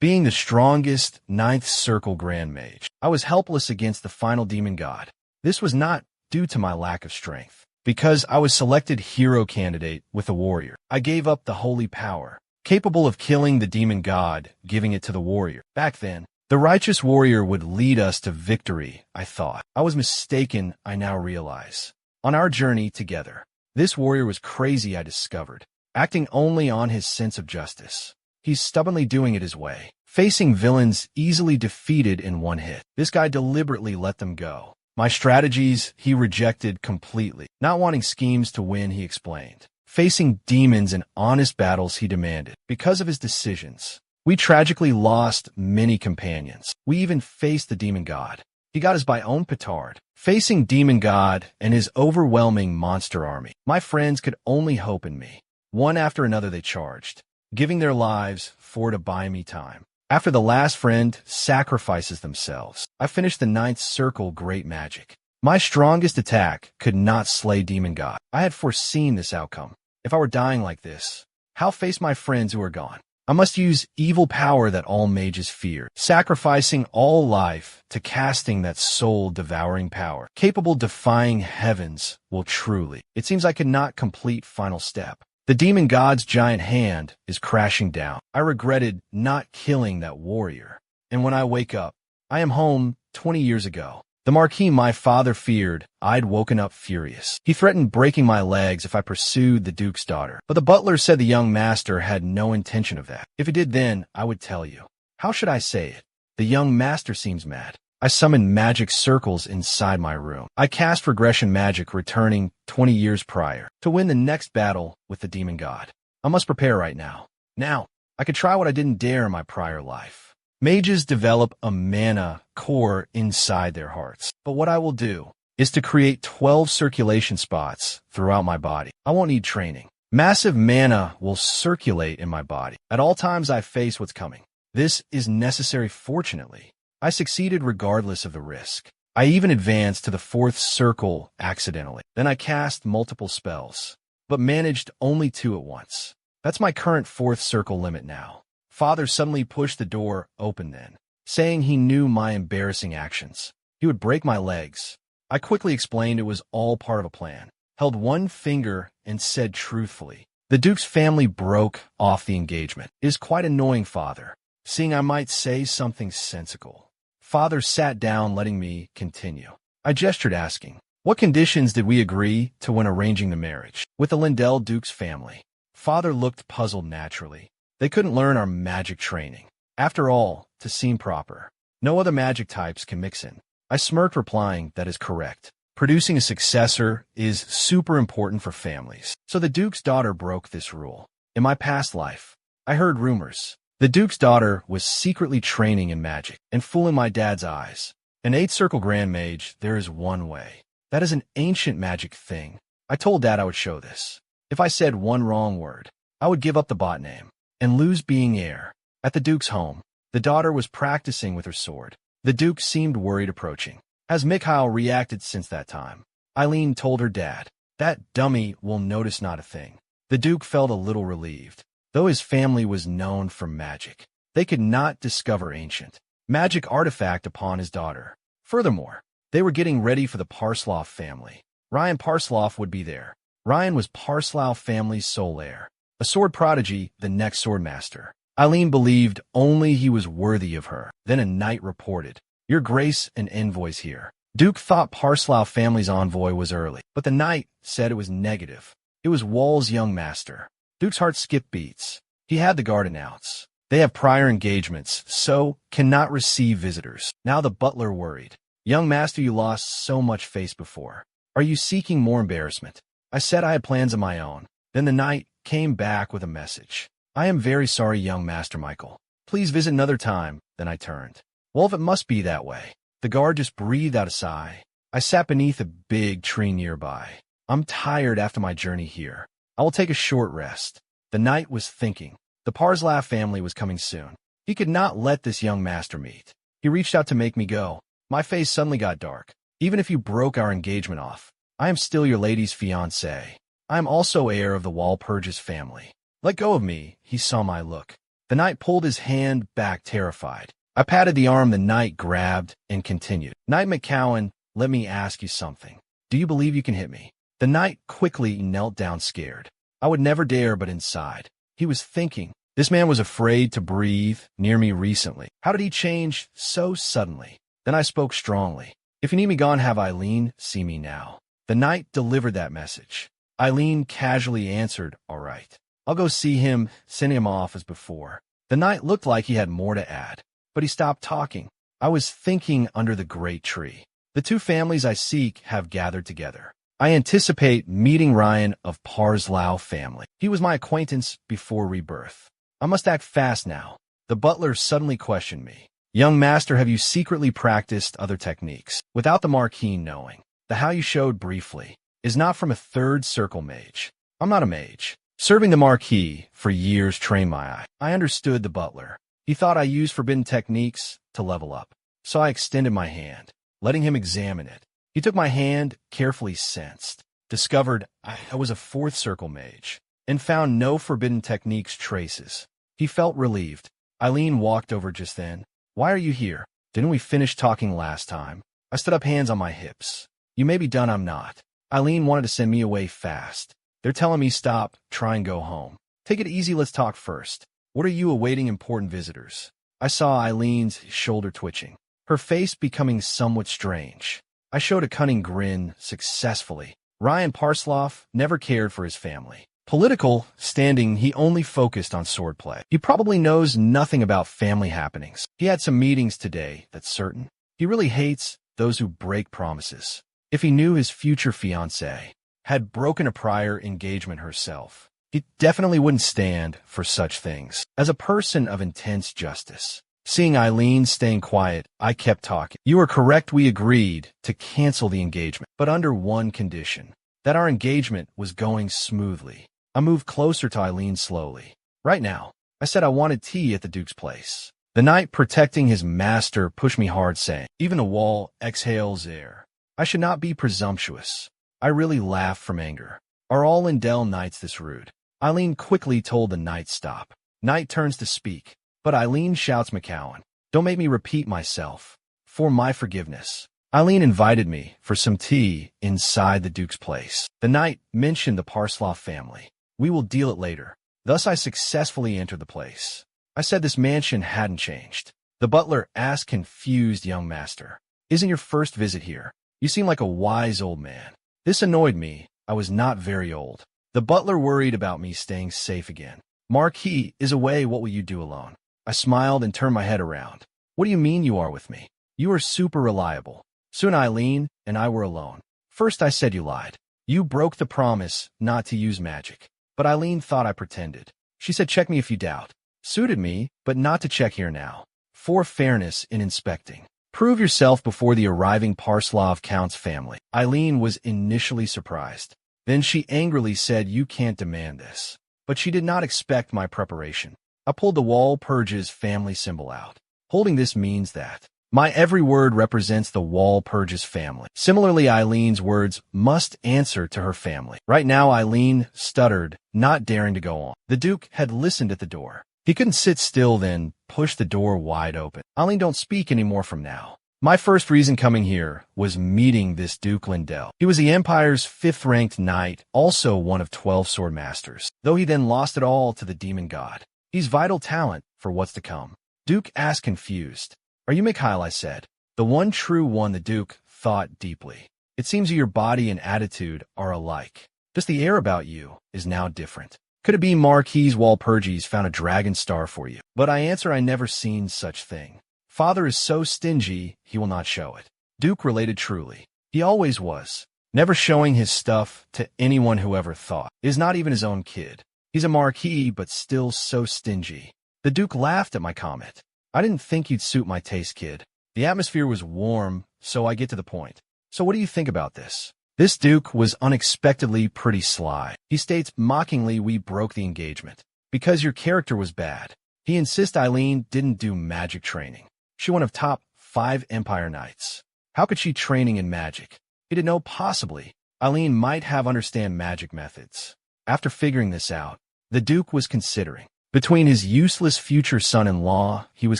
Being the strongest ninth circle grand mage, I was helpless against the final demon god. This was not due to my lack of strength. Because I was selected hero candidate with a warrior, I gave up the holy power, capable of killing the demon god, giving it to the warrior. Back then, the righteous warrior would lead us to victory, I thought. I was mistaken, I now realize. On our journey together, this warrior was crazy, I discovered, acting only on his sense of justice. He's stubbornly doing it his way, facing villains easily defeated in one hit. This guy deliberately let them go. My strategies, he rejected completely. Not wanting schemes to win, he explained. Facing demons in honest battles, he demanded. Because of his decisions, we tragically lost many companions. We even faced the demon god. He got his own petard. Facing demon god and his overwhelming monster army, my friends could only hope in me. One after another they charged, giving their lives to buy me time. After the last friend sacrifices themselves, I finished the ninth circle great magic. My strongest attack could not slay demon god. I had foreseen this outcome. If I were dying like this, how face my friends who are gone? I must use evil power that all mages fear, sacrificing all life to casting that soul-devouring power, capable defying heavens, will truly. It seems I could not complete final step. The demon god's giant hand is crashing down. I regretted not killing that warrior. And when I wake up, I am home 20 years ago. The Marquis my father feared, I'd woken up furious. He threatened breaking my legs if I pursued the Duke's daughter. But the butler said the young master had no intention of that. If he did then, I would tell you. How should I say it? The young master seems mad. I summoned magic circles inside my room. I cast regression magic returning 20 years prior to win the next battle with the demon god. I must prepare right now. Now, I could try what I didn't dare in my prior life. Mages develop a mana core inside their hearts. But what I will do is to create 12 circulation spots throughout my body. I won't need training. Massive mana will circulate in my body. At all times I face what's coming. This is necessary fortunately. I succeeded regardless of the risk. I even advanced to the fourth circle accidentally. Then I cast multiple spells, but managed only 2 at once. That's my current fourth circle limit now. Father suddenly pushed the door open then, saying he knew my embarrassing actions. He would break my legs. I quickly explained it was all part of a plan, held one finger and said truthfully, the Duke's family broke off the engagement. It is quite annoying, Father, seeing I might say something sensical. Father sat down, letting me continue. I gestured, asking, what conditions did we agree to when arranging the marriage with the Lindell Duke's family? Father looked puzzled naturally. They couldn't learn our magic training. After all, to seem proper, no other magic types can mix in. I smirked, replying, that is correct. Producing a successor is super important for families. So the Duke's daughter broke this rule. In my past life, I heard rumors. The Duke's daughter was secretly training in magic and fooling my dad's eyes. An 8th circle grand mage, there is one way. That is an ancient magic thing. I told Dad I would show this. If I said one wrong word, I would give up the bot name and lose being heir. At the Duke's home, the daughter was practicing with her sword. The Duke seemed worried approaching. As Mikhail reacted since that time, Eileen told her dad, that dummy will notice not a thing. The Duke felt a little relieved. Though his family was known for magic, they could not discover ancient magic artifact upon his daughter. Furthermore, they were getting ready for the Parsloff family. Ryan Parsloff would be there. Ryan was Parsloff family's sole heir, a sword prodigy, the next swordmaster. Eileen believed only he was worthy of her. Then a knight reported, Your Grace, an envoy's here. Duke thought Parsloff family's envoy was early, but the knight said it was negative. It was Wall's young master. Duke's heart skipped beats. He had the guard announce, they have prior engagements, so cannot receive visitors. Now the butler worried. Young master, you lost so much face before. Are you seeking more embarrassment? I said I had plans of my own. Then the knight came back with a message. I am very sorry, young master Michael. Please visit another time. Then I turned. Well, if it must be that way. The guard just breathed out a sigh. I sat beneath a big tree nearby. I'm tired after my journey here. I will take a short rest. The knight was thinking. The Parslav family was coming soon. He could not let this young master meet. He reached out to make me go. My face suddenly got dark. Even if you broke our engagement off, I am still your lady's fiancé. I am also heir of the Walpurgis family. Let go of me. He saw my look. The knight pulled his hand back terrified. I patted the arm the knight grabbed and continued. Knight McCowan, let me ask you something. Do you believe you can hit me? The knight quickly knelt down scared. I would never dare, but inside. He was thinking. This man was afraid to breathe near me recently. How did he change so suddenly? Then I spoke strongly. If you need me gone, have Eileen see me now. The knight delivered that message. Eileen casually answered, all right. I'll go see him, sending him off as before. The knight looked like he had more to add, but he stopped talking. I was thinking under the great tree. The two families I seek have gathered together. I anticipate meeting Ryan of Parslow family. He was my acquaintance before rebirth. I must act fast now. The butler suddenly questioned me. Young master, have you secretly practiced other techniques? Without the Marquis knowing. The how you showed briefly is not from a third circle mage. I'm not a mage. Serving the Marquis for years trained my eye. I understood the butler. He thought I used forbidden techniques to level up. So I extended my hand, letting him examine it. He took my hand, carefully sensed, discovered I was a fourth circle mage, and found no forbidden techniques traces. He felt relieved. Eileen walked over just then. Why are you here? Didn't we finish talking last time? I stood up, hands on my hips. You may be done, I'm not. Eileen wanted to send me away fast. They're telling me stop, try and go home. Take it easy, let's talk first. What are you awaiting important visitors? I saw Eileen's shoulder twitching, her face becoming somewhat strange. I showed a cunning grin successfully. Ryan Parslow never cared for his family. Political standing, he only focused on swordplay. He probably knows nothing about family happenings. He had some meetings today, that's certain. He really hates those who break promises. If he knew his future fiancée had broken a prior engagement herself, he definitely wouldn't stand for such things. As a person of intense justice, seeing Eileen staying quiet, I kept talking. You are correct, we agreed to cancel the engagement, but under one condition, that our engagement was going smoothly. I moved closer to Eileen slowly. Right now, I said I wanted tea at the Duke's place. The knight protecting his master pushed me hard, saying, even a wall exhales air. I should not be presumptuous. I really laughed from anger. Are all Indel knights this rude? Eileen quickly told the knight stop. Knight turns to speak, but Eileen shouts, McCowan, don't make me repeat myself. For my forgiveness. Eileen invited me for some tea inside the Duke's place. The knight mentioned the Parslow family. We will deal it later. Thus I successfully entered the place. I said this mansion hadn't changed. The butler asked, confused, young master, isn't your first visit here? You seem like a wise old man. This annoyed me. I was not very old. The butler worried about me staying safe again. Marquis is away, what will you do alone? I smiled and turned my head around. What do you mean you are with me? You are super reliable. Soon Eileen and I were alone. First I said you lied. You broke the promise not to use magic. But Eileen thought I pretended. She said check me if you doubt. Suited me, but not to check here now. For fairness in inspecting. Prove yourself before the arriving Parslow Count's family. Eileen was initially surprised. Then she angrily said you can't demand this. But she did not expect my preparation. I pulled the Walpurgis family symbol out. Holding this means that my every word represents the Walpurgis family. Similarly, Eileen's words must answer to her family. Right now, Eileen stuttered, not daring to go on. The Duke had listened at the door. He couldn't sit still, then pushed the door wide open. Eileen, don't speak anymore from now. My first reason coming here was meeting this Duke Lindell. He was the Empire's 5th-ranked knight, also one of 12 sword masters, though he then lost it all to the demon god. He's vital talent for what's to come. Duke asked, confused. Are you Mikhail? I said. The one true one. The Duke thought deeply. It seems your body and attitude are alike. Just the air about you is now different. Could it be Marquis Walpurgis found a dragon star for you? But I answer, I never seen such thing. Father is so stingy, he will not show it. Duke related truly. He always was. Never showing his stuff to anyone who ever thought. Is not even his own kid. He's a Marquis, but still so stingy. The Duke laughed at my comment. I didn't think you'd suit my taste, kid. The atmosphere was warm, so I get to the point. So what do you think about this? This Duke was unexpectedly pretty sly. He states mockingly we broke the engagement. Because your character was bad. He insists Eileen didn't do magic training. She one of top 5 Empire Knights. How could she training in magic? He didn't know possibly. Eileen might have understand magic methods. After figuring this out, the Duke was considering. Between his useless future son-in-law he was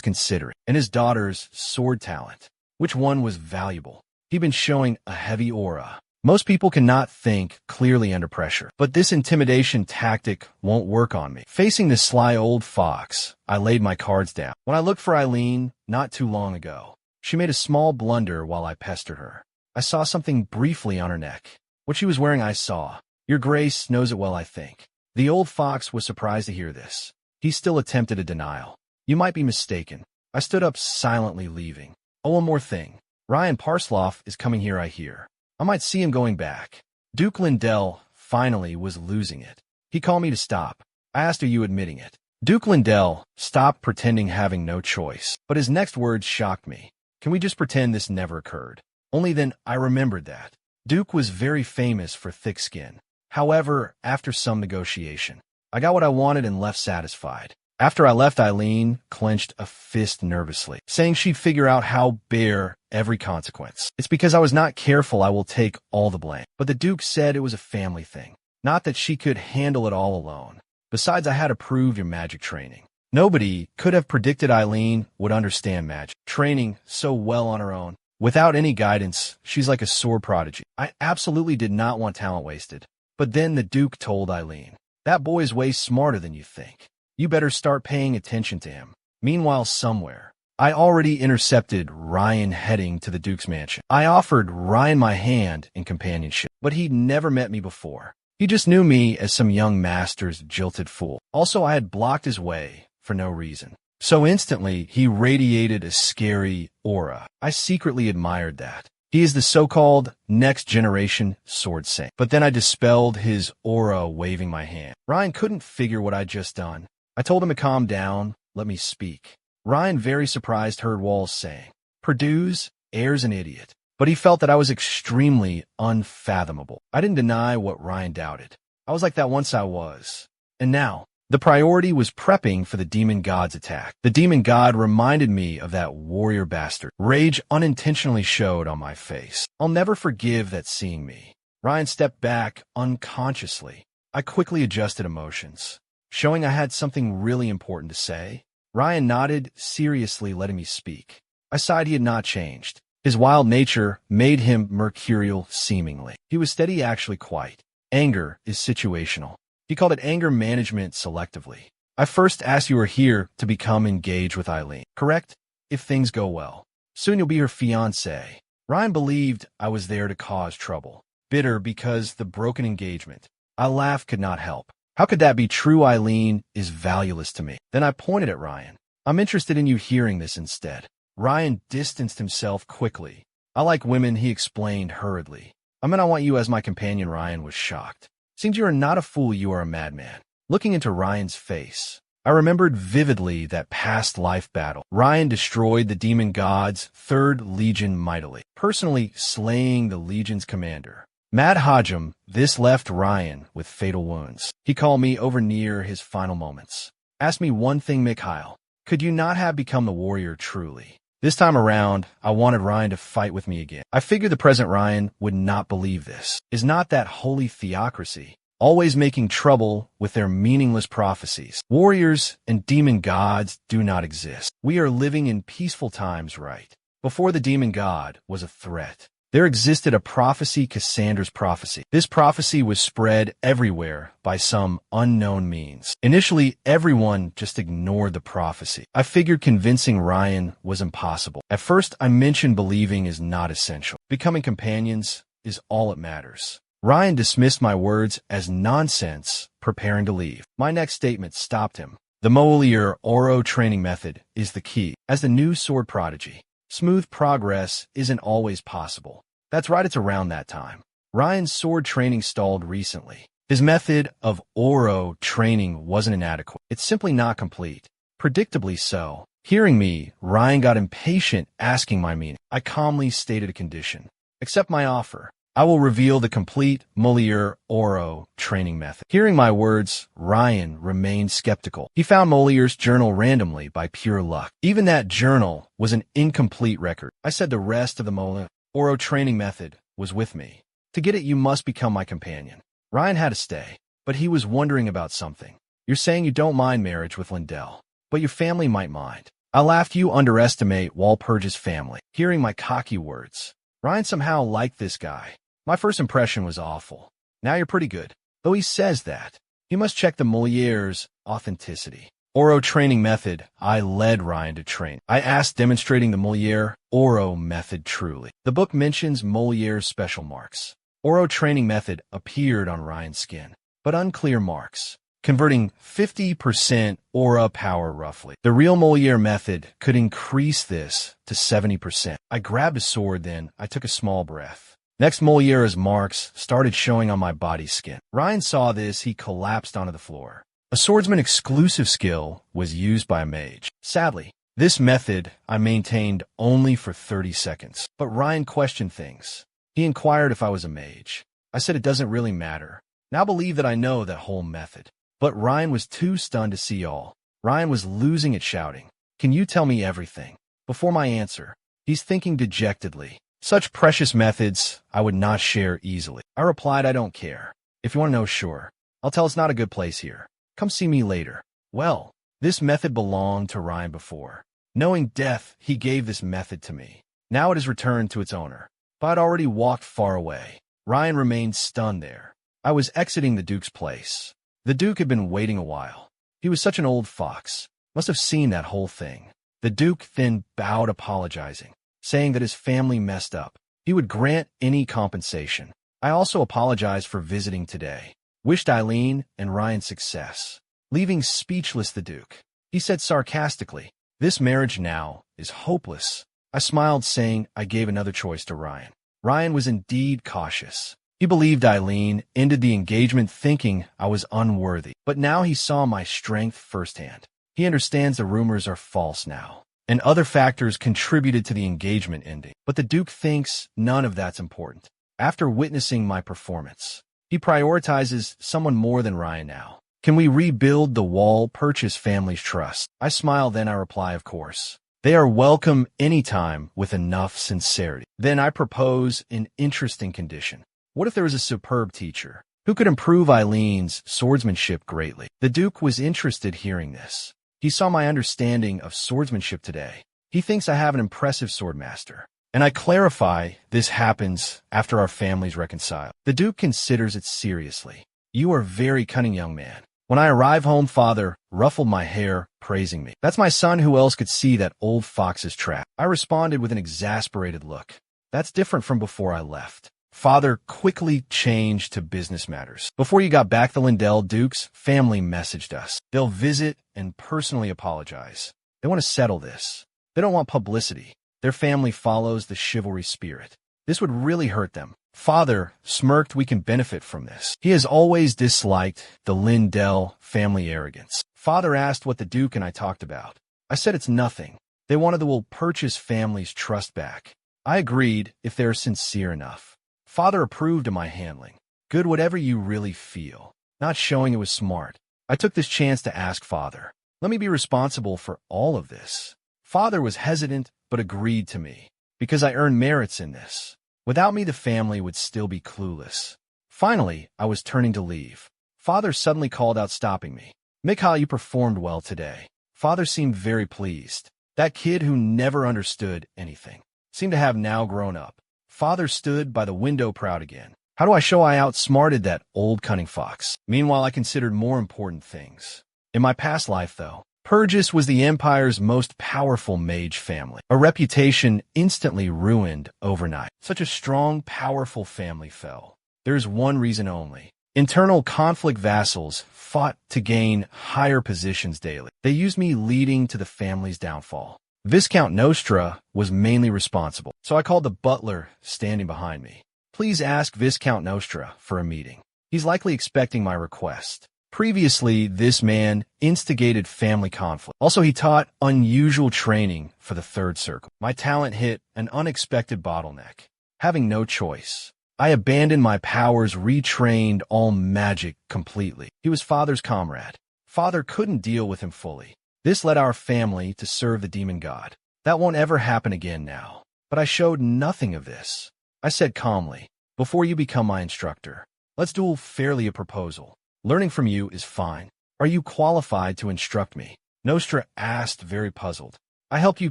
considering and his daughter's sword talent, which one was valuable? He'd been showing a heavy aura. Most people cannot think clearly under pressure, but this intimidation tactic won't work on me. Facing this sly old fox, I laid my cards down. When I looked for Eileen not too long ago, she made a small blunder while I pestered her. I saw something briefly on her neck. What she was wearing I saw. Your Grace knows it well, I think. The old fox was surprised to hear this. He still attempted a denial. You might be mistaken. I stood up silently, leaving. Oh, one more thing. Ryan Parsloff is coming here, I hear. I might see him going back. Duke Lindell finally was losing it. He called me to stop. I asked, are you admitting it? Duke Lindell stopped pretending having no choice, but his next words shocked me. Can we just pretend this never occurred? Only then I remembered that. Duke was very famous for thick skin. However, after some negotiation, I got what I wanted and left satisfied. After I left, Eileen clenched a fist nervously, saying she'd figure out how bear every consequence. It's because I was not careful I will take all the blame. But the Duke said it was a family thing, not that she could handle it all alone. Besides, I had to prove your magic training. Nobody could have predicted Eileen would understand magic training so well on her own. Without any guidance, she's like a sword prodigy. I absolutely did not want talent wasted. But then the Duke told Eileen, that boy is way smarter than you think. You better start paying attention to him. Meanwhile, somewhere, I already intercepted Ryan heading to the Duke's mansion. I offered Ryan my hand in companionship, but he'd never met me before. He just knew me as some young master's jilted fool. Also, I had blocked his way for no reason. So instantly, he radiated a scary aura. I secretly admired that. He is the so-called next-generation sword saint. But then I dispelled his aura waving my hand. Ryan couldn't figure what I'd just done. I told him to calm down, let me speak. Ryan, very surprised, heard Walls saying, Perdue's heir's an idiot. But he felt that I was extremely unfathomable. I didn't deny what Ryan doubted. I was like that once I was. And now, the priority was prepping for the demon god's attack. The demon god reminded me of that warrior bastard. Rage unintentionally showed on my face. I'll never forgive that seeing me. Ryan stepped back unconsciously. I quickly adjusted emotions, showing I had something really important to say. Ryan nodded, seriously letting me speak. I sighed. He had not changed. His wild nature made him mercurial seemingly. He was steady, actually quite. Anger is situational. He called it anger management selectively. I first asked you were here to become engaged with Eileen, correct? If things go well. Soon you'll be her fiancé. Ryan believed I was there to cause trouble. Bitter because the broken engagement. I laughed, could not help. How could that be true? Eileen is valueless to me. Then I pointed at Ryan. I'm interested in you hearing this instead. Ryan distanced himself quickly. I like women, he explained hurriedly. I mean, I want you as my companion. Ryan was shocked. Seems you are not a fool, you are a madman. Looking into Ryan's face, I remembered vividly that past life battle. Ryan destroyed the demon god's 3rd Legion mightily, personally slaying the Legion's commander. Mad Hajim, this left Ryan with fatal wounds. He called me over near his final moments. Asked me one thing, Mikhail. Could you not have become the warrior truly? This time around, I wanted Ryan to fight with me again. I figured the present Ryan would not believe this. Is not that holy theocracy, always making trouble with their meaningless prophecies. Warriors and demon gods do not exist. We are living in peaceful times, right? Before the demon god was a threat, there existed a prophecy, Cassandra's prophecy. This prophecy was spread everywhere by some unknown means. Initially, everyone just ignored the prophecy. I figured convincing Ryan was impossible. At first, I mentioned believing is not essential. Becoming companions is all it matters. Ryan dismissed my words as nonsense, preparing to leave. My next statement stopped him. The Moliere Oro training method is the key. As the new sword prodigy, smooth progress isn't always possible. That's right, it's around that time. Ryan's sword training stalled recently. His method of Oro training wasn't inadequate. It's simply not complete. Predictably so. Hearing me, Ryan got impatient, asking my meaning. I calmly stated a condition. Accept my offer. I will reveal the complete Moliere Oro training method. Hearing my words, Ryan remained skeptical. He found Moliere's journal randomly by pure luck. Even that journal was an incomplete record. I said the rest of the Moliere Oro training method was with me. To get it, you must become my companion. Ryan had to stay, but he was wondering about something. You're saying you don't mind marriage with Lindell, but your family might mind. I laughed. You underestimate Walpurgis' family. Hearing my cocky words, Ryan somehow liked this guy. My first impression was awful. Now you're pretty good. Though he says that, he must check the Moliere's authenticity. Oro training method. I led Ryan to train. I asked, demonstrating the Moliere Oro method truly. The book mentions Moliere's special marks. Oro training method appeared on Ryan's skin, but unclear marks, converting 50% aura power roughly. The real Moliere method could increase this to 70%. I grabbed a sword, then I took a small breath. Next, Moliere's marks started showing on my body skin. Ryan saw this. He collapsed onto the floor. A swordsman exclusive skill was used by a mage. Sadly, this method I maintained only for 30 seconds. But Ryan questioned things. He inquired if I was a mage. I said it doesn't really matter. Now believe that I know that whole method. But Ryan was too stunned to see all. Ryan was losing it, shouting, "Can you tell me everything?" Before my answer, he's thinking dejectedly. Such precious methods I would not share easily. I replied, "I don't care. If you want to know, sure. I'll tell it's not a good place here. Come see me later." Well, this method belonged to Ryan before. Knowing death, he gave this method to me. Now it is returned to its owner. But I'd already walked far away. Ryan remained stunned there. I was exiting the Duke's place. The Duke had been waiting a while. He was such an old fox. Must have seen that whole thing. The Duke then bowed, apologizing, saying that his family messed up. He would grant any compensation. I also apologized for visiting today. Wished Eileen and Ryan success. Leaving speechless the Duke, he said sarcastically, "This marriage now is hopeless." I smiled, saying I gave another choice to Ryan. Ryan was indeed cautious. He believed Eileen ended the engagement thinking I was unworthy. But now he saw my strength firsthand. He understands the rumors are false now, and other factors contributed to the engagement ending. But the Duke thinks none of that's important. After witnessing my performance, he prioritizes someone more than Ryan now. Can we rebuild the Walpurgis family's trust? I smile, then I reply, of course. They are welcome anytime with enough sincerity. Then I propose an interesting condition. What if there was a superb teacher who could improve Eileen's swordsmanship greatly? The Duke was interested hearing this. He saw my understanding of swordsmanship today. He thinks I have an impressive swordmaster. And I clarify this happens after our families reconcile. The Duke considers it seriously. You are a very cunning young man. When I arrive home, father ruffled my hair, praising me. That's my son. Who else could see that old fox's trap? I responded with an exasperated look. That's different from before I left. Father quickly changed to business matters. Before you got back, the Lindell Duke's family messaged us. They'll visit and personally apologize. They want to settle this. They don't want publicity. Their family follows the chivalry spirit. This would really hurt them. Father smirked. We can benefit from this. He has always disliked the Lindell family arrogance. Father asked what the Duke and I talked about. I said it's nothing. They wanted the Walpurgis family's trust back. I agreed if they're sincere enough. Father approved of my handling. Good, whatever you really feel. Not showing it was smart. I took this chance to ask Father, let me be responsible for all of this. Father was hesitant, but agreed to me, because I earned merits in this. Without me, the family would still be clueless. Finally, I was turning to leave. Father suddenly called out, stopping me. Mikhail, you performed well today. Father seemed very pleased. That kid who never understood anything seemed to have now grown up. Father stood by the window, proud again. How do I show I outsmarted that old cunning fox? Meanwhile, I considered more important things. In my past life, though, Purgis was the Empire's most powerful mage family, a reputation instantly ruined overnight. Such a strong, powerful family fell. There's one reason only. Internal conflict. Vassals fought to gain higher positions daily. They used me, leading to the family's downfall. Viscount Nostra was mainly responsible, so I called the butler standing behind me. Please ask Viscount Nostra for a meeting. He's likely expecting my request. Previously, this man instigated family conflict. Also, he taught unusual training for the third circle. My talent hit an unexpected bottleneck. Having no choice, I abandoned my powers, retrained all magic completely. He was Father's comrade. Father couldn't deal with him fully. This led our family to serve the demon god. That won't ever happen again now. But I showed nothing of this. I said calmly, before you become my instructor, let's duel fairly. A proposal. Learning from you is fine. Are you qualified to instruct me? Nostra asked, very puzzled. I help you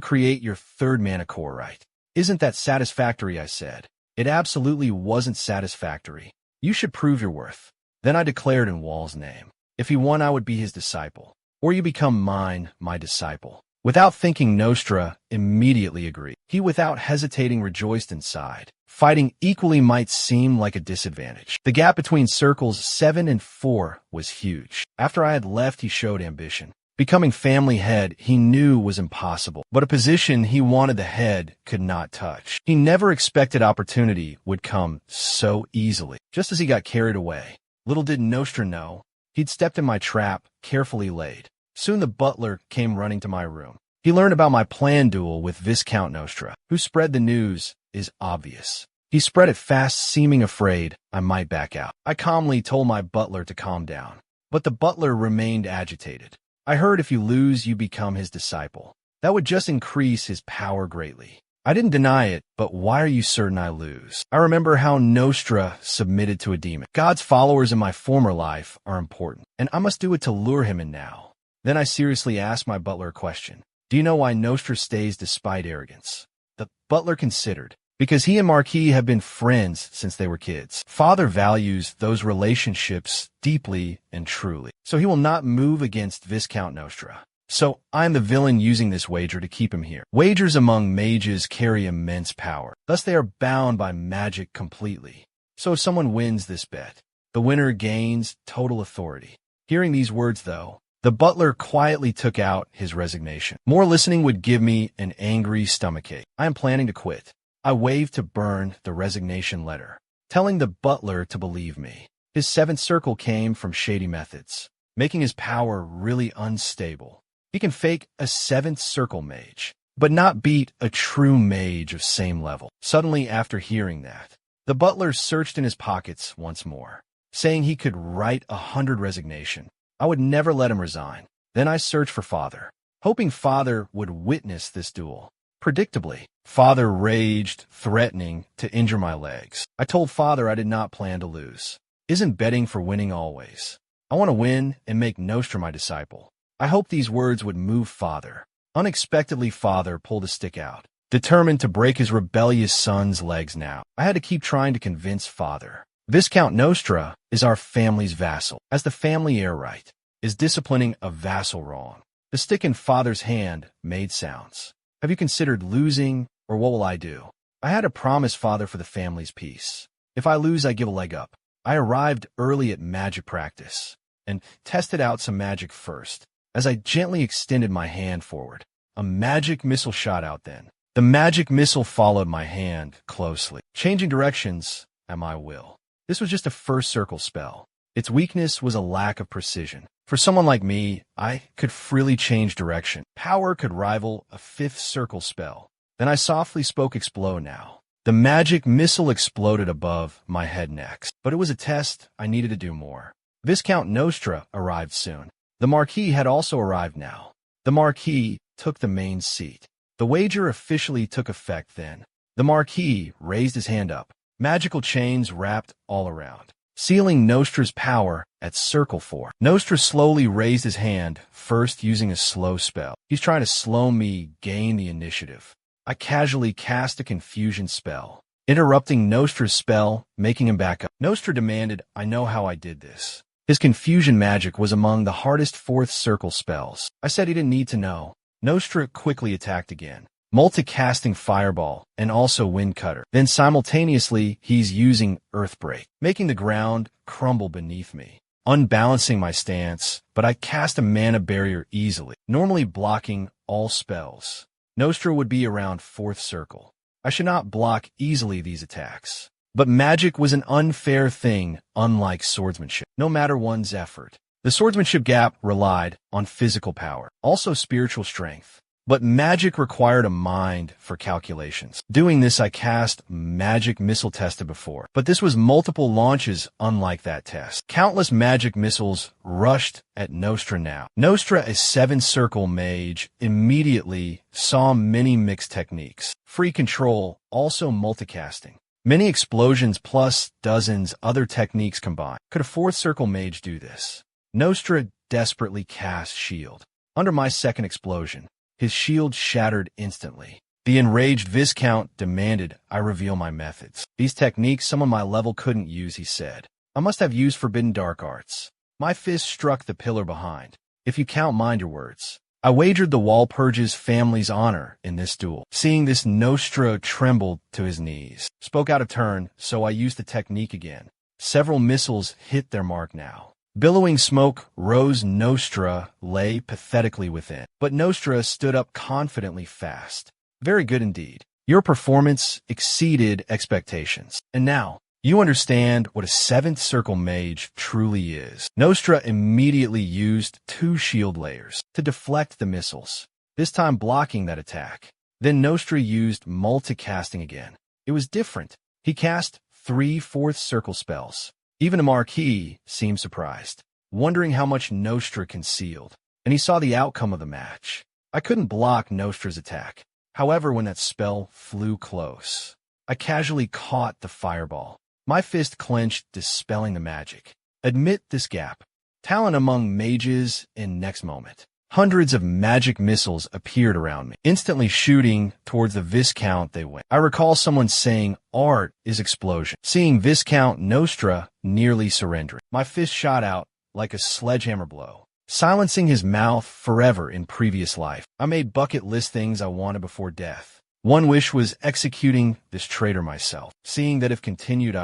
create your third mana core, right? Isn't that satisfactory? I said. It absolutely wasn't satisfactory. You should prove your worth. Then I declared in Wall's name. If he won, I would be his disciple. Or you become mine, my disciple. Without thinking, Nostra immediately agreed. He without hesitating rejoiced inside. Fighting equally might seem like a disadvantage. The gap between circles 7 and 4 was huge. After I had left, he showed ambition. Becoming family head, he knew was impossible, but a position he wanted the head could not touch. He never expected opportunity would come so easily. Just as he got carried away, little did Nostra know, he'd stepped in my trap, carefully laid. Soon the butler came running to my room. He learned about my planned duel with Viscount Nostra. Who spread the news is obvious. He spread it fast, seeming afraid I might back out. I calmly told my butler to calm down, but the butler remained agitated. I heard if you lose, you become his disciple. That would just increase his power greatly. I didn't deny it, but why are you certain I lose? I remember how Nostra submitted to a demon. God's followers in my former life are important, and I must do it to lure him in now. Then I seriously asked my butler a question. Do you know why Nostra stays despite arrogance? The butler considered. Because he and Marquis have been friends since they were kids. Father values those relationships deeply and truly, so he will not move against Viscount Nostra. So I am the villain using this wager to keep him here. Wagers among mages carry immense power. Thus they are bound by magic completely. So if someone wins this bet, the winner gains total authority. Hearing these words, though, the butler quietly took out his resignation. More listening would give me an angry stomachache. I am planning to quit. I waved to burn the resignation letter, telling the butler to believe me. His seventh circle came from shady methods, making his power really unstable. He can fake a seventh circle mage, but not beat a true mage of same level. Suddenly, after hearing that, the butler searched in his pockets once more, saying he could write 100 resignation. I would never let him resign. Then I searched for Father, hoping Father would witness this duel. Predictably, Father raged, threatening to injure my legs. I told Father I did not plan to lose. Isn't betting for winning always? I want to win and make Nostra my disciple. I hoped these words would move Father. Unexpectedly, Father pulled a stick out, determined to break his rebellious son's legs now. I had to keep trying to convince Father. Viscount Nostra is our family's vassal. As the family heir right, is disciplining a vassal wrong? The stick in Father's hand made sounds. Have you considered losing, or what will I do? I had to promise Father for the family's peace. If I lose, I give a leg up. I arrived early at magic practice and tested out some magic first. As I gently extended my hand forward, a magic missile shot out then. The magic missile followed my hand closely, changing directions at my will. This was just a first circle spell. Its weakness was a lack of precision. For someone like me, I could freely change direction. Power could rival a fifth circle spell. Then I softly spoke explode now. The magic missile exploded above my head next. But it was a test. I needed to do more. Viscount Nostra arrived soon. The Marquis had also arrived now. The Marquis took the main seat. The wager officially took effect then. The Marquis raised his hand up. Magical chains wrapped all around, sealing Nostra's power at Circle 4. Nostra slowly raised his hand, first using a slow spell. He's trying to slow me gain the initiative. I casually cast a confusion spell, interrupting Nostra's spell, making him back up. Nostra demanded I know how I did this. His confusion magic was among the hardest fourth circle spells. I said he didn't need to know. Nostra quickly attacked again, multicasting Fireball and also Wind Cutter. Then simultaneously, he's using Earthbreak, making the ground crumble beneath me, unbalancing my stance, but I cast a mana barrier easily, normally blocking all spells. Nostra would be around fourth circle. I should not block easily these attacks. But magic was an unfair thing, unlike swordsmanship, no matter one's effort. The swordsmanship gap relied on physical power, also spiritual strength. But magic required a mind for calculations. Doing this, I cast magic missile tested before, but this was multiple launches unlike that test. Countless magic missiles rushed at Nostra now. Nostra, a seven-circle mage, immediately saw many mixed techniques. Free control, also multicasting. Many explosions plus dozens other techniques combined. Could a fourth circle mage do this? Nostra desperately cast shield. Under my second explosion, his shield shattered instantly. The enraged Viscount demanded I reveal my methods. These techniques someone my level couldn't use, he said. I must have used forbidden dark arts. My fist struck the pillar behind. If you count, mind your words. I wagered the Walpurgis family's honor in this duel. Seeing this, Nostra trembled to his knees. Spoke out of turn, so I used the technique again. Several missiles hit their mark now. Billowing smoke rose. Nostra lay pathetically within. But Nostra stood up confidently fast. Very good indeed. Your performance exceeded expectations. And now, you understand what a seventh circle mage truly is. Nostra immediately used 2 shield layers to deflect the missiles, this time blocking that attack. Then Nostra used multicasting again. It was different. He cast 3 fourth circle spells. Even a Marquis seemed surprised, wondering how much Nostra concealed, and he saw the outcome of the match. I couldn't block Nostra's attack. However, when that spell flew close, I casually caught the fireball. My fist clenched, dispelling the magic. Admit this gap. Talent among mages in next moment. Hundreds of magic missiles appeared around me, instantly shooting towards the Viscount they went. I recall someone saying, art is explosion. Seeing Viscount Nostra nearly surrendering, my fist shot out like a sledgehammer blow, silencing his mouth forever in previous life. I made bucket list things I wanted before death. One wish was executing this traitor myself, seeing that if continued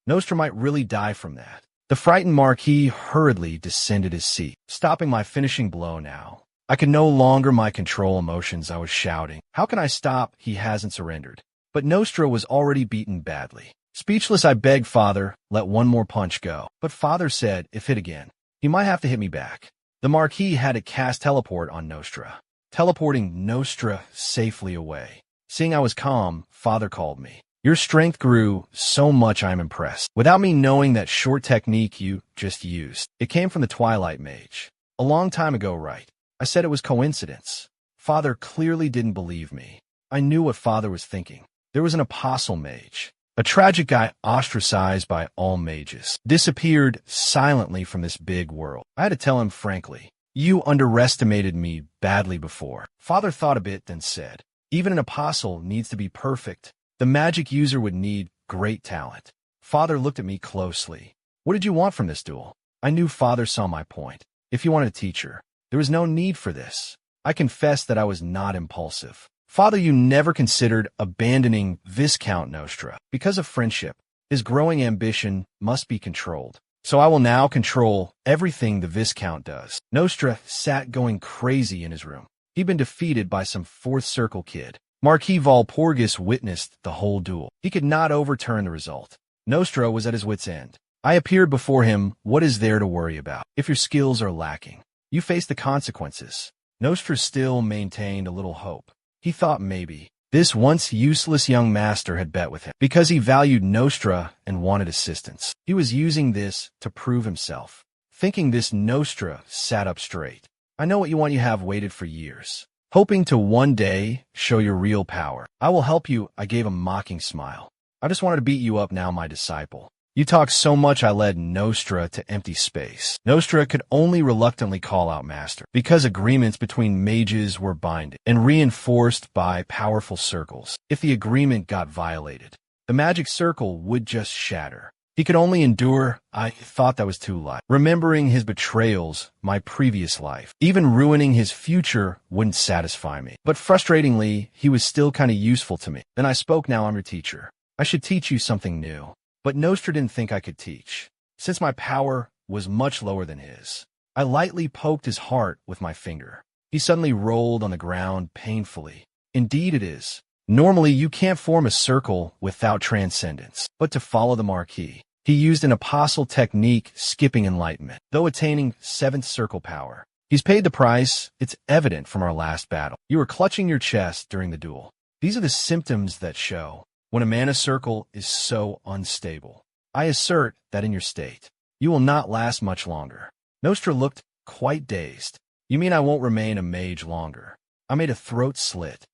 Nostra might really die from that. The frightened Marquis hurriedly descended his seat, stopping my finishing blow now. I could no longer control emotions. I was shouting, how can I stop? He hasn't surrendered. But Nostra was already beaten badly. Speechless, I begged Father, let one more punch go. But Father said, if hit again, he might have to hit me back. The Marquis had to cast teleport on Nostra, teleporting Nostra safely away. Seeing I was calm, Father called me. Your strength grew so much, I'm impressed. Without me knowing that short technique you just used. It came from the Twilight Mage. A long time ago, right? I said it was coincidence. Father clearly didn't believe me. I knew what Father was thinking. There was an apostle mage, a tragic guy ostracized by all mages, disappeared silently from this big world. I had to tell him frankly, you underestimated me badly before. Father thought a bit, then said, even an apostle needs to be perfect. The magic user would need great talent. Father looked at me closely. What did you want from this duel? I knew Father saw my point. If you wanted a teacher, there was no need for this. I confessed that I was not impulsive. Father, you never considered abandoning Viscount Nostra. Because of friendship, his growing ambition must be controlled. So I will now control everything the Viscount does. Nostra sat going crazy in his room. He'd been defeated by some fourth circle kid. Marquis Walpurgis witnessed the whole duel. He could not overturn the result. Nostra was at his wit's end. I appeared before him. What is there to worry about? If your skills are lacking, you face the consequences. Nostra still maintained a little hope. He thought maybe this once useless young master had bet with him because he valued Nostra and wanted assistance. He was using this to prove himself. Thinking this, Nostra sat up straight. I know what you want. You have waited for years, hoping to one day show your real power. I will help you. I gave a mocking smile. I just wanted to beat you up now, my disciple. You talk so much. I led Nostra to empty space. Nostra could only reluctantly call out master because agreements between mages were binding and reinforced by powerful circles. If the agreement got violated, the magic circle would just shatter. He could only endure. I thought that was too light. Remembering his betrayals, my previous life, even ruining his future wouldn't satisfy me. But frustratingly, he was still kind of useful to me. Then I spoke. Now I'm your teacher. I should teach you something new. But Nostra didn't think I could teach, since my power was much lower than his. I lightly poked his heart with my finger. He suddenly rolled on the ground painfully. Indeed it is. Normally, you can't form a circle without transcendence. But to follow the Marquis, he used an apostle technique, skipping enlightenment, though attaining 7th circle power. He's paid the price. It's evident from our last battle. You were clutching your chest during the duel. These are the symptoms that show when a mana circle is so unstable. I assert that in your state, you will not last much longer. Nostra looked quite dazed. You mean I won't remain a mage longer? I made a throat slit.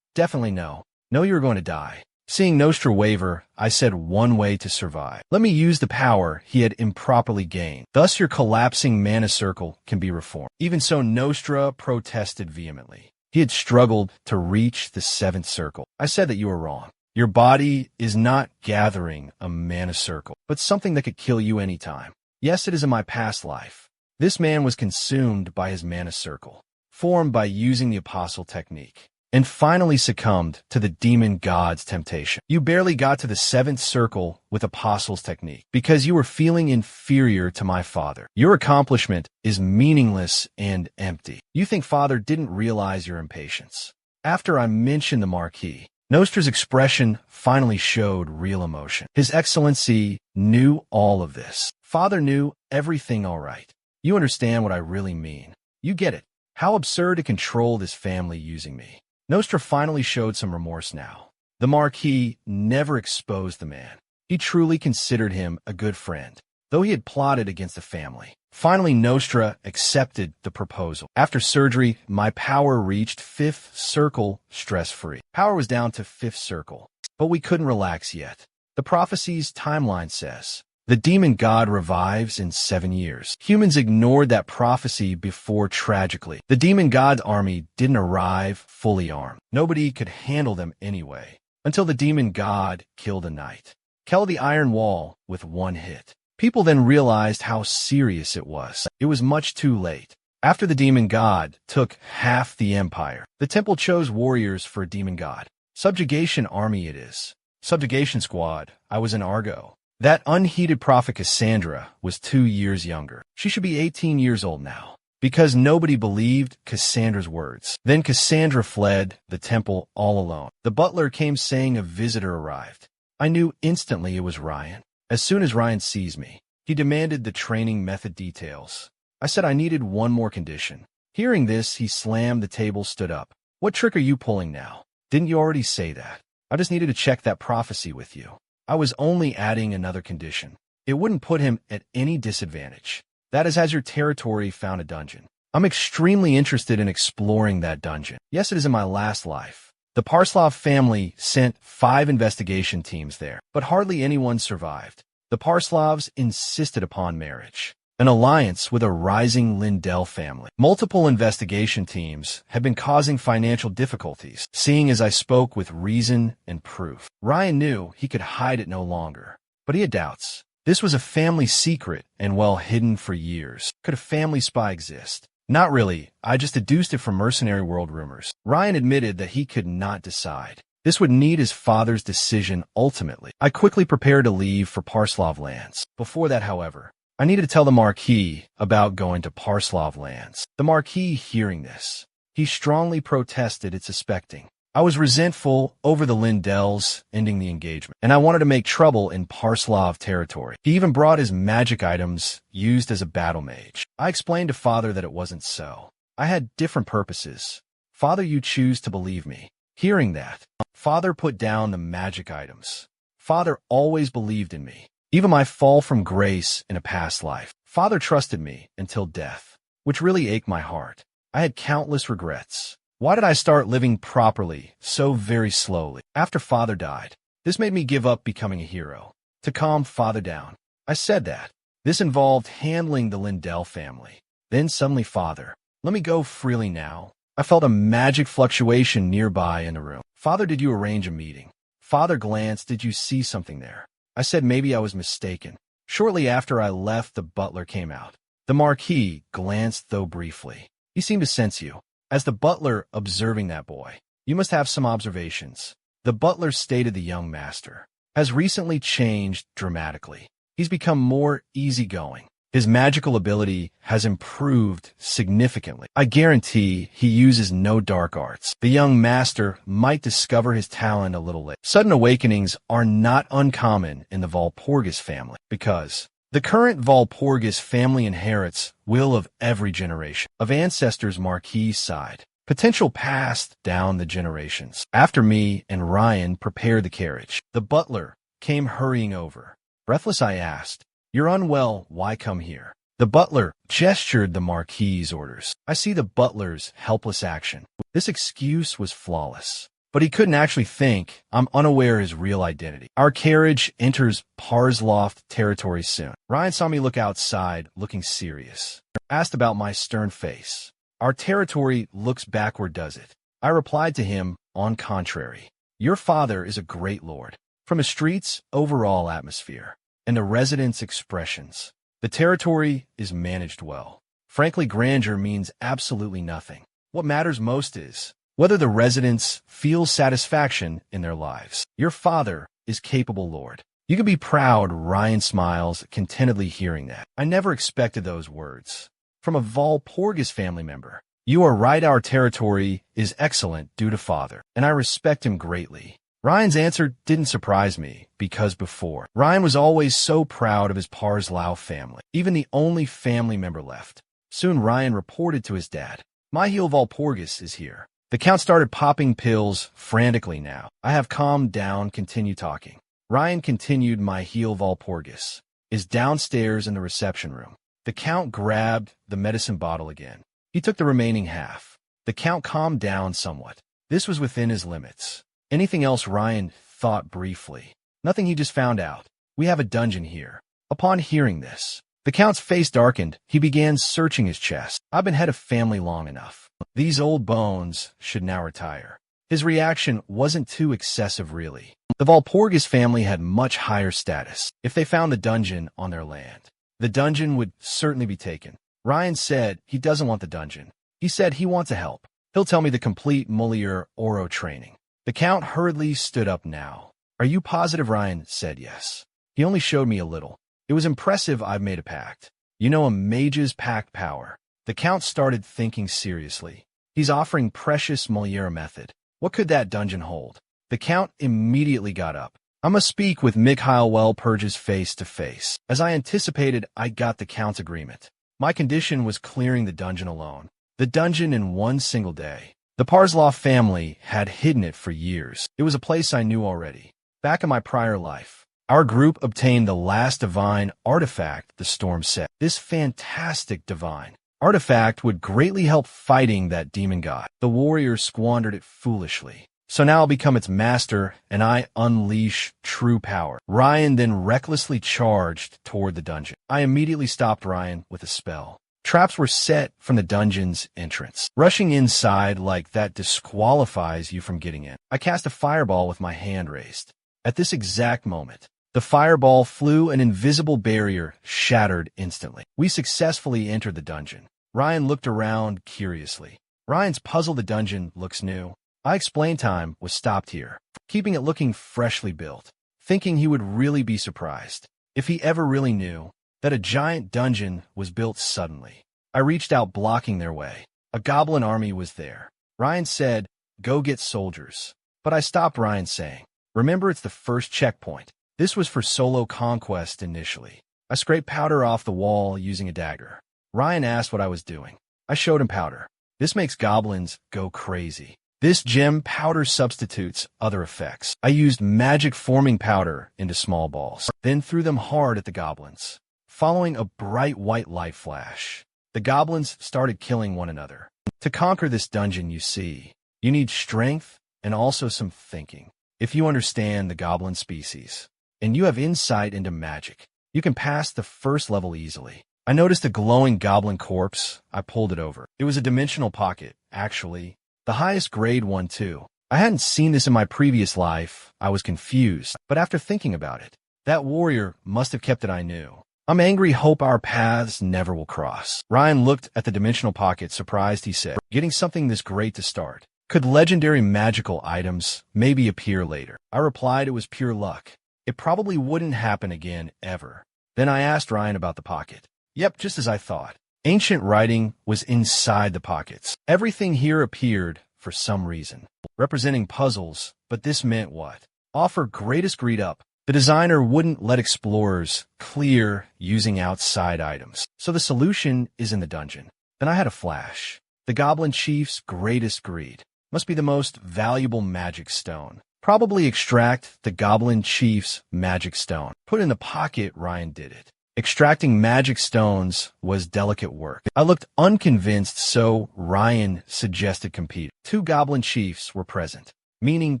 Definitely no. No, you're going to die. Seeing Nostra waver, I said one way to survive. Let me use the power he had improperly gained. Thus your collapsing mana circle can be reformed. Even so, Nostra protested vehemently. He had struggled to reach the 7th circle. I said that you were wrong. Your body is not gathering a mana circle, but something that could kill you anytime. Yes, it is in my past life. This man was consumed by his mana circle, formed by using the apostle technique, and finally succumbed to the demon god's temptation. You barely got to the 7th circle with apostle's technique because you were feeling inferior to my father. Your accomplishment is meaningless and empty. You think father didn't realize your impatience. After I mentioned the Marquis, Nostra's expression finally showed real emotion. His Excellency knew all of this. Father knew everything all right. You understand what I really mean. You get it. How absurd to control this family using me. Nostra finally showed some remorse now. The Marquis never exposed the man. He truly considered him a good friend, though he had plotted against the family. Finally, Nostra accepted the proposal. After surgery, my power reached 5th circle stress-free. Power was down to 5th circle, but we couldn't relax yet. The prophecy's timeline says, the demon god revives in 7 years. Humans ignored that prophecy before tragically. The demon god's army didn't arrive fully armed. Nobody could handle them anyway, until the demon god killed a knight. Killed the iron wall with one hit. People then realized how serious it was. It was much too late. After the demon god took half the empire, the temple chose warriors for a demon god. Subjugation army it is. Subjugation squad. I was in Argo. That unheeded prophet Cassandra was 2 years younger. She should be 18 years old now, because nobody believed Cassandra's words. Then Cassandra fled the temple all alone. The butler came saying a visitor arrived. I knew instantly it was Ryan. As soon as Ryan sees me, he demanded the training method details. I said I needed one more condition. Hearing this, he slammed the table, stood up. What trick are you pulling now? Didn't you already say that? I just needed to check that prophecy with you. I was only adding another condition. It wouldn't put him at any disadvantage. That is, has your territory found a dungeon? I'm extremely interested in exploring that dungeon. Yes, it is in my last life. The Parslav family sent 5 investigation teams there, but hardly anyone survived. The Parslavs insisted upon marriage, an alliance with a rising Lindell family. Multiple investigation teams have been causing financial difficulties, seeing as I spoke with reason and proof. Ryan knew he could hide it no longer, but he had doubts. This was a family secret and well hidden for years. Could a family spy exist? Not really. I just deduced it from mercenary world rumors. Ryan admitted that he could not decide. This would need his father's decision ultimately. I quickly prepared to leave for Parslav lands. Before that, however, I needed to tell the Marquis about going to Parslav lands. The Marquis, hearing this, he strongly protested at suspecting. I was resentful over the Lindells ending the engagement, and I wanted to make trouble in Parslav territory. He even brought his magic items used as a battle mage. I explained to Father that it wasn't so. I had different purposes. Father, you choose to believe me. Hearing that, Father put down the magic items. Father always believed in me. Even my fall from grace in a past life. Father trusted me until death, which really ached my heart. I had countless regrets. Why did I start living properly so very slowly? After Father died, this made me give up becoming a hero. To calm Father down, I said that. This involved handling the Lindell family. Then suddenly, Father, let me go freely now. I felt a magic fluctuation nearby in the room. Father, did you arrange a meeting? Father glanced. Did you see something there? I said maybe I was mistaken. Shortly after I left, the butler came out. The Marquis glanced, though briefly. He seemed to sense you. As the butler observing that boy, you must have some observations. The butler stated the young master has recently changed dramatically. He's become more easygoing. His magical ability has improved significantly. I guarantee he uses no dark arts. The young master might discover his talent a little later. Sudden awakenings are not uncommon in the Walpurgis family because the current Walpurgis family inherits will of every generation of ancestors Marquis' side. Potential passed down the generations. After me and Ryan prepared the carriage, the butler came hurrying over. Breathless, I asked, "You're unwell, why come here?" The butler gestured the Marquis' orders. I see the butler's helpless action. This excuse was flawless. but he couldn't actually think. I'm unaware his real identity. Our carriage enters Parsloft territory soon. Ryan saw me look outside, looking serious. Asked about my stern face. Our territory looks backward, does it? I replied to him, on contrary. Your father is a great lord. From the streets' overall atmosphere and the residents' expressions, the territory is managed well. Frankly, grandeur means absolutely nothing. What matters most is whether the residents feel satisfaction in their lives. Your father is capable lord. You can be proud. Ryan smiles, contentedly hearing that. I never expected those words from a Valpurgis family member. You are right, our territory is excellent due to father, and I respect him greatly. Ryan's answer didn't surprise me, because before, Ryan was always so proud of his Parslow family, even the only family member left. Soon Ryan reported to his dad, my heel Valpurgis is here. The Count started popping pills frantically now. I have calmed down, continue talking. Ryan continued, my heel Valpurgis is downstairs in the reception room. The Count grabbed the medicine bottle again. He took the remaining half. The Count calmed down somewhat. This was within his limits. Anything else? Ryan thought briefly. Nothing, he just found out. We have a dungeon here. Upon hearing this, the Count's face darkened. He began searching his chest. I've been head of family long enough. These old bones should now retire. His reaction wasn't too excessive, really. The Valpurgis family had much higher status. If they found the dungeon on their land, the dungeon would certainly be taken. Ryan said he doesn't want the dungeon. He said he wants to help. He'll tell me the complete Moliere Oro training. The Count hurriedly stood up now. Are you positive? Ryan said yes. He only showed me a little. It was impressive. I've made a pact. You know, a mage's pact power. The Count started thinking seriously. He's offering precious Moliere method. What could that dungeon hold? The Count immediately got up. I must speak with Mikhail Walpurgis face to face. As I anticipated, I got the Count's agreement. My condition was clearing the dungeon alone. The dungeon in one single day. The Parslow family had hidden it for years. It was a place I knew already. Back in my prior life, our group obtained the last divine artifact, the Storm Set. This fantastic divine artifact would greatly help fighting that demon god. The warriors squandered it foolishly. So now I'll become its master, and I unleash true power. Ryan then recklessly charged toward the dungeon. I immediately stopped Ryan with a spell. Traps were set from the dungeon's entrance. Rushing inside like that disqualifies you from getting in. I cast a fireball with my hand raised. At this exact moment, the fireball flew. An invisible barrier shattered instantly. We successfully entered the dungeon. Ryan looked around curiously. Ryan's puzzle. The dungeon looks new. I explained time was stopped here, keeping it looking freshly built, thinking he would really be surprised if he ever really knew that a giant dungeon was built suddenly. I reached out, blocking their way. A goblin army was there. Ryan said, go get soldiers. But I stopped Ryan, saying, remember, it's the first checkpoint. This was for solo conquest initially. I scraped powder off the wall using a dagger. Ryan asked what I was doing. I showed him powder. This makes goblins go crazy. This gem powder substitutes other effects. I used magic forming powder into small balls, then threw them hard at the goblins. Following a bright white light flash, the goblins started killing one another. To conquer this dungeon, you see, you need strength and also some thinking. If you understand the goblin species, and you have insight into magic, you can pass the first level easily. I noticed a glowing goblin corpse. I pulled it over. It was a dimensional pocket, actually. The highest grade one, too. I hadn't seen this in my previous life. I was confused, but after thinking about it, that warrior must have kept it. I knew. I'm angry. Hope our paths never will cross. Ryan looked at the dimensional pocket, surprised. He said, getting something this great to start. Could legendary magical items maybe appear later? I replied it was pure luck. It probably wouldn't happen again, ever. Then I asked Ryan about the pocket. Yep, just as I thought. Ancient writing was inside the pockets. Everything here appeared, for some reason, representing puzzles, but this meant what? Offer greatest greed up. The designer wouldn't let explorers clear using outside items. So the solution is in the dungeon. Then I had a flash. The Goblin Chief's greatest greed must be the most valuable magic stone. Probably extract the Goblin Chief's magic stone. Put in the pocket. Ryan did it. Extracting magic stones was delicate work. I looked unconvinced, so Ryan suggested compete. 2 goblin chiefs were present. meaning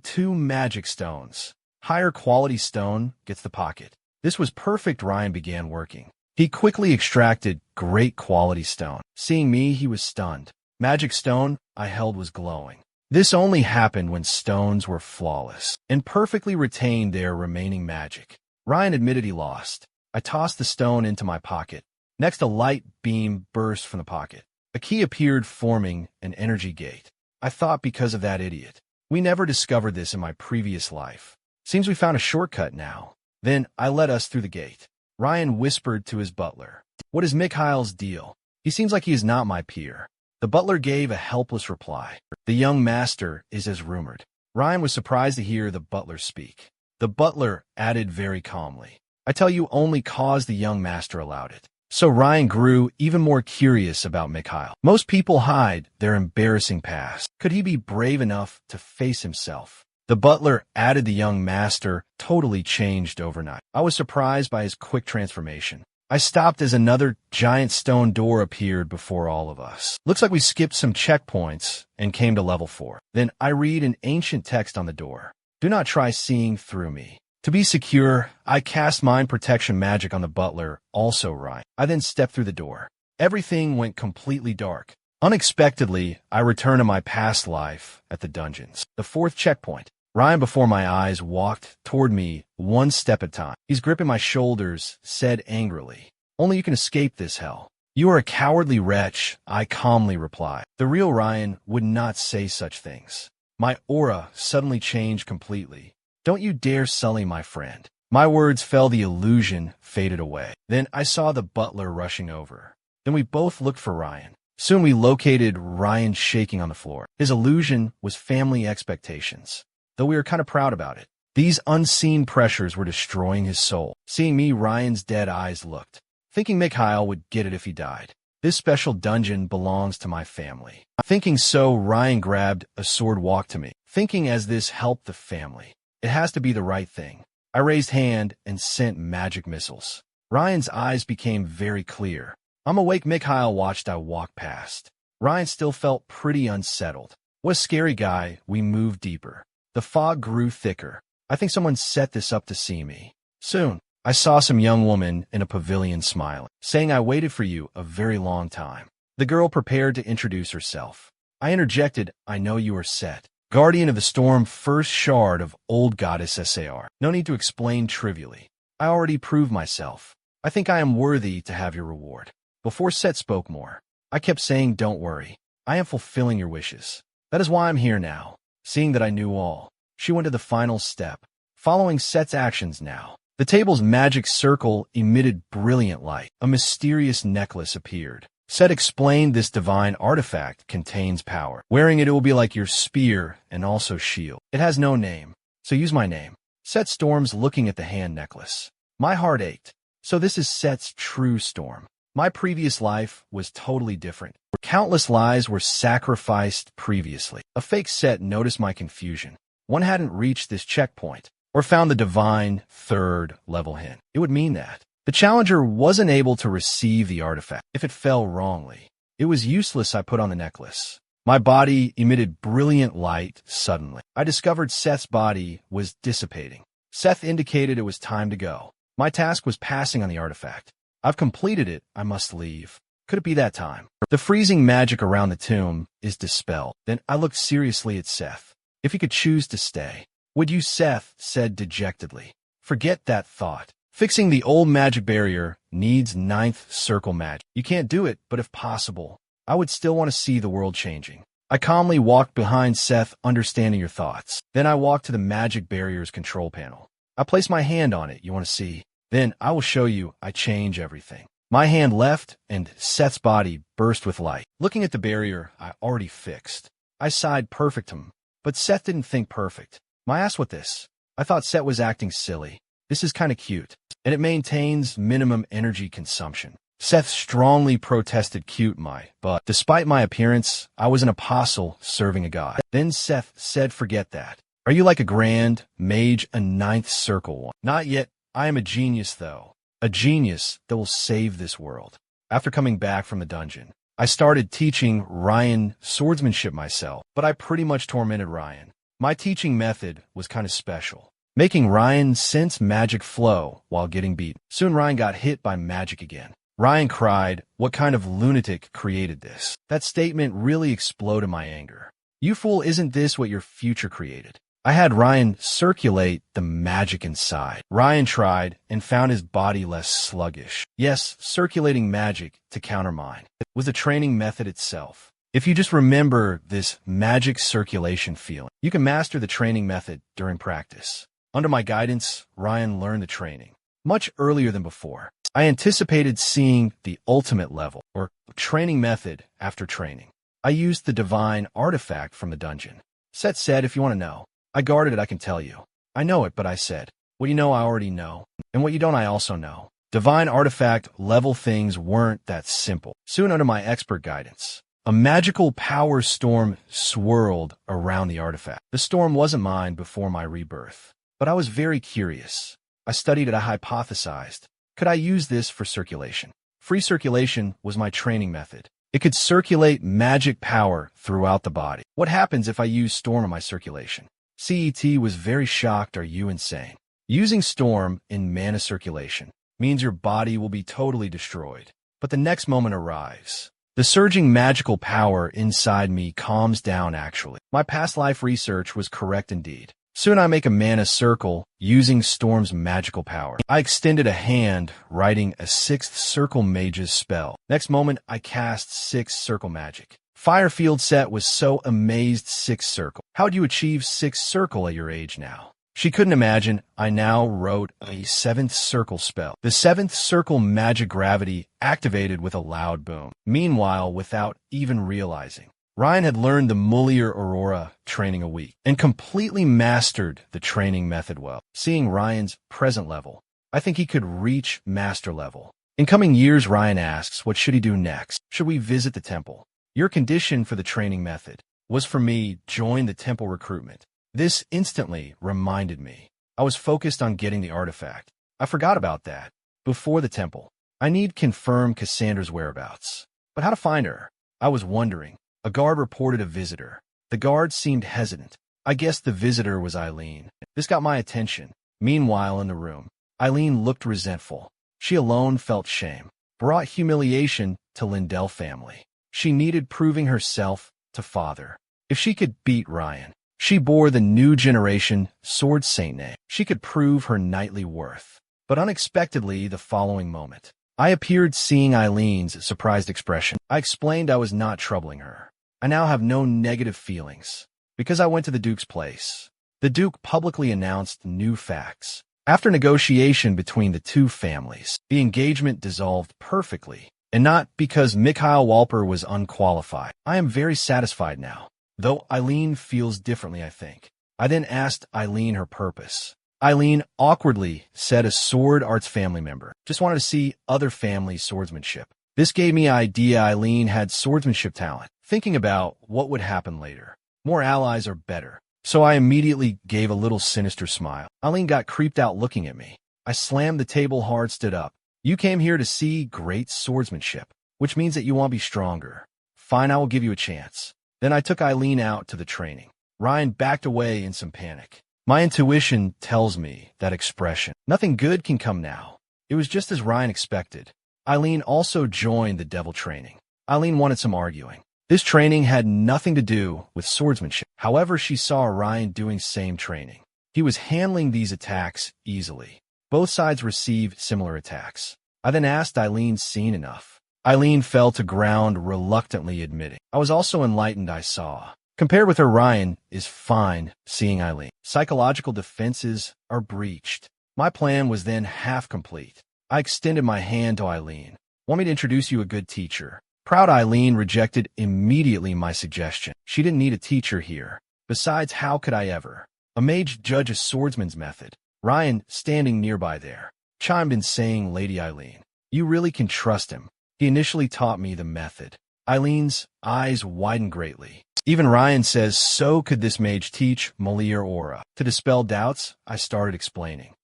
2 magic stones. Higher quality stone gets the pocket. This was perfect. Ryan began working. He quickly extracted great quality stone. Seeing me, he was stunned. Magic stone I held was glowing. This only happened when stones were flawless and perfectly retained their remaining magic. Ryan admitted he lost. I tossed the stone into my pocket. Next, a light beam burst from the pocket. A key appeared, forming an energy gate. I thought because of that idiot. We never discovered this in my previous life. Seems we found a shortcut now. Then I led us through the gate. Ryan whispered to his butler, "What is Mikhail's deal? He seems like he is not my peer." The butler gave a helpless reply. "The young master is as rumored." Ryan was surprised to hear the butler speak. The butler added very calmly, "I tell you only cause the young master allowed it." So Ryan grew even more curious about Mikhail. Most people hide their embarrassing past. Could he be brave enough to face himself? The butler added, "The young master totally changed overnight." I was surprised by his quick transformation. I stopped as another giant stone door appeared before all of us. Looks like we skipped some checkpoints and came to level 4. Then I read an ancient text on the door. "Do not try seeing through me." To be secure, I cast mind protection magic on the butler, also Ryan. I then stepped through the door. Everything went completely dark. Unexpectedly, I returned to my past life at the dungeons. The 4th checkpoint. Ryan, before my eyes, walked toward me one step at a time. He's gripping my shoulders, said angrily, "Only you can escape this hell." "You are a cowardly wretch," I calmly replied. The real Ryan would not say such things. My aura suddenly changed completely. "Don't you dare sully my friend." My words fell, the illusion faded away. Then I saw the butler rushing over. Then we both looked for Ryan. Soon we located Ryan shaking on the floor. His illusion was family expectations, though we were kind of proud about it. These unseen pressures were destroying his soul. Seeing me, Ryan's dead eyes looked, thinking Mikhail would get it if he died. "This special dungeon belongs to my family." Thinking so, Ryan grabbed a sword, walked to me, thinking as this helped the family. It has to be the right thing. I raised hand and sent magic missiles. Ryan's eyes became very clear. I'm awake. Mikhail watched. I walked past. Ryan still felt pretty unsettled. "What a scary guy." We moved deeper. The fog grew thicker. I think someone set this up to see me. Soon, I saw some young woman in a pavilion smiling, saying, "I waited for you a very long time." The girl prepared to introduce herself. I interjected, "I know you are Set, guardian of the storm, first shard of old goddess Sar. No need to explain trivially. I already proved myself. I think I am worthy to have your reward." Before Set spoke more, I kept saying, "Don't worry. I am fulfilling your wishes. That is why I'm here now." Seeing that I knew all, she went to the final step, following Set's actions now. The table's magic circle emitted brilliant light. A mysterious necklace appeared. Set explained, "This divine artifact contains power. Wearing it, it will be like your spear and also shield. It has no name, so use my name." Set storms, looking at the hand necklace. My heart ached. So this is Set's true storm. My previous life was totally different. Countless lives were sacrificed previously. A fake Set noticed my confusion. One hadn't reached this checkpoint or found the divine 3rd level hint. It would mean that the challenger wasn't able to receive the artifact. If it fell wrongly, it was useless. I put on the necklace. My body emitted brilliant light suddenly. I discovered Seth's body was dissipating. Seth indicated it was time to go. My task was passing on the artifact. I've completed it. I must leave. Could it be that time? The freezing magic around the tomb is dispelled. Then I looked seriously at Seth. If he could choose to stay, would you? Seth said dejectedly. Forget that thought. Fixing the old magic barrier needs 9th circle magic. You can't do it, but if possible, I would still want to see the world changing. I calmly walked behind Seth, understanding your thoughts. Then I walked to the magic barrier's control panel. I placed my hand on it. You want to see? Then I will show you. I change everything. My hand left, and Seth's body burst with light. Looking at the barrier I already fixed, I sighed, perfect him. But Seth didn't think perfect. I asked what this? I thought Seth was acting silly. This is kind of cute, and it maintains minimum energy consumption. Seth strongly protested, "Cute, but despite my appearance, I was an apostle serving a god." Then Seth said, "Forget that. Are you like a grand mage, a 9th circle one?" "Not yet. I am a genius, though. A genius that will save this world." After coming back from the dungeon, I started teaching Ryan swordsmanship myself, but I pretty much tormented Ryan. My teaching method was kind of special, making Ryan sense magic flow while getting beat. Soon Ryan got hit by magic again. Ryan cried, "What kind of lunatic created this?" That statement really exploded my anger. "You fool, isn't this what your future created?" I had Ryan circulate the magic inside. Ryan tried and found his body less sluggish. Yes, circulating magic to counter mine was the training method itself. If you just remember this magic circulation feeling, you can master the training method during practice. Under my guidance, Ryan learned the training much earlier than before. I anticipated seeing the ultimate level, or training method after training. I used the divine artifact from the dungeon. Set said, "If you want to know." I guarded it, I can tell you. I know it, but I said, "What you know I already know, and what you don't I also know." Divine artifact level things weren't that simple. Soon under my expert guidance, a magical power storm swirled around the artifact. The storm wasn't mine before my rebirth, but I was very curious. I studied it, I hypothesized. Could I use this for circulation? Free circulation was my training method. It could circulate magic power throughout the body. What happens if I use storm in my circulation? CET was very shocked. Are you insane? Using storm in mana circulation means your body will be totally destroyed. But the next moment arrives. The surging magical power inside me calms down actually. My past life research was correct indeed. Soon I make a mana circle using storm's magical power. I extended a hand, writing a 6th circle mage's spell. Next moment, I cast 6 circle magic. Firefield set was so amazed. 6 circle. How'd you achieve 6 circle at your age now? She couldn't imagine. I now wrote a 7th circle spell. The 7th circle magic gravity activated with a loud boom. Meanwhile, without even realizing, Ryan had learned the Mulier Aurora training a week and completely mastered the training method well. Seeing Ryan's present level, I think he could reach master level. In coming years, Ryan asks, what should he do next? Should we visit the temple? Your condition for the training method was for me join the temple recruitment. This instantly reminded me. I was focused on getting the artifact. I forgot about that. Before the temple, I need confirm Cassandra's whereabouts. But how to find her? I was wondering. A guard reported a visitor. The guard seemed hesitant. I guessed the visitor was Eileen. This got my attention. Meanwhile, in the room, Eileen looked resentful. She alone felt shame. Brought humiliation to Lindell family. She needed proving herself to father. If she could beat Ryan, she bore the new generation sword saint name. She could prove her knightly worth. But unexpectedly, the following moment, I appeared seeing Eileen's surprised expression. I explained I was not troubling her. I now have no negative feelings, because I went to the Duke's place. The Duke publicly announced new facts. After negotiation between the two families, the engagement dissolved perfectly, and not because Mikhail Walper was unqualified. I am very satisfied now, though Eileen feels differently, I think. I then asked Eileen her purpose. Eileen awkwardly said a sword arts family member. Just wanted to see other family swordsmanship. This gave me idea Eileen had swordsmanship talent. Thinking about what would happen later. More allies are better. So I immediately gave a little sinister smile. Eileen got creeped out looking at me. I slammed the table hard, stood up. You came here to see great swordsmanship, which means that you want to be stronger. Fine, I will give you a chance. Then I took Eileen out to the training. Ryan backed away in some panic. My intuition tells me that expression. Nothing good can come now. It was just as Ryan expected. Eileen also joined the devil training. Eileen wanted some arguing. This training had nothing to do with swordsmanship. However, she saw Ryan doing same training. He was handling these attacks easily. Both sides received similar attacks. I then asked Eileen seen enough. Eileen fell to ground, reluctantly admitting. I was also enlightened, I saw. Compared with her, Ryan is fine seeing Eileen. Psychological defenses are breached. My plan was then half complete. I extended my hand to Eileen. Want me to introduce you a good teacher? Proud Eileen rejected immediately my suggestion. She didn't need a teacher here. Besides, how could I ever? A mage judge a swordsman's method. Ryan, standing nearby there, chimed in saying, Lady Eileen, you really can trust him. He initially taught me the method. Eileen's eyes widened greatly. Even Ryan says, so could this mage teach Mulier Aura? To dispel doubts, I started explaining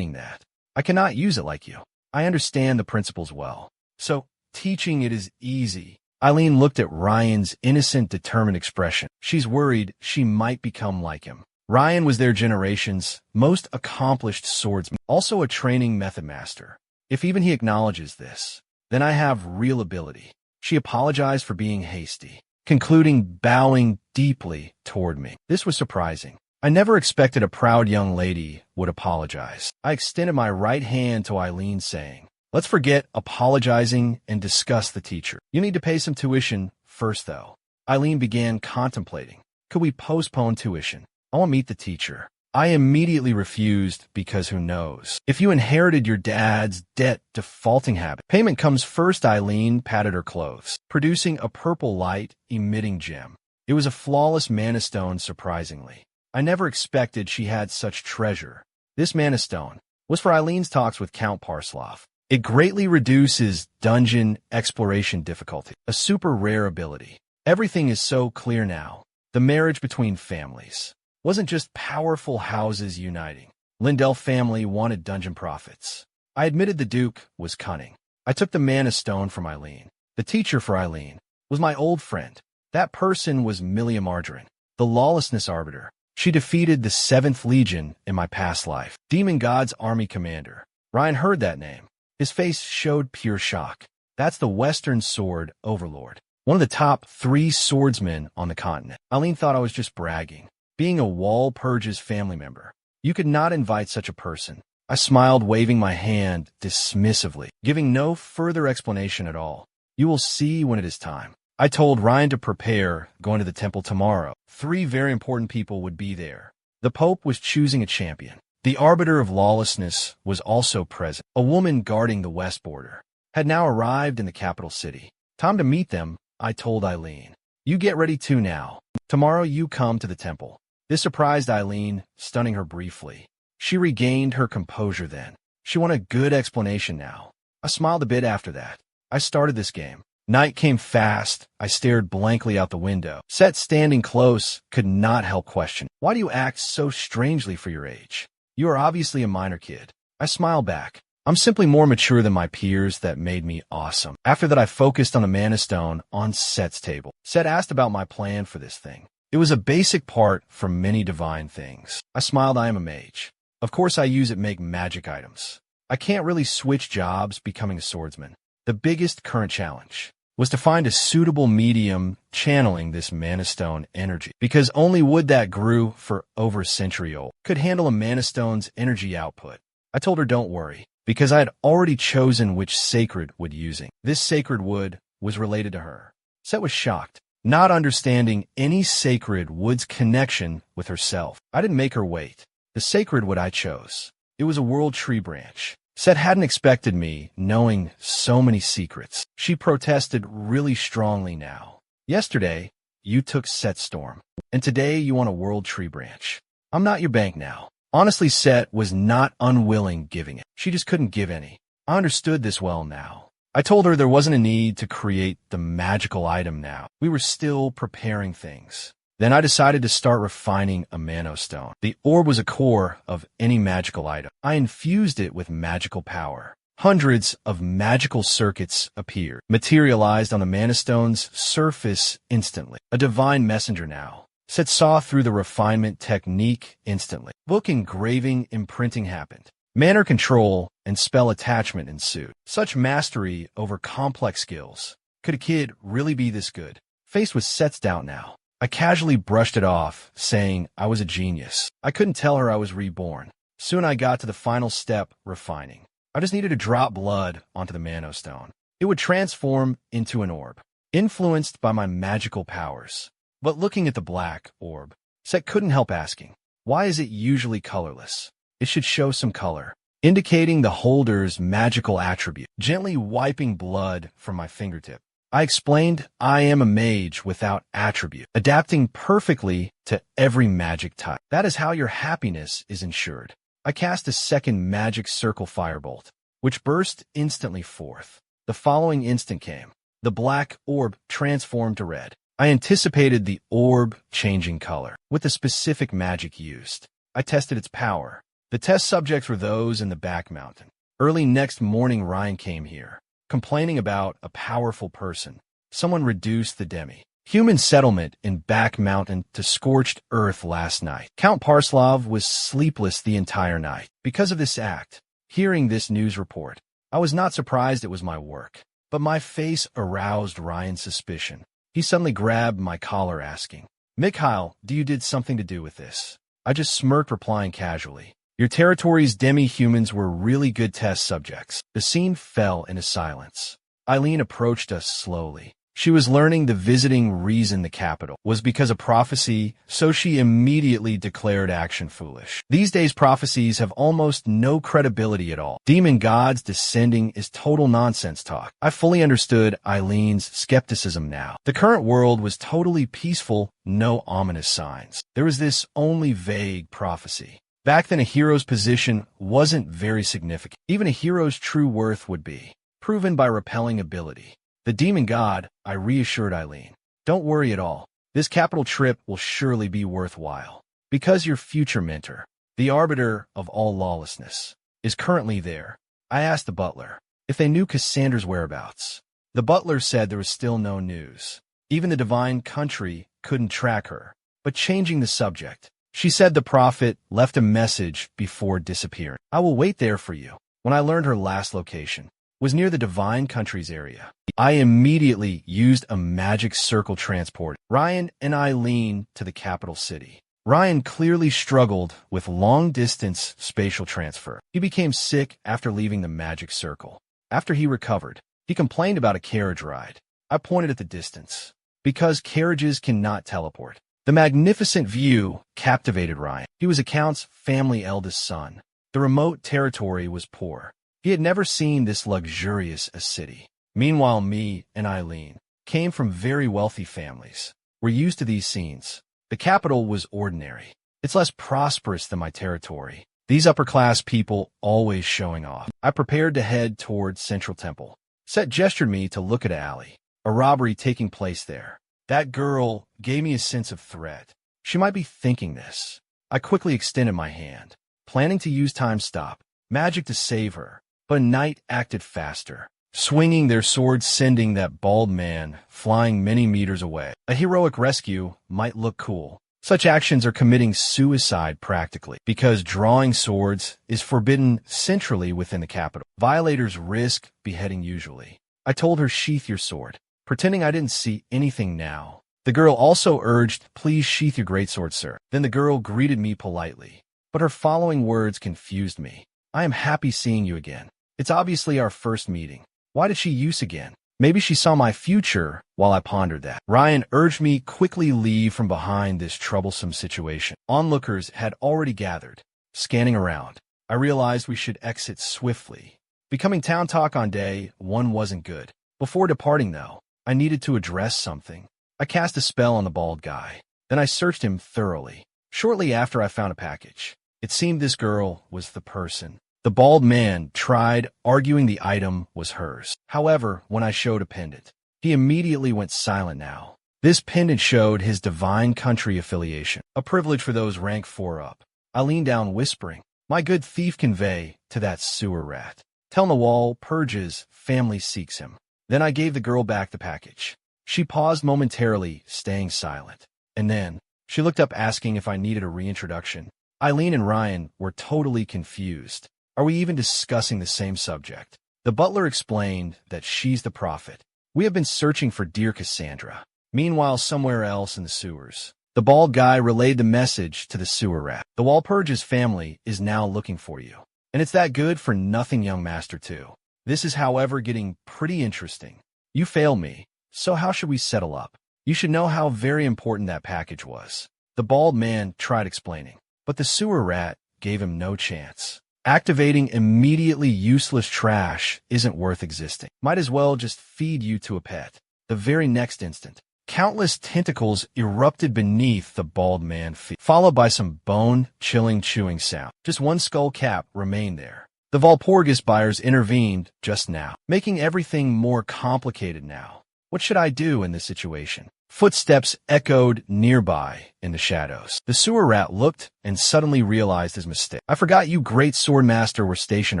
that. I cannot use it like you. I understand the principles well. So, teaching it is easy. Eileen looked at Ryan's innocent, determined expression. She's worried she might become like him. Ryan was their generation's most accomplished swordsman, also a training method master. If even he acknowledges this, then I have real ability. She apologized for being hasty, concluding bowing deeply toward me. This was surprising. I never expected a proud young lady would apologize. I extended my right hand to Eileen, saying, "Let's forget apologizing and discuss the teacher. You need to pay some tuition first, though." Eileen began contemplating. Could we postpone tuition? I want to meet the teacher. I immediately refused because who knows? If you inherited your dad's debt defaulting habit. Payment comes first. Eileen patted her clothes, producing a purple light-emitting gem. It was a flawless mana stone, surprisingly. I never expected she had such treasure. This mana stone was for Eileen's talks with Count Parslov. It greatly reduces dungeon exploration difficulty, a super rare ability. Everything is so clear now. The marriage between families wasn't just powerful houses uniting. Lindell family wanted dungeon profits. I admitted the Duke was cunning. I took the mana stone from Eileen. The teacher for Eileen was my old friend. That person was Milia Margarine, the lawlessness arbiter. She defeated the 7th Legion in my past life. Demon God's army commander. Ryan heard that name. His face showed pure shock. That's the Western Sword Overlord, one of the top 3 swordsmen on the continent. Eileen thought I was just bragging, being a Walpurgis family member. You could not invite such a person. I smiled, waving my hand dismissively, giving no further explanation at all. You will see when it is time. I told Ryan to prepare, going to the temple tomorrow. 3 very important people would be there. The Pope was choosing a champion. The Arbiter of Lawlessness was also present. A woman guarding the west border had now arrived in the capital city. Time to meet them, I told Eileen. You get ready too now. Tomorrow you come to the temple. This surprised Eileen, stunning her briefly. She regained her composure then. She wanted a good explanation now. I smiled a bit after that. I started this game. Night came fast. I stared blankly out the window. Set, standing close, could not help question. Why do you act so strangely for your age? You are obviously a minor kid. I smiled back. I'm simply more mature than my peers. That made me awesome. After that, I focused on the mana stone on Set's table. Set asked about my plan for this thing. It was a basic part for many divine things. I smiled. I am a mage. Of course, I use it to make magic items. I can't really switch jobs becoming a swordsman. The biggest current challenge was to find a suitable medium channeling this mana stone energy, because only wood that grew for over a century old could handle a mana stone's energy output. I told her don't worry, because I had already chosen which sacred wood using. This sacred wood was related to her. Set was shocked, not understanding any sacred wood's connection with herself. I didn't make her wait. The sacred wood I chose, it was a world tree branch. Set hadn't expected me knowing so many secrets. She protested really strongly now. Yesterday, you took Set Storm, and today you want a world tree branch. I'm not your bank now. Honestly, Set was not unwilling giving it. She just couldn't give any. I understood this well now. I told her there wasn't a need to create the magical item now. We were still preparing things. Then I decided to start refining a mana stone. The orb was a core of any magical item. I infused it with magical power. Hundreds of magical circuits appeared, materialized on the mana stone's surface instantly. A divine messenger now. Set saw through the refinement technique instantly. Book engraving imprinting happened. Manner control and spell attachment ensued. Such mastery over complex skills. Could a kid really be this good? Faced with Set's doubt now, I casually brushed it off, saying I was a genius. I couldn't tell her I was reborn. Soon I got to the final step, refining. I just needed to drop blood onto the mana stone. It would transform into an orb, influenced by my magical powers. But looking at the black orb, Set couldn't help asking, why is it usually colorless? It should show some color, indicating the holder's magical attribute. Gently wiping blood from my fingertip, I explained I am a mage without attribute, adapting perfectly to every magic type. That is how your happiness is ensured. I cast a second magic circle firebolt, which burst instantly forth. The following instant came. The black orb transformed to red. I anticipated the orb changing color with the specific magic used. I tested its power. The test subjects were those in the back mountain. Early next morning, Ryan came here, complaining about a powerful person Someone reduced the demi-human settlement in Back Mountain to scorched earth last night. Count Parslov was sleepless the entire night because of this act. Hearing this news report, I was not surprised it was my work, but my face aroused Ryan's suspicion. He suddenly grabbed my collar asking, "Mikhail, you did something to do with this?" I just smirked, replying casually, "Your territory's demi-humans were really good test subjects." The scene fell into silence. Eileen approached us slowly. She was learning the visiting reason the capital was because of prophecy, so she immediately declared action foolish. These days prophecies have almost no credibility at all. Demon gods descending is total nonsense talk. I fully understood Eileen's skepticism now. The current world was totally peaceful, no ominous signs. There was this only vague prophecy. Back then a hero's position wasn't very significant. Even a hero's true worth would be proven by repelling ability. The demon god, I reassured Eileen. Don't worry at all. This capital trip will surely be worthwhile. Because your future mentor, the arbiter of all lawlessness, is currently there. I asked the butler if they knew Cassandra's whereabouts. The butler said there was still no news. Even the divine country couldn't track her. But changing the subject, she said the prophet left a message before disappearing. I will wait there for you. When I learned her last location was near the divine country's area, I immediately used a magic circle transport Ryan and Eileen to the capital city. Ryan clearly struggled with long-distance spatial transfer. He became sick after leaving the magic circle. After he recovered, he complained about a carriage ride. I pointed at the distance. Because carriages cannot teleport. The magnificent view captivated Ryan. He was a count's family eldest son. The remote territory was poor. He had never seen this luxurious a city. Meanwhile, me and Eileen came from very wealthy families. We're used to these scenes. The capital was ordinary. It's less prosperous than my territory. These upper-class people always showing off. I prepared to head towards Central Temple. Set gestured me to look at an alley. A robbery taking place there. That girl gave me a sense of threat. She might be thinking this. I quickly extended my hand, planning to use time stop magic to save her. But Knight acted faster, swinging their swords, sending that bald man flying many meters away. A heroic rescue might look cool. Such actions are committing suicide practically, because drawing swords is forbidden centrally within the capital. Violators risk beheading usually. I told her, sheath your sword, pretending I didn't see anything now. The girl also urged, please sheath your greatsword, sir. Then the girl greeted me politely, but her following words confused me. I am happy seeing you again. It's obviously our first meeting. Why did she use again? Maybe she saw my future while I pondered that. Ryan urged me quickly leave from behind this troublesome situation. Onlookers had already gathered. Scanning around, I realized we should exit swiftly. Becoming town talk on day one wasn't good. Before departing, though, I needed to address something. I cast a spell on the bald guy. Then I searched him thoroughly. Shortly after, I found a package. It seemed this girl was the person. The bald man tried, arguing the item was hers. However, when I showed a pendant, he immediately went silent now. This pendant showed his divine country affiliation, a privilege for those rank 4 up. I leaned down, whispering, my good thief, convey to that sewer rat. Tell Nawal Purge's family seeks him. Then I gave the girl back the package. She paused momentarily, staying silent. And then, she looked up asking if I needed a reintroduction. Eileen and Ryan were totally confused. Are we even discussing the same subject? The butler explained that she's the prophet. We have been searching for dear Cassandra. Meanwhile, somewhere else in the sewers, the bald guy relayed the message to the sewer rat. The Walpurgis family is now looking for you. And it's that good for nothing, young master, too. This is, however, getting pretty interesting. You fail me, so how should we settle up? You should know how very important that package was. The bald man tried explaining, but the sewer rat gave him no chance. Activating immediately useless trash isn't worth existing. Might as well just feed you to a pet. The very next instant, countless tentacles erupted beneath the bald man's feet, followed by some bone-chilling chewing sound. Just one skull cap remained there. The Walpurgis buyers intervened just now, making everything more complicated now. What should I do in this situation? Footsteps echoed nearby in the shadows. The sewer rat looked and suddenly realized his mistake. I forgot you great swordmaster were stationed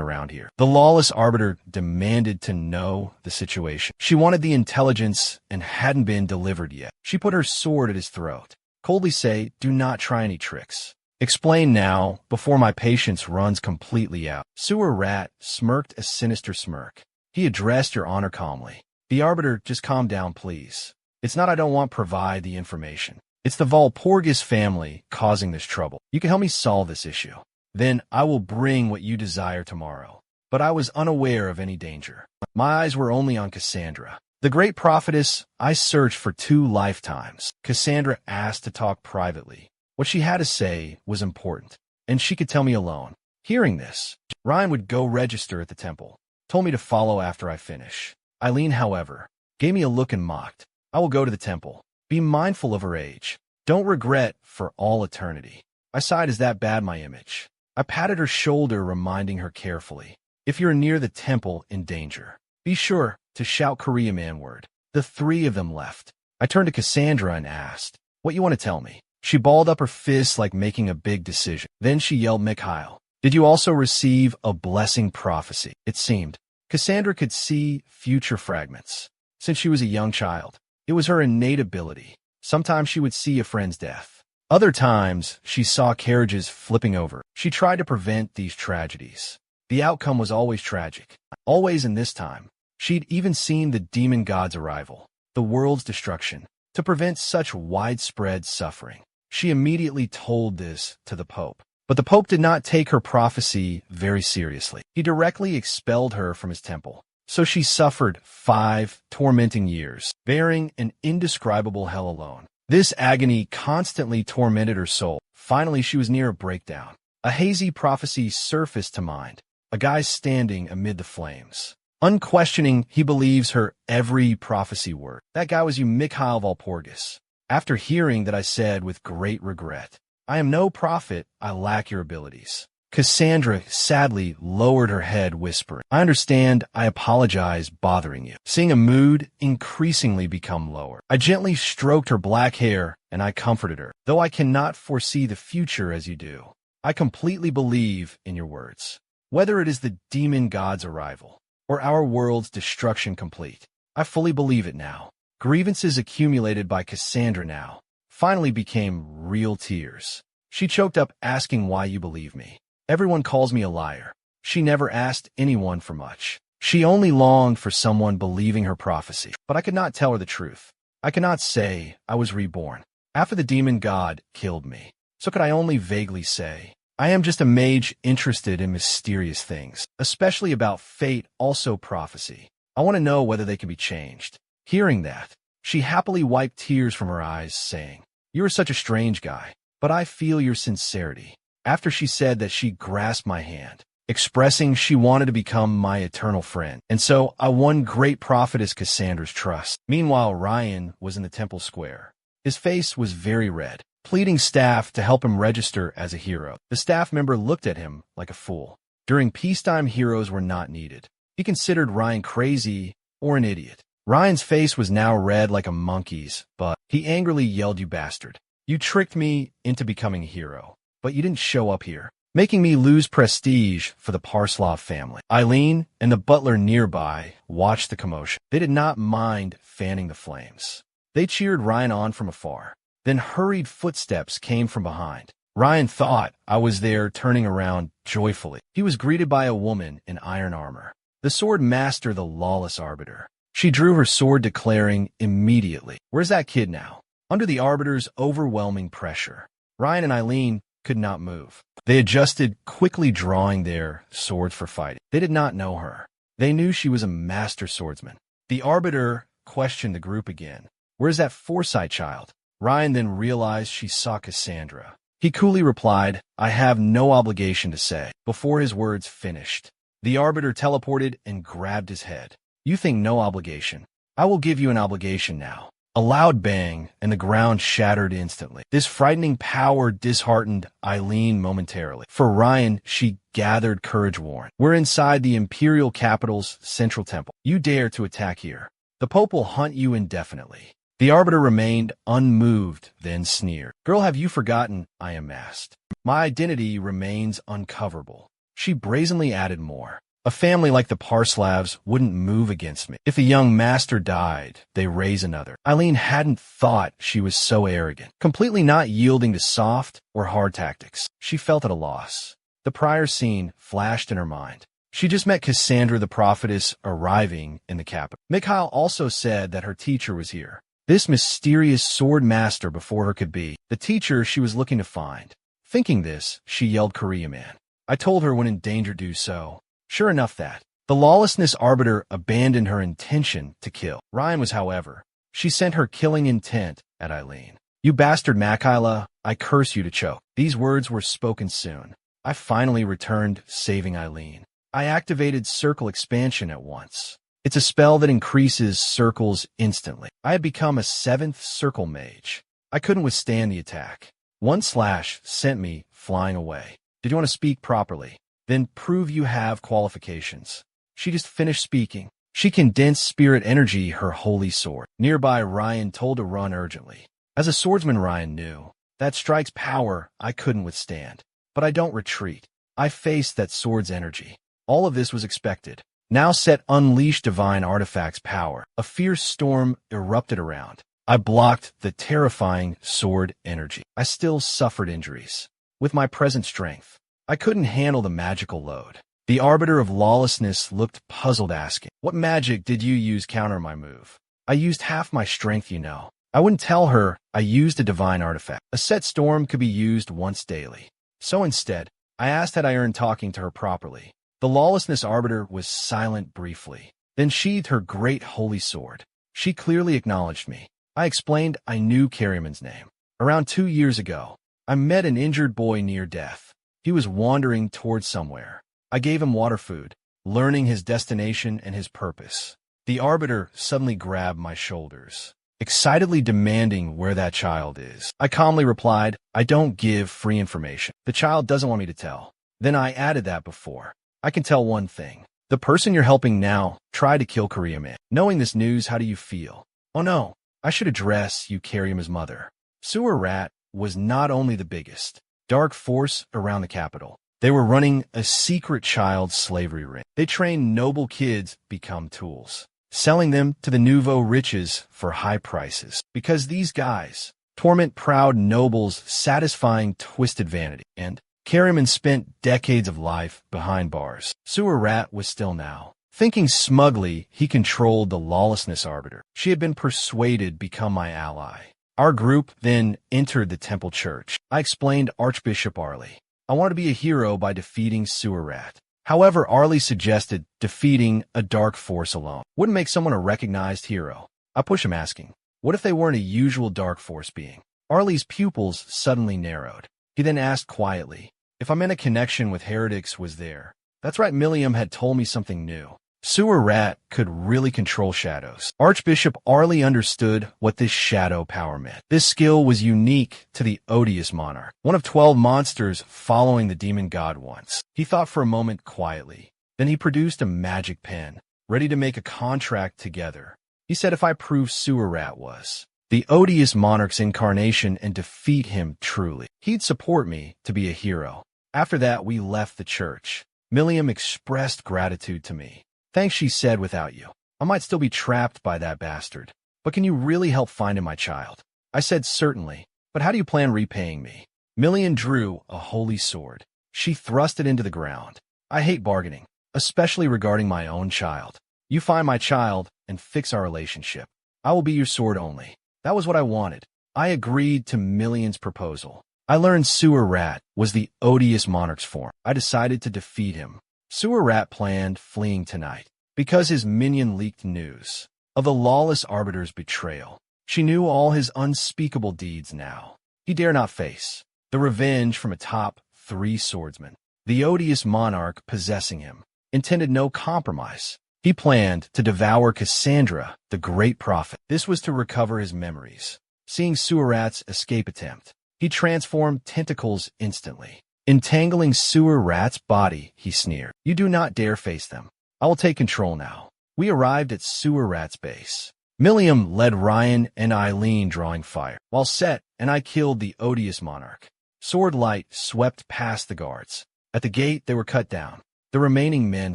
around here. The lawless arbiter demanded to know the situation. She wanted the intelligence and hadn't been delivered yet. She put her sword at his throat. Coldly say, do not try any tricks. Explain now, before my patience runs completely out. Sewer rat smirked a sinister smirk. He addressed your honor calmly. The arbiter, just calm down, please. It's not I don't want to provide the information. It's the Walpurgis family causing this trouble. You can help me solve this issue. Then I will bring what you desire tomorrow. But I was unaware of any danger. My eyes were only on Cassandra. The great prophetess I searched for 2 lifetimes. Cassandra asked to talk privately. What she had to say was important, and she could tell me alone. Hearing this, Ryan would go register at the temple. Told me to follow after I finish. Eileen, however, gave me a look and mocked. I will go to the temple. Be mindful of her age. Don't regret for all eternity. I sighed, is that bad, my image? I patted her shoulder, reminding her carefully. If you're near the temple in danger, be sure to shout Korea man word. The 3 of them left. I turned to Cassandra and asked, what you want to tell me? She balled up her fists like making a big decision. Then she yelled, Mikhail, did you also receive a blessing prophecy? It seemed Cassandra could see future fragments. Since she was a young child, it was her innate ability. Sometimes she would see a friend's death. Other times, she saw carriages flipping over. She tried to prevent these tragedies. The outcome was always tragic. Always, in this time, she'd even seen the demon god's arrival, the world's destruction, to prevent such widespread suffering. She immediately told this to the Pope. But the Pope did not take her prophecy very seriously. He directly expelled her from his temple. So she suffered 5 tormenting years, bearing an indescribable hell alone. This agony constantly tormented her soul. Finally, she was near a breakdown. A hazy prophecy surfaced to mind. A guy standing amid the flames. Unquestioning, he believes her every prophecy word. That guy was you, Mikhail Walpurgis. After hearing that, I said with great regret, I am no prophet, I lack your abilities. Cassandra sadly lowered her head, whispering, I understand, I apologize bothering you. Seeing a mood increasingly become lower, I gently stroked her black hair and I comforted her. Though I cannot foresee the future as you do, I completely believe in your words. Whether it is the demon god's arrival or our world's destruction complete, I fully believe it now. Grievances accumulated by Cassandra now finally became real tears. She choked up, asking why you believe me. Everyone calls me a liar. She never asked anyone for much. She only longed for someone believing her prophecy. But I could not tell her the truth. I could not say I was reborn after the demon god killed me. So could I only vaguely say, I am just a mage interested in mysterious things, especially about fate, also prophecy. I want to know whether they can be changed. Hearing that, she happily wiped tears from her eyes, saying, you are such a strange guy, but I feel your sincerity. After she said that, she grasped my hand, expressing she wanted to become my eternal friend. And so I won great prophetess Cassandra's trust. Meanwhile, Ryan was in the temple square. His face was very red, pleading staff to help him register as a hero. The staff member looked at him like a fool. During peacetime, heroes were not needed. He considered Ryan crazy or an idiot. Ryan's face was now red like a monkey's, but he angrily yelled, you bastard. You tricked me into becoming a hero, but you didn't show up here, making me lose prestige for the Parslov family. Eileen and the butler nearby watched the commotion. They did not mind fanning the flames. They cheered Ryan on from afar. Then hurried footsteps came from behind. Ryan thought I was there, turning around joyfully. He was greeted by a woman in iron armor, the sword master, the lawless arbiter. She drew her sword, declaring immediately, where's that kid now? Under the arbiter's overwhelming pressure, Ryan and Eileen could not move. They adjusted, quickly drawing their swords for fighting. They did not know her. They knew she was a master swordsman. The arbiter questioned the group again. Where's that Forsyte child? Ryan then realized she saw Cassandra. He coolly replied, I have no obligation to say. Before his words finished, the arbiter teleported and grabbed his head. You think no obligation? I will give you an obligation now. A loud bang, and the ground shattered instantly. This frightening power disheartened Eileen momentarily. For Ryan, she gathered courage. Warren, we're inside the imperial capital's central temple. You dare to attack here, the Pope will hunt you indefinitely. The arbiter remained unmoved, then sneered. Girl, have you forgotten I am masked? My identity remains uncoverable. She brazenly added more. A family like the Parslavs wouldn't move against me. If a young master died, they raise another. Eileen hadn't thought she was so arrogant, completely not yielding to soft or hard tactics. She felt at a loss. The prior scene flashed in her mind. She just met Cassandra the prophetess arriving in the capital. Mikhail also said that her teacher was here. This mysterious sword master before her could be the teacher she was looking to find. Thinking this, she yelled, Korea man. I told her when in danger do so. Sure enough that. The lawlessness arbiter abandoned her intention to kill. Ryan was, however. She sent her killing intent at Eileen. You bastard Makila, I curse you to choke. These words were spoken soon. I finally returned, saving Eileen. I activated circle expansion at once. It's a spell that increases circles instantly. I had become a 7th circle mage. I couldn't withstand the attack. One slash sent me flying away. Did you want to speak properly? Then prove you have qualifications. She just finished speaking. She condensed spirit energy, her holy sword. Nearby, Ryan told to run urgently. As a swordsman, Ryan knew. That strike's power I couldn't withstand. But I don't retreat. I faced that sword's energy. All of this was expected. Now set unleash divine artifacts power. A fierce storm erupted around. I blocked the terrifying sword energy. I still suffered injuries. With my present strength, I couldn't handle the magical load. The arbiter of lawlessness looked puzzled, asking, what magic did you use counter my move? I used half my strength, you know. I wouldn't tell her I used a divine artifact. A set storm could be used once daily. So instead, I asked had I earned talking to her properly. The lawlessness arbiter was silent briefly, then sheathed her great holy sword. She clearly acknowledged me. I explained I knew Carriman's name. Around 2 years ago, I met an injured boy near death. He was wandering towards somewhere. I gave him water food, learning his destination and his purpose. The arbiter suddenly grabbed my shoulders, excitedly demanding where that child is. I calmly replied, I don't give free information. The child doesn't want me to tell. Then I added that before. I can tell one thing. The person you're helping now tried to kill Koreaman. Knowing this news, how do you feel? Oh no, I should address you, Koreaman's mother. Sewer Rat was not only the biggest dark force around the capital. They were running a secret child slavery ring. They trained noble kids become tools, selling them to the nouveau riches for high prices. Because these guys torment proud nobles, satisfying twisted vanity. And Carriman spent decades of life behind bars. Sewer Rat was still now. Thinking smugly, he controlled the lawlessness arbiter. She had been persuaded to become my ally. Our group then entered the temple church. I explained Archbishop Arlie. I wanted to be a hero by defeating Sewer Rat. However, Arlie suggested defeating a dark force alone wouldn't make someone a recognized hero. I pushed him, asking, what if they weren't a usual dark force being? Arlie's pupils suddenly narrowed. He then asked quietly, if I meant a connection with heretics was there. That's right, Milliam had told me something new. Sewer Rat could really control shadows. Archbishop Arlie understood what this shadow power meant. This skill was unique to the odious monarch, one of 12 monsters following the demon god once. He thought for a moment quietly. Then he produced a magic pen, ready to make a contract together. He said if I proved Sewer Rat was the odious monarch's incarnation and defeat him truly, he'd support me to be a hero. After that, we left the church. Milliam expressed gratitude to me. Thanks, she said, without you, I might still be trapped by that bastard. But can you really help finding my child? I said, certainly. But how do you plan repaying me? Millian drew a holy sword. She thrust it into the ground. I hate bargaining, especially regarding my own child. You find my child and fix our relationship. I will be your sword only. That was what I wanted. I agreed to Millian's proposal. I learned Sewer Rat was the odious monarch's form. I decided to defeat him. Sewer Rat planned fleeing tonight because his minion leaked news of the lawless arbiter's betrayal. She knew all his unspeakable deeds now. He dare not face the revenge from a top 3 swordsman. The odious monarch possessing him intended no compromise. He planned to devour Cassandra, the great prophet. This was to recover his memories. Seeing Sewer Rat's escape attempt, he transformed tentacles instantly. Entangling Sewer Rat's body, he sneered. You do not dare face them. I will take control now. We arrived at Sewer Rat's base. Milliam led Ryan and Eileen drawing fire, while Set and I killed the odious monarch. Sword light swept past the guards. At the gate, they were cut down. The remaining men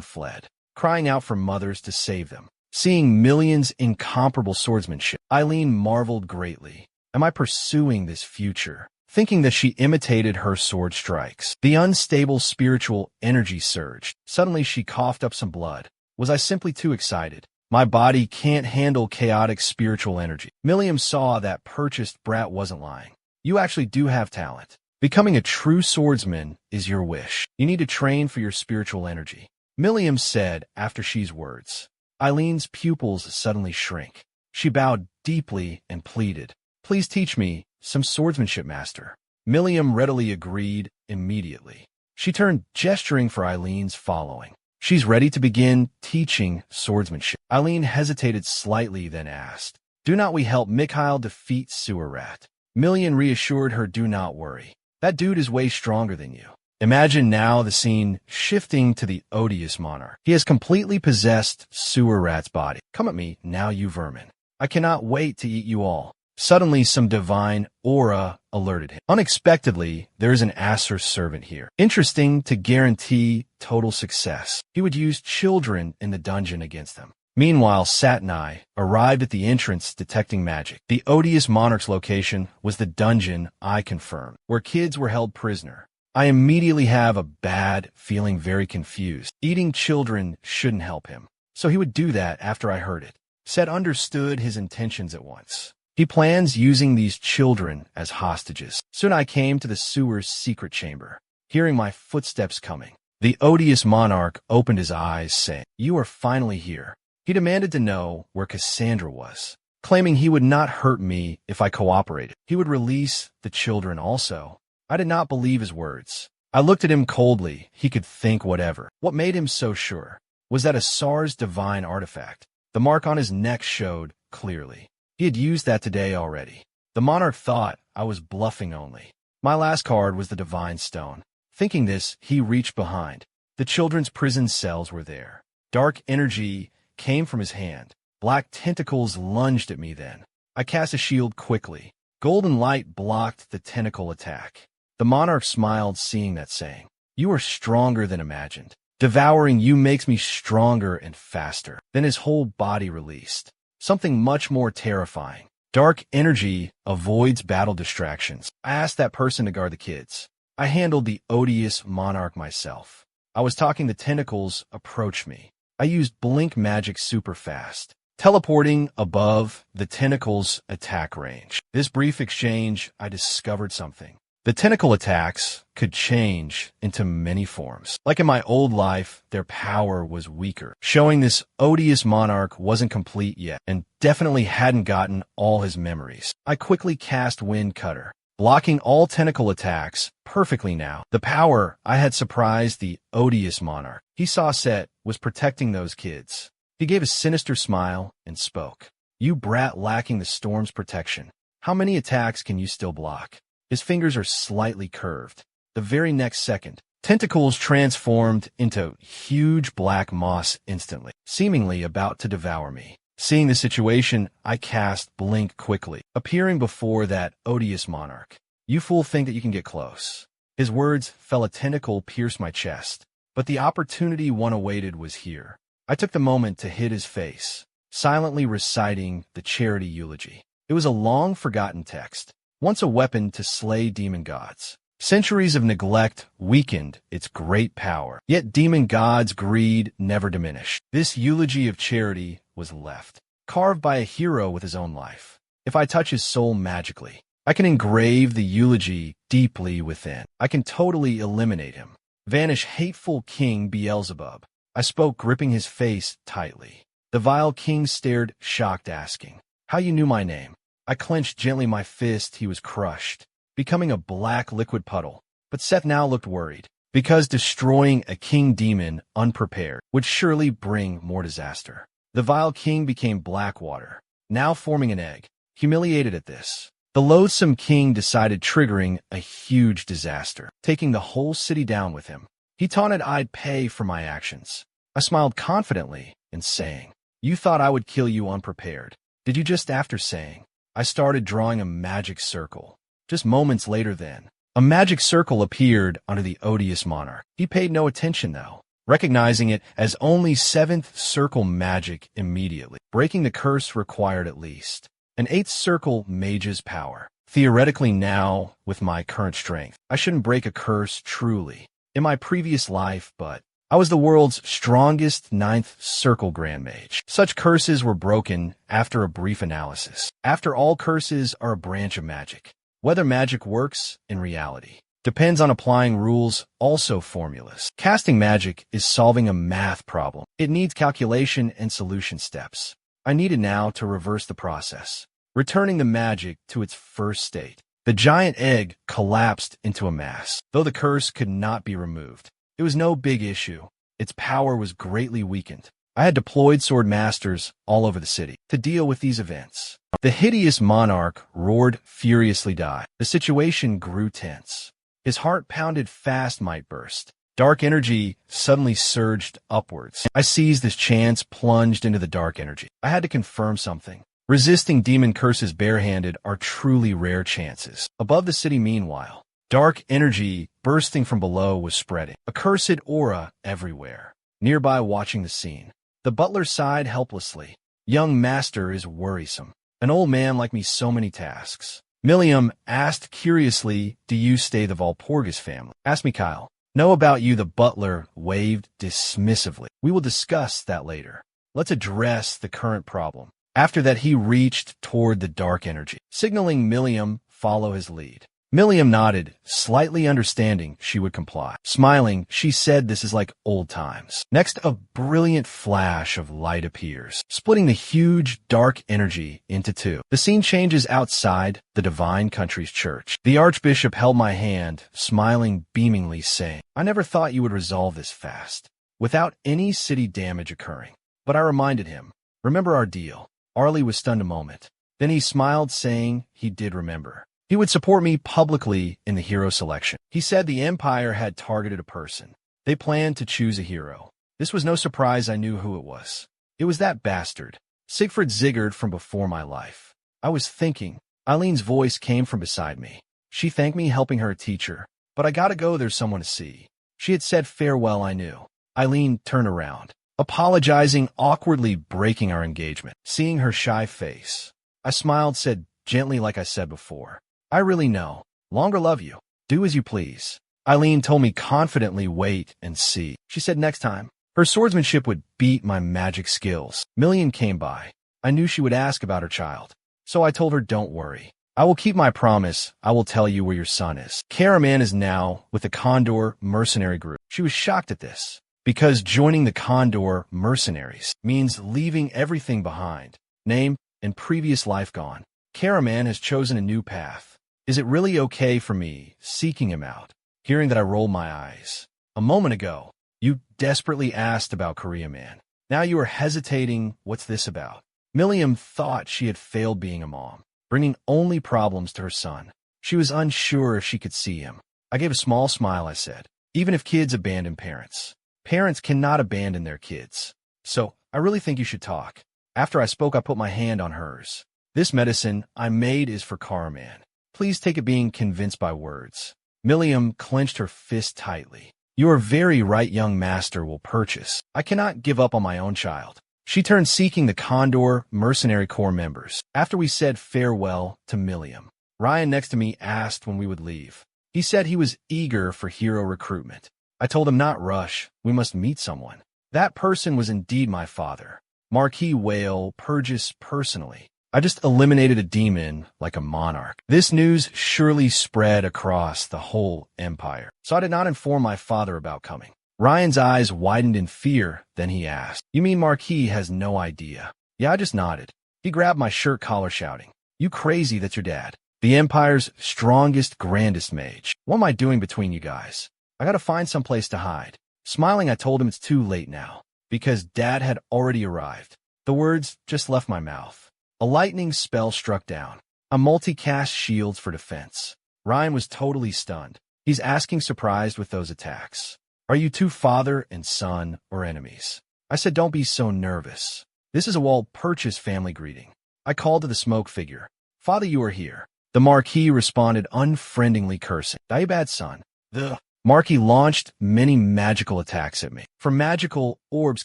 fled, crying out for mothers to save them. Seeing Milliam's incomparable swordsmanship, Eileen marveled greatly. Am I pursuing this future? Thinking that she imitated her sword strikes. The unstable spiritual energy surged. Suddenly she coughed up some blood. Was I simply too excited? My body can't handle chaotic spiritual energy. Milliam saw that purchased brat wasn't lying. You actually do have talent. Becoming a true swordsman is your wish. You need to train for your spiritual energy. Milliam said after she's words. Eileen's pupils suddenly shrink. She bowed deeply and pleaded. Please teach me some swordsmanship, master. Milliam readily agreed immediately. She turned, gesturing for Eileen's following. She's ready to begin teaching swordsmanship. Eileen hesitated slightly, then asked, Do not we help Mikhail defeat Sewer Rat? Milliam reassured her, do not worry. That dude is way stronger than you. Imagine now the scene shifting to the odious monarch. He has completely possessed Sewer Rat's body. Come at me, now you vermin. I cannot wait to eat you all. Suddenly, some divine aura alerted him. Unexpectedly, there is an Acer servant here. Interesting to guarantee total success. He would use children in the dungeon against them. Meanwhile, Sat and I arrived at the entrance detecting magic. The odious monarch's location was the dungeon I confirmed, where kids were held prisoner. I immediately have a bad feeling, very confused. Eating children shouldn't help him. So he would do that after I heard it. Sat understood his intentions at once. He plans using these children as hostages. Soon I came to the sewer's secret chamber, hearing my footsteps coming. The odious monarch opened his eyes, saying, You are finally here. He demanded to know where Cassandra was, claiming he would not hurt me if I cooperated. He would release the children also. I did not believe his words. I looked at him coldly. He could think whatever. What made him so sure? Was that a SARS divine artifact? The mark on his neck showed clearly. He had used that today already. The monarch thought I was bluffing only. My last card was the divine stone. Thinking this, he reached behind. The children's prison cells were there. Dark energy came from his hand. Black tentacles lunged at me then. I cast a shield quickly. Golden light blocked the tentacle attack. The monarch smiled, seeing that, saying, You are stronger than imagined. Devouring you makes me stronger and faster. Then his whole body released. Something much more terrifying. Dark energy avoids battle distractions. I asked that person to guard the kids. I handled the odious monarch myself. I was talking, the tentacles approached me. I used blink magic super fast, teleporting above the tentacles' attack range. This brief exchange, I discovered something. The tentacle attacks could change into many forms. Like in my old life, their power was weaker, showing this odious monarch wasn't complete yet and definitely hadn't gotten all his memories. I quickly cast Wind Cutter, blocking all tentacle attacks perfectly now. The power I had surprised the odious monarch. He saw Set was protecting those kids. He gave a sinister smile and spoke. You brat lacking the storm's protection. How many attacks can you still block? His fingers are slightly curved. The very next second, tentacles transformed into huge black moss instantly, seemingly about to devour me. Seeing the situation, I cast Blink quickly, appearing before that odious monarch. You fool think that you can get close. His words fell, a tentacle pierced my chest, but the opportunity one awaited was here. I took the moment to hit his face, silently reciting the charity eulogy. It was a long-forgotten text. Once a weapon to slay demon gods. Centuries of neglect weakened its great power, yet demon gods' greed never diminished. This eulogy of charity was left, carved by a hero with his own life. If I touch his soul magically, I can engrave the eulogy deeply within. I can totally eliminate him. Vanish, hateful King Beelzebub. I spoke, gripping his face tightly. The vile king stared, shocked, asking, How you knew my name? I clenched gently my fist. He was crushed, becoming a black liquid puddle. But Seth now looked worried, because destroying a king demon unprepared would surely bring more disaster. The vile king became black water, now forming an egg. Humiliated at this, the loathsome king decided, triggering a huge disaster, taking the whole city down with him. He taunted I'd pay for my actions. I smiled confidently and saying, You thought I would kill you unprepared. Did you just after saying? I started drawing a magic circle. Just moments later then, a magic circle appeared under the odious monarch. He paid no attention though, recognizing it as only seventh circle magic immediately. Breaking the curse required at least an eighth circle mage's power. Theoretically now, with my current strength, I shouldn't break a curse truly in my previous life, but I was the world's strongest ninth circle grand mage. Such curses were broken after a brief analysis. After all curses are a branch of magic. Whether magic works in reality depends on applying rules, also formulas. Casting magic is solving a math problem. It needs calculation and solution steps. I needed now to reverse the process, returning the magic to its first state. The giant egg collapsed into a mass. Though the curse could not be removed, it was no big issue. Its power was greatly weakened. I had deployed sword masters all over the city to deal with these events. The hideous monarch roared furiously die. The situation grew tense. His heart pounded fast, might burst. Dark energy suddenly surged upwards. I seized this chance, plunged into the dark energy. I had to confirm something. Resisting demon curses barehanded are truly rare chances. Above the city, meanwhile, dark energy bursting from below was spreading. A cursed aura everywhere. Nearby, watching the scene, the butler sighed helplessly. Young master is worrisome. An old man like me, so many tasks. Milliam asked curiously, do you stay the Valpurgis family? Ask me, Kyle. Know about you, the butler waved dismissively. We will discuss that later. Let's address the current problem. After that, he reached toward the dark energy, signaling Milliam follow his lead. Milliam nodded, slightly understanding she would comply. Smiling, she said, this is like old times. Next, a brilliant flash of light appears, splitting the huge dark energy into two. The scene changes outside the Divine Country's church. The archbishop held my hand, smiling beamingly, saying, I never thought you would resolve this fast, without any city damage occurring. But I reminded him, remember our deal. Arlie was stunned a moment. Then he smiled, saying he did remember. He would support me publicly in the hero selection. He said the Empire had targeted a person. They planned to choose a hero. This was no surprise. I knew who it was. It was that bastard, Siegfried Zigard, from before my life. I was thinking. Eileen's voice came from beside me. She thanked me, helping her teacher. But I gotta go, there's someone to see. She had said farewell, I knew. Eileen turned around, apologizing, awkwardly breaking our engagement. Seeing her shy face, I smiled, said gently, like I said before, I really know. Longer love you. Do as you please. Eileen told me confidently, wait and see. She said next time, her swordsmanship would beat my magic skills. Million came by. I knew she would ask about her child. So I told her, don't worry. I will keep my promise. I will tell you where your son is. Karaman is now with the Condor mercenary group. She was shocked at this, because joining the Condor mercenaries means leaving everything behind. Name and previous life gone. Karaman has chosen a new path. Is it really okay for me seeking him out? Hearing that, I rolled my eyes. A moment ago, you desperately asked about Korea Man. Now you are hesitating. What's this about? Milliam thought she had failed being a mom, bringing only problems to her son. She was unsure if she could see him. I gave a small smile. I said, even if kids abandon parents, parents cannot abandon their kids. So I really think you should talk. After I spoke, I put my hand on hers. This medicine I made is for Karaman. Please take it, being convinced by words. Milliam clenched her fist tightly. You are very right, young master will purchase. I cannot give up on my own child. She turned, seeking the Condor mercenary corps members. After we said farewell to Milliam, Ryan next to me asked when we would leave. He said he was eager for hero recruitment. I told him not rush. We must meet someone. That person was indeed my father, Marquis Whale Purgis, personally. I just eliminated a demon like a monarch. This news surely spread across the whole empire. So I did not inform my father about coming. Ryan's eyes widened in fear. Then he asked, you mean Marquis has no idea? Yeah, I just nodded. He grabbed my shirt collar, shouting, you crazy, that's your dad. The Empire's strongest, grandest mage. What am I doing between you guys? I gotta find some place to hide. Smiling, I told him it's too late now, because Dad had already arrived. The words just left my mouth. A lightning spell struck down. A multicast shields for defense. Ryan was totally stunned. He's asking, surprised with those attacks. Are you two father and son or enemies? I said, don't be so nervous. This is a Walpurgis family greeting. I called to the smoke figure. Father, you are here. The Marquis responded unfriendingly, cursing. Bad son. The Marquis launched many magical attacks at me. For magical orbs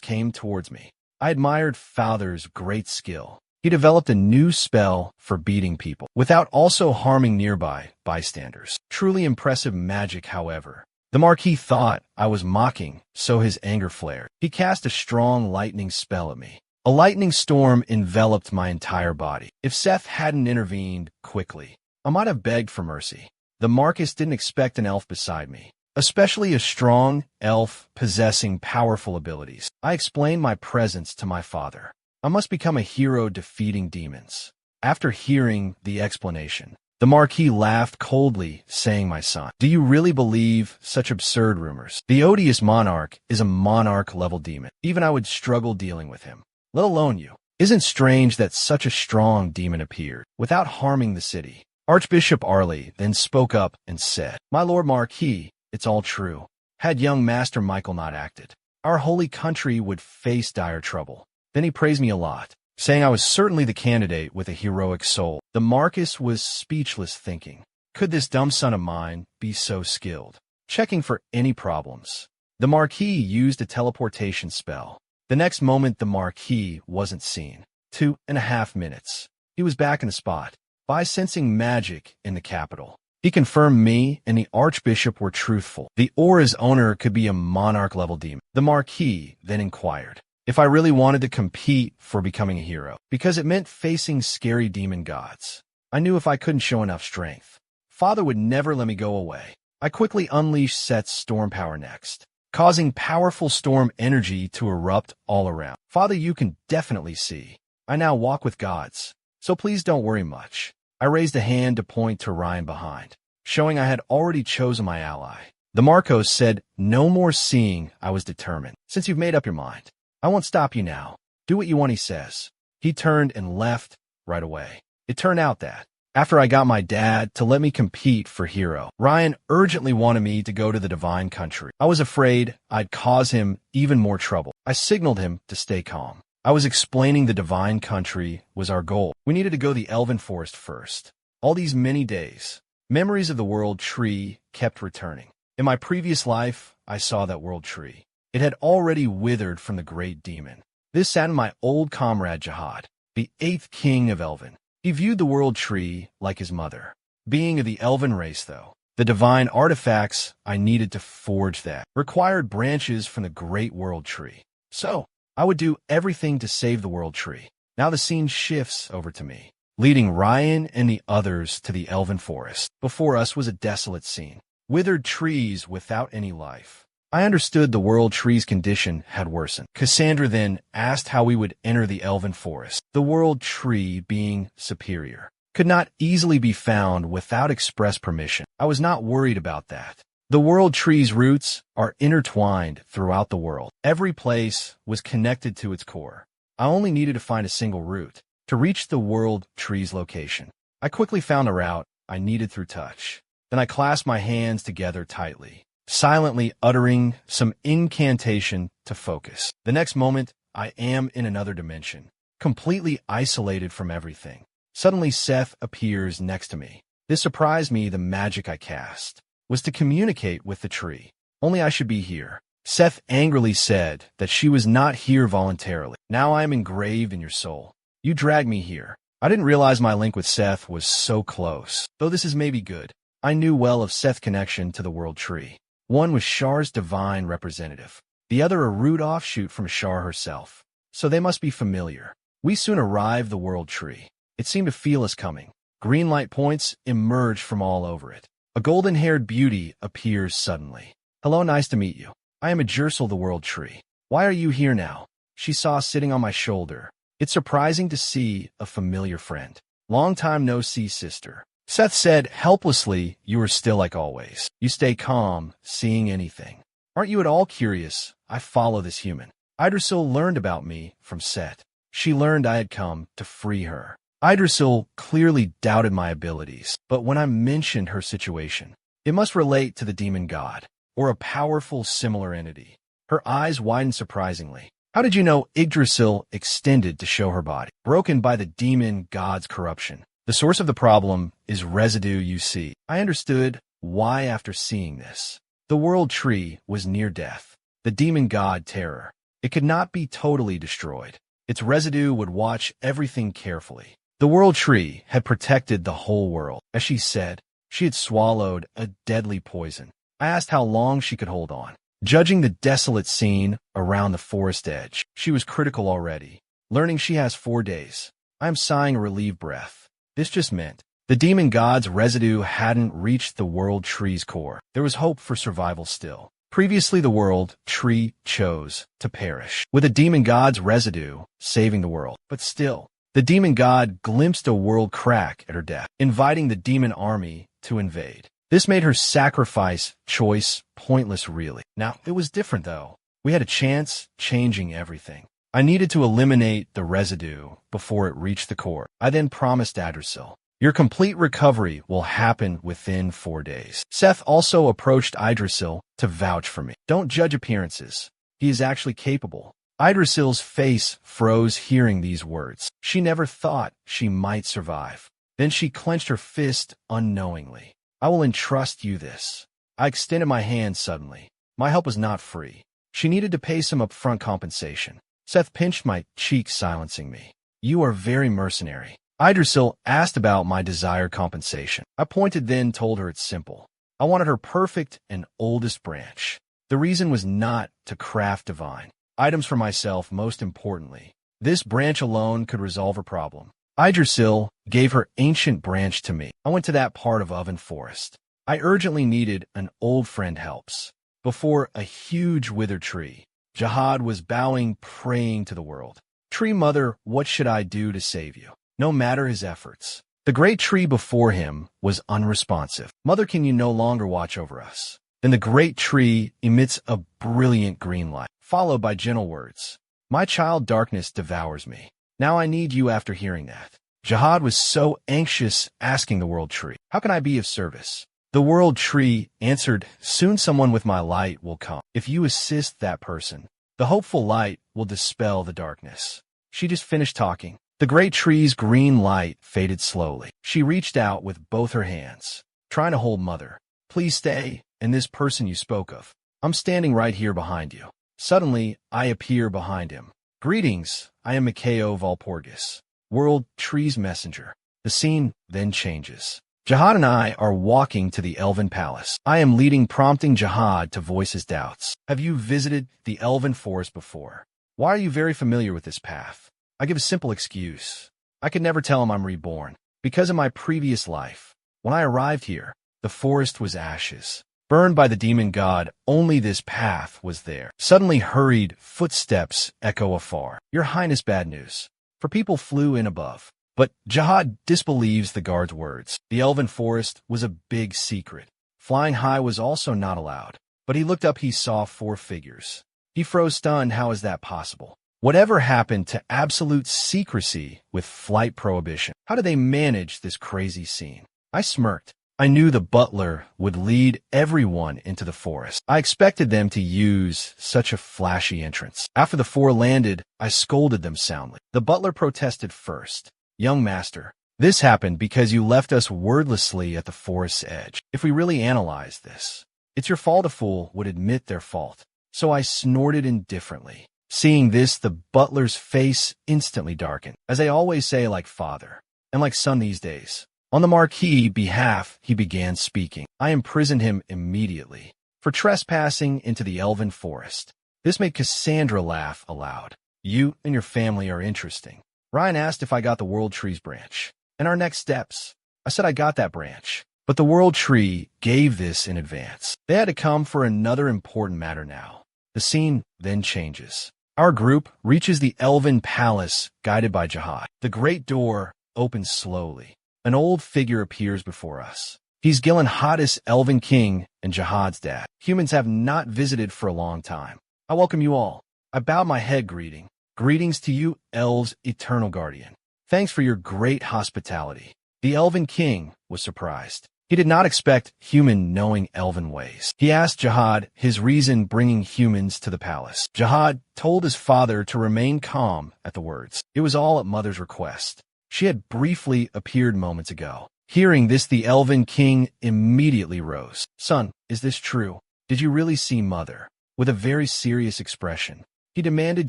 came towards me. I admired Father's great skill. He developed a new spell for beating people, without also harming nearby bystanders. Truly impressive magic, however. The Marquis thought I was mocking, so his anger flared. He cast a strong lightning spell at me. A lightning storm enveloped my entire body. If Seth hadn't intervened quickly, I might have begged for mercy. The Marquis didn't expect an elf beside me, especially a strong elf possessing powerful abilities. I explained my presence to my father. I must become a hero defeating demons. After hearing the explanation, the Marquis laughed coldly, saying, my son, do you really believe such absurd rumors? The odious monarch is a monarch-level demon. Even I would struggle dealing with him, let alone you. Isn't strange that such a strong demon appeared without harming the city. Archbishop Arley then spoke up and said, my lord Marquis, it's all true. Had young Master Michael not acted, our holy country would face dire trouble. Then he praised me a lot, saying I was certainly the candidate with a heroic soul. The Marquis was speechless, thinking, could this dumb son of mine be so skilled? Checking for any problems, the Marquis used a teleportation spell. The next moment, the Marquis wasn't seen. 2.5 minutes. He was back in the spot. By sensing magic in the capital, he confirmed me and the Archbishop were truthful. The aura's owner could be a monarch-level demon. The Marquis then inquired if I really wanted to compete for becoming a hero, because it meant facing scary demon gods. I knew if I couldn't show enough strength, Father would never let me go away. I quickly unleashed Set's storm power next, causing powerful storm energy to erupt all around. Father, you can definitely see I now walk with gods, so please don't worry much. I raised a hand to point to Ryan behind, showing I had already chosen my ally. The Marcos said, no more seeing. I was determined. Since you've made up your mind, I won't stop you now. Do what you want, he says. He turned and left right away. It turned out that, after I got my dad to let me compete for hero, Ryan urgently wanted me to go to the divine country. I was afraid I'd cause him even more trouble. I signaled him to stay calm. I was explaining the divine country was our goal. We needed to go to the elven forest first. All these many days, memories of the world tree kept returning. In my previous life, I saw that world tree. It had already withered from the great demon. This sat in my old comrade Jihad, the 8th king of Elven. He viewed the world tree like his mother. Being of the Elven race, though, the divine artifacts I needed to forge that required branches from the great world tree. So, I would do everything to save the world tree. Now the scene shifts over to me, leading Ryan and the others to the Elven forest. Before us was a desolate scene, withered trees without any life. I understood the world tree's condition had worsened. Cassandra then asked how we would enter the Elven forest. The world tree, being superior, could not easily be found without express permission. I was not worried about that. The world tree's roots are intertwined throughout the world. Every place was connected to its core. I only needed to find a single route to reach the world tree's location. I quickly found a route I needed through touch. Then I clasped my hands together tightly, silently uttering some incantation to focus. The next moment, I am in another dimension, completely isolated from everything. Suddenly, Seth appears next to me. This surprised me. The magic I cast was to communicate with the tree. Only I should be here. Seth angrily said that she was not here voluntarily. Now I am engraved in your soul. You dragged me here. I didn't realize my link with Seth was so close. Though this is maybe good, I knew well of Seth's connection to the world tree. One was Shar's divine representative, the other a root offshoot from Shar herself. So they must be familiar. We soon arrived the world tree. It seemed to feel us coming. Green light points emerged from all over it. A golden-haired beauty appears suddenly. Hello, nice to meet you. I am a Jersel the world tree. Why are you here now? She saw sitting on my shoulder. It's surprising to see a familiar friend. Long time no see, sister. Seth said helplessly, you are still like always. You stay calm, seeing anything. Aren't you at all curious? I follow this human. Idrisil learned about me from Seth. She learned I had come to free her. Idrisil clearly doubted my abilities, but when I mentioned her situation, it must relate to the demon god, or a powerful similar entity. Her eyes widened surprisingly. How did you know Yggdrasil extended to show her body? Broken by the demon god's corruption. The source of the problem is residue, you see. I understood why after seeing this. The world tree was near death. The demon god terror. It could not be totally destroyed. Its residue would watch everything carefully. The world tree had protected the whole world. As she said, she had swallowed a deadly poison. I asked how long she could hold on. Judging the desolate scene around the forest edge, she was critical already. Learning she has 4 days. I am sighing a relieved breath. This just meant the demon god's residue hadn't reached the world tree's core. There was hope for survival still. Previously, the world tree chose to perish, with a demon god's residue saving the world. But still, the demon god glimpsed a world crack at her death, inviting the demon army to invade. This made her sacrifice choice pointless, really. Now, it was different, though. We had a chance changing everything. I needed to eliminate the residue before it reached the core. I then promised Yggdrasil, your complete recovery will happen within 4 days. Seth also approached Yggdrasil to vouch for me. Don't judge appearances. He is actually capable. Yggdrasil's face froze hearing these words. She never thought she might survive. Then she clenched her fist unknowingly. I will entrust you this. I extended my hand suddenly. My help was not free. She needed to pay some upfront compensation. Seth pinched my cheek, silencing me. You are very mercenary. Yggdrasil asked about my desired compensation. I pointed, then told her it's simple. I wanted her perfect and oldest branch. The reason was not to craft divine items for myself, most importantly. This branch alone could resolve her problem. Yggdrasil gave her ancient branch to me. I went to that part of Oven Forest. I urgently needed an old friend helps. Before a huge withered tree, Jihad was bowing, praying to the world. Tree mother, what should I do to save you? No matter his efforts. The great tree before him was unresponsive. Mother, can you no longer watch over us? Then the great tree emits a brilliant green light, followed by gentle words. My child, darkness devours me. Now I need you after hearing that. Jihad was so anxious, asking the world tree, how can I be of service? The world tree answered, soon someone with my light will come. If you assist that person, the hopeful light will dispel the darkness. She just finished talking. The great tree's green light faded slowly. She reached out with both her hands, trying to hold Mother. Please stay, and this person you spoke of. I'm standing right here behind you. Suddenly, I appear behind him. Greetings, I am Mikhail Valporgus, world tree's messenger. The scene then changes. Jihad and I are walking to the Elven Palace. I am leading, prompting Jihad to voice his doubts. Have you visited the Elven Forest before? Why are you very familiar with this path? I give a simple excuse. I could never tell him I'm reborn. Because in my previous life, when I arrived here, the forest was ashes. Burned by the demon god, only this path was there. Suddenly hurried footsteps echo afar. Your Highness, bad news. For people flew in above. But Jihad disbelieves the guard's words. The Elven Forest was a big secret. Flying high was also not allowed. But he looked up, he saw 4 figures. He froze stunned. How is that possible? Whatever happened to absolute secrecy with flight prohibition? How did they manage this crazy scene? I smirked. I knew the butler would lead everyone into the forest. I expected them to use such a flashy entrance. After the 4 landed, I scolded them soundly. The butler protested first. Young master, this happened because you left us wordlessly at the forest's edge. If we really analyze this, it's your fault. A fool would admit their fault. So I snorted indifferently. Seeing this, the butler's face instantly darkened. As I always say, like father, and like son these days. On the Marquis' behalf, he began speaking. I imprisoned him immediately for trespassing into the Elven Forest. This made Cassandra laugh aloud. You and your family are interesting. Ryan asked if I got the World Tree's branch. And our next steps. I said I got that branch. But the World Tree gave this in advance. They had to come for another important matter now. The scene then changes. Our group reaches the Elven Palace, guided by Jihad. The great door opens slowly. An old figure appears before us. He's Gillen Hottest Elven King and Jihad's dad. Humans have not visited for a long time. I welcome you all. I bowed my head, greeting. Greetings to you, Elves' eternal guardian. Thanks for your great hospitality. The Elven King was surprised. He did not expect human knowing elven ways. He asked Jihad his reason bringing humans to the palace. Jihad told his father to remain calm at the words. It was all at Mother's request. She had briefly appeared moments ago. Hearing this, the elven king immediately rose. Son, is this true? Did you really see Mother? With a very serious expression, he demanded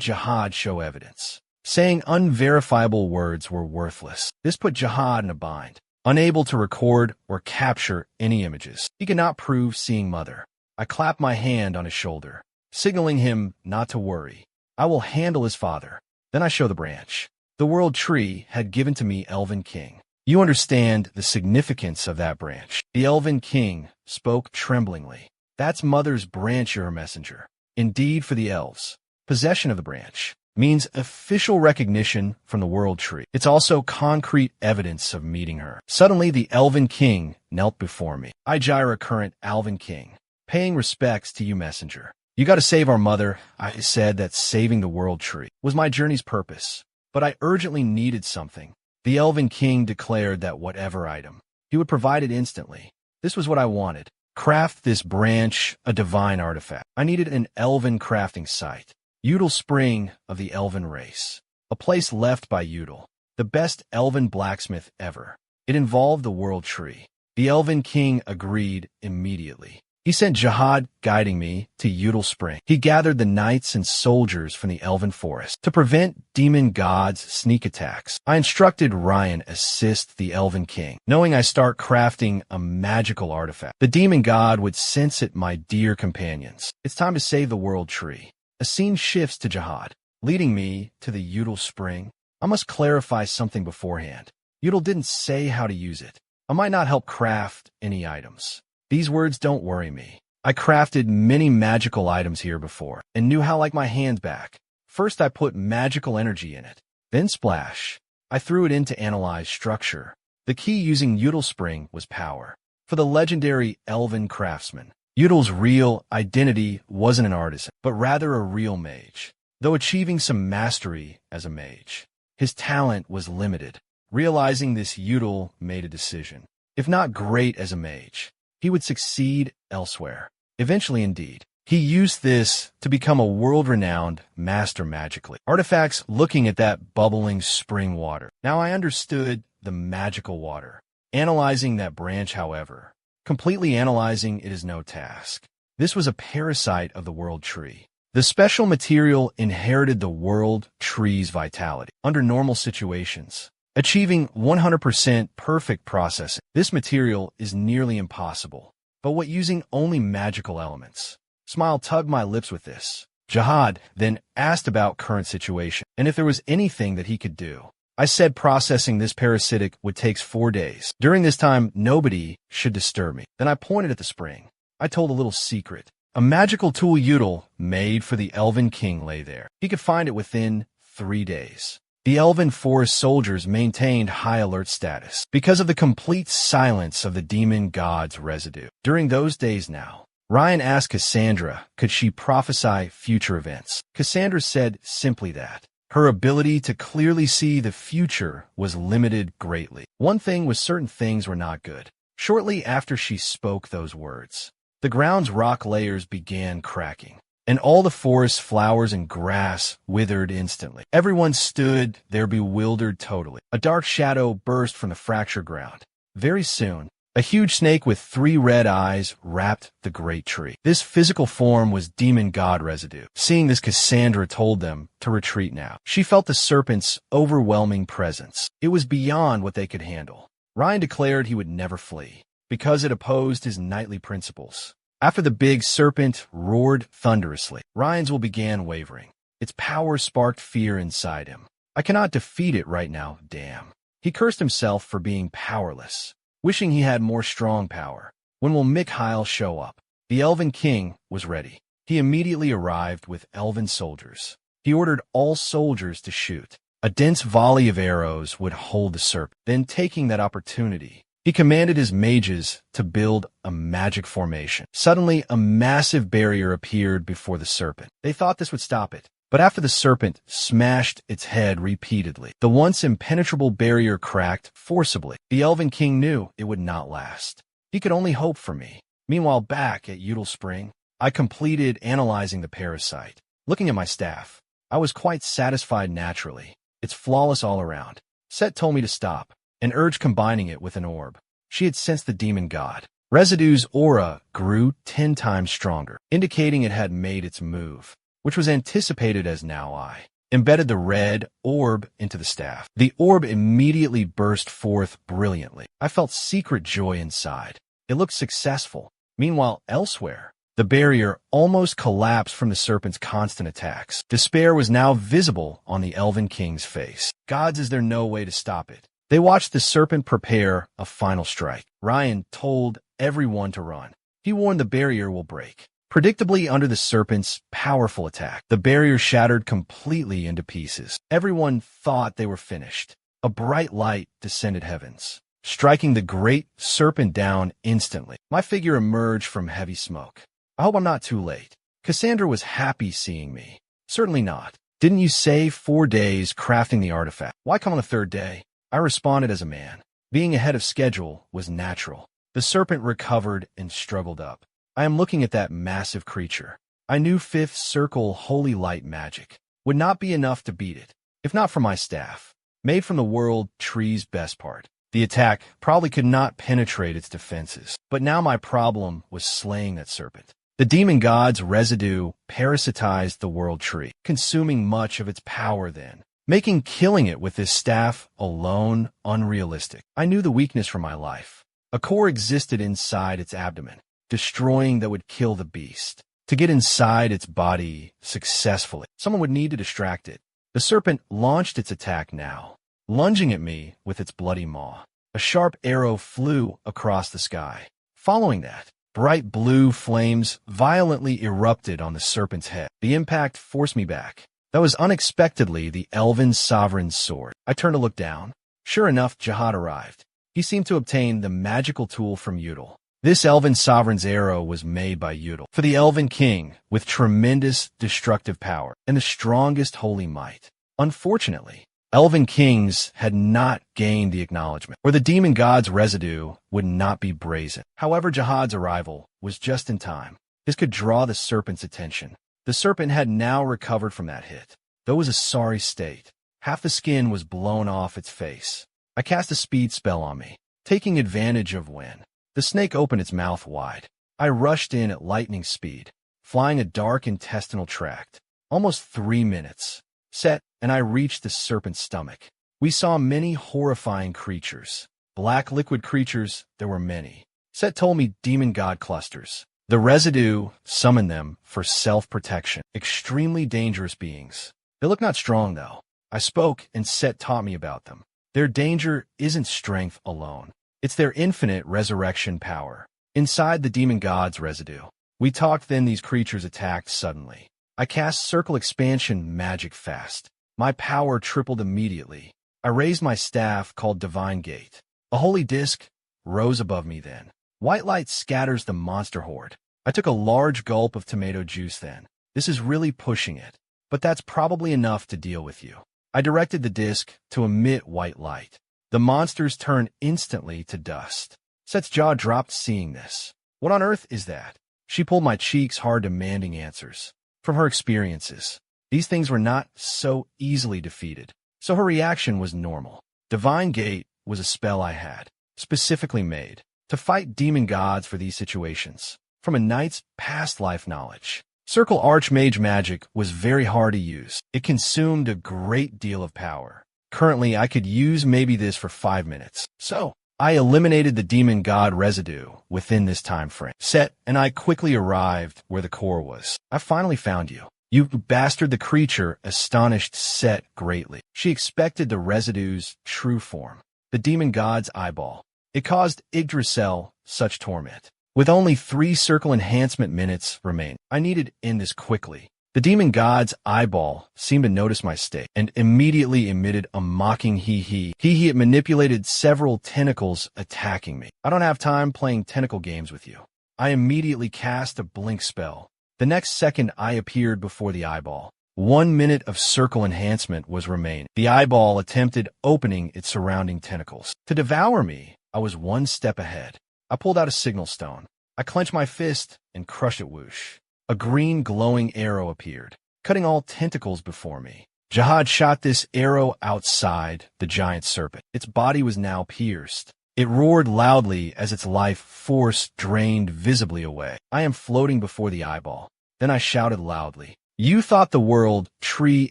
Jihad show evidence, saying unverifiable words were worthless. This put Jihad in a bind, unable to record or capture any images. He could not prove seeing Mother. I clapped my hand on his shoulder, signaling him not to worry. I will handle his father. Then I show the branch. The world tree had given to me Elven King. You understand the significance of that branch. The Elven King spoke tremblingly. That's Mother's branch, your messenger. Indeed, for the elves, possession of the branch means official recognition from the world tree. It's also concrete evidence of meeting her. Suddenly, the Elven King knelt before me. I, Gyra, current Elven King, paying respects to you, messenger. You got to save our mother. I said that saving the world tree was my journey's purpose, but I urgently needed something. The Elven King declared that whatever item, he would provide it instantly. This was what I wanted. Craft this branch, a divine artifact. I needed an elven crafting site. Udal Spring of the elven race. A place left by Udal, the best elven blacksmith ever. It involved the world tree. The Elven King agreed immediately. He sent Jihad guiding me to Udal Spring. He gathered the knights and soldiers from the elven forest to prevent demon gods' sneak attacks. I instructed Ryan assist the Elven King, knowing I start crafting a magical artifact. The demon god would sense it, my dear companions. It's time to save the world tree. A scene shifts to Jihad, leading me to the Udal Spring. I must clarify something beforehand. Udal didn't say how to use it. I might not help craft any items. These words don't worry me. I crafted many magical items here before and knew how like my hand back. First, I put magical energy in it. Then splash. I threw it in to analyze structure. The key using Udal Spring was power. For the legendary elven craftsman, Udal's real identity wasn't an artisan, but rather a real mage. Though achieving some mastery as a mage, his talent was limited. Realizing this, Udal made a decision. If not great as a mage, he would succeed elsewhere. Eventually, indeed, he used this to become a world-renowned master magically. Artifacts looking at that bubbling spring water. Now I understood the magical water. Analyzing that branch, however, completely analyzing it is no task. This was a parasite of the world tree. The special material inherited the world tree's vitality. Under normal situations, achieving 100% perfect processing, this material is nearly impossible. But what using only magical elements? Smile tugged my lips with this. Jihad then asked about current situation and if there was anything that he could do. I said processing this parasitic would take 4 days. During this time, nobody should disturb me. Then I pointed at the spring. I told a little secret. A magical tool Udal made for the Elven King lay there. He could find it within 3 days. The elven forest soldiers maintained high alert status because of the complete silence of the demon god's residue. During those days now, Ryan asked Cassandra could she prophesy future events. Cassandra said simply that her ability to clearly see the future was limited greatly. One thing was certain, things were not good. Shortly after she spoke those words, the ground's rock layers began cracking, and all the forest flowers and grass withered instantly. Everyone stood there bewildered totally. A dark shadow burst from the fractured ground. Very soon, a huge snake with 3 red eyes wrapped the great tree. This physical form was demon god residue. Seeing this, Cassandra told them to retreat now. She felt the serpent's overwhelming presence. It was beyond what they could handle. Ryan declared he would never flee, because it opposed his knightly principles. After the big serpent roared thunderously, Ryan's will began wavering. Its power sparked fear inside him. I cannot defeat it right now, damn. He cursed himself for being powerless, wishing he had more strong power. When will Mikhail show up? The Elven King was ready. He immediately arrived with elven soldiers. He ordered all soldiers to shoot. A dense volley of arrows would hold the serpent. Then, taking that opportunity, he commanded his mages to build a magic formation. Suddenly, a massive barrier appeared before the serpent. They thought this would stop it. But after the serpent smashed its head repeatedly, the once impenetrable barrier cracked forcibly. The Elven King knew it would not last. He could only hope for me. Meanwhile, back at Udall Spring, I completed analyzing the parasite. Looking at my staff, I was quite satisfied naturally. It's flawless all around. Set told me to stop, and urged combining it with an orb. She had sensed the demon god. Residue's aura grew 10 times stronger, indicating it had made its move, which was anticipated as now I embedded the red orb into the staff. The orb immediately burst forth brilliantly. I felt secret joy inside. It looked successful. Meanwhile, elsewhere, the barrier almost collapsed from the serpent's constant attacks. Despair was now visible on the Elven King's face. Gods, is there no way to stop it? They watched the serpent prepare a final strike. Ryan told everyone to run. He warned the barrier will break. Predictably, under the serpent's powerful attack, the barrier shattered completely into pieces. Everyone thought they were finished. A bright light descended heavens, striking the great serpent down instantly. My figure emerged from heavy smoke. I hope I'm not too late. Cassandra was happy seeing me. Certainly not. Didn't you save 4 days crafting the artifact? Why come on the 3rd day? I responded as a man. Being ahead of schedule was natural. The serpent recovered and struggled up. I am looking at that massive creature. I knew 5th circle holy light magic would not be enough to beat it, if not for my staff, made from the world tree's best part. The attack probably could not penetrate its defenses, but now my problem was slaying that serpent. The demon god's residue parasitized the world tree, consuming much of its power then, making killing it with this staff alone unrealistic. I knew the weakness for my life. A core existed inside its abdomen, destroying that would kill the beast. To get inside its body successfully, someone would need to distract it. The serpent launched its attack now, lunging at me with its bloody maw. A sharp arrow flew across the sky. Following that, bright blue flames violently erupted on the serpent's head. The impact forced me back. That was unexpectedly the Elven Sovereign's sword. I turned to look down. Sure enough, Jihad arrived. He seemed to obtain the magical tool from Udall. This Elven Sovereign's arrow was made by Udall for the Elven King, with tremendous destructive power and the strongest holy might. Unfortunately, Elven Kings had not gained the acknowledgement, or the demon god's residue would not be brazen. However, Jihad's arrival was just in time. This could draw the serpent's attention. The serpent had now recovered from that hit, though it was a sorry state. Half the skin was blown off its face. I cast a speed spell on me, taking advantage of when the snake opened its mouth wide. I rushed in at lightning speed, flying a dark intestinal tract. Almost 3 minutes. Set, and I reached the serpent's stomach. We saw many horrifying creatures. Black liquid creatures, there were many. Set told me demon god clusters. The residue summoned them for self-protection. Extremely dangerous beings. They look not strong, though. I spoke, and Set taught me about them. Their danger isn't strength alone. It's their infinite resurrection power. Inside the demon god's residue. We talked, then these creatures attacked suddenly. I cast circle expansion magic fast. My power tripled immediately. I raised my staff called Divine Gate. A holy disc rose above me then. White light scatters the monster horde. I took a large gulp of tomato juice then. This is really pushing it, but that's probably enough to deal with you. I directed the disc to emit white light. The monsters turned instantly to dust. Set's jaw dropped seeing this. What on earth is that? She pulled my cheeks hard, demanding answers. From her experiences, these things were not so easily defeated, so her reaction was normal. Divine Gate was a spell I had, specifically made, to fight demon gods for these situations, from a knight's past life knowledge. Circle Archmage magic was very hard to use. It consumed a great deal of power. Currently, I could use maybe this for 5 minutes. So, I eliminated the demon god residue within this time frame. Set and I quickly arrived where the core was. I finally found you. You bastard, the creature astonished Set greatly. She expected the residue's true form, the demon god's eyeball. It caused Yggdrasil such torment. With only 3 circle enhancement minutes remaining, I needed to end this quickly. The demon god's eyeball seemed to notice my state and immediately emitted a mocking hee-hee. Hee-hee, it manipulated several tentacles attacking me. I don't have time playing tentacle games with you. I immediately cast a blink spell. The next second I appeared before the eyeball. 1 minute of circle enhancement was remaining. The eyeball attempted opening its surrounding tentacles. To devour me, I was 1 step ahead. I pulled out a signal stone. I clenched my fist and crushed it whoosh. A green glowing arrow appeared, cutting all tentacles before me. Jihad shot this arrow outside the giant serpent. Its body was now pierced. It roared loudly as its life force drained visibly away. I am floating before the eyeball. Then I shouted loudly, "You thought the world tree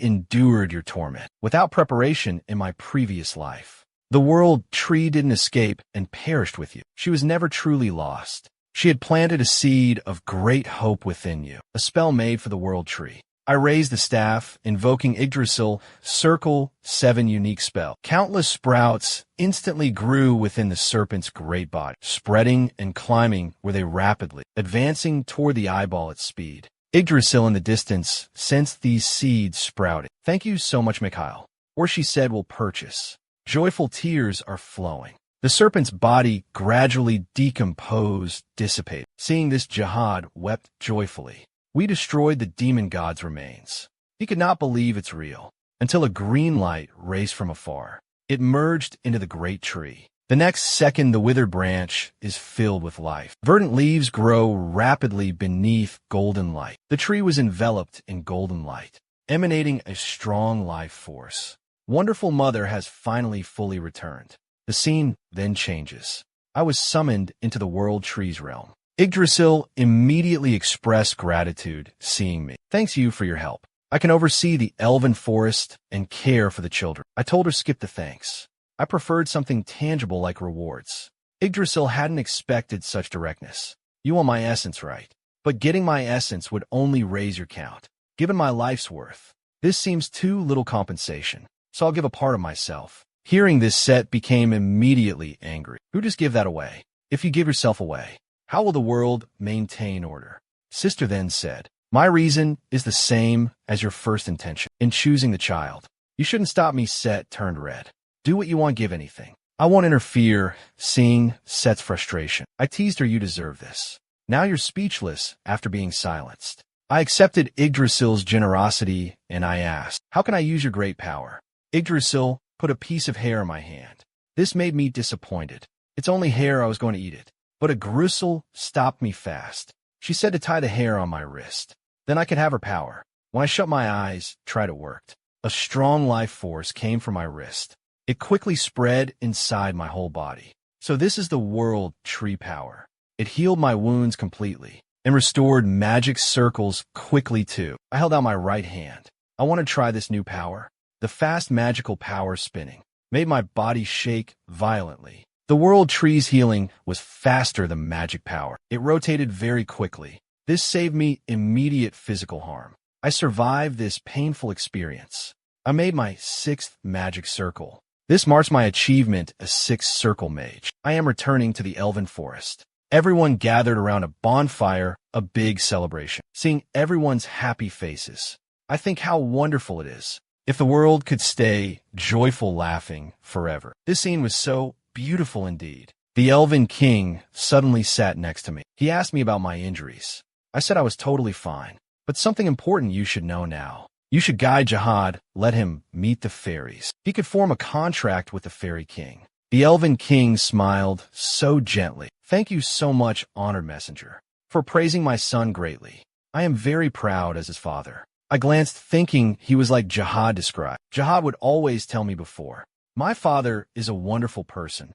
endured your torment without preparation in my previous life. The world tree didn't escape and perished with you. She was never truly lost. She had planted a seed of great hope within you, a spell made for the world tree." I raised the staff, invoking Yggdrasil, circle 7 unique spell. Countless sprouts instantly grew within the serpent's great body. Spreading and climbing were they rapidly, advancing toward the eyeball at speed. Yggdrasil in the distance sensed these seeds sprouting. "Thank you so much, Mikhail," or she said, "will purchase." Joyful tears are flowing. The serpent's body gradually decomposed, dissipated. Seeing this, Jihad wept joyfully. We destroyed the demon god's remains. He could not believe it's real, until a green light raced from afar. It merged into the great tree. The next second, the withered branch is filled with life. Verdant leaves grow rapidly beneath golden light. The tree was enveloped in golden light, emanating a strong life force. Wonderful Mother has finally fully returned. The scene then changes. I was summoned into the world tree's realm. Yggdrasil immediately expressed gratitude, seeing me. "Thanks you for your help. I can oversee the elven forest and care for the children." I told her skip the thanks. I preferred something tangible like rewards. Yggdrasil hadn't expected such directness. "You want my essence, right? But getting my essence would only raise your count. Given my life's worth, this seems too little compensation, so I'll give a part of myself." Hearing this, Set became immediately angry. "Who just give that away? If you give yourself away, how will the world maintain order?" Sister then said, "My reason is the same as your first intention in choosing the child. You shouldn't stop me." Set turned red. "Do what you want, give anything. I won't interfere." Seeing Set's frustration, I teased her, "You deserve this." Now you're speechless after being silenced. I accepted Yggdrasil's generosity and I asked, "How can I use your great power?" Yggdrasil put a piece of hair in my hand. This made me disappointed. It's only hair, I was going to eat it. But Yggdrasil stopped me fast. She said to tie the hair on my wrist. Then I could have her power. When I shut my eyes, tried it worked. A strong life force came from my wrist. It quickly spread inside my whole body. So this is the world tree power. It healed my wounds completely and restored magic circles quickly too. I held out my right hand. I want to try this new power. The fast magical power spinning made my body shake violently. The world tree's healing was faster than magic power. It rotated very quickly. This saved me immediate physical harm. I survived this painful experience. I made my 6th magic circle. This marks my achievement as 6th circle mage. I am returning to the elven forest. Everyone gathered around a bonfire, a big celebration. Seeing everyone's happy faces, I think how wonderful it is if the world could stay joyful laughing forever. This scene was so beautiful indeed. The Elven King suddenly sat next to me. He asked me about my injuries. I said I was totally fine. "But something important you should know now. You should guide Jihad, let him meet the fairies. He could form a contract with the Fairy King." The Elven King smiled so gently. "Thank you so much, honored messenger, for praising my son greatly. I am very proud as his father." I glanced, thinking he was like Jihad described. Jihad would always tell me before, "My father is a wonderful person,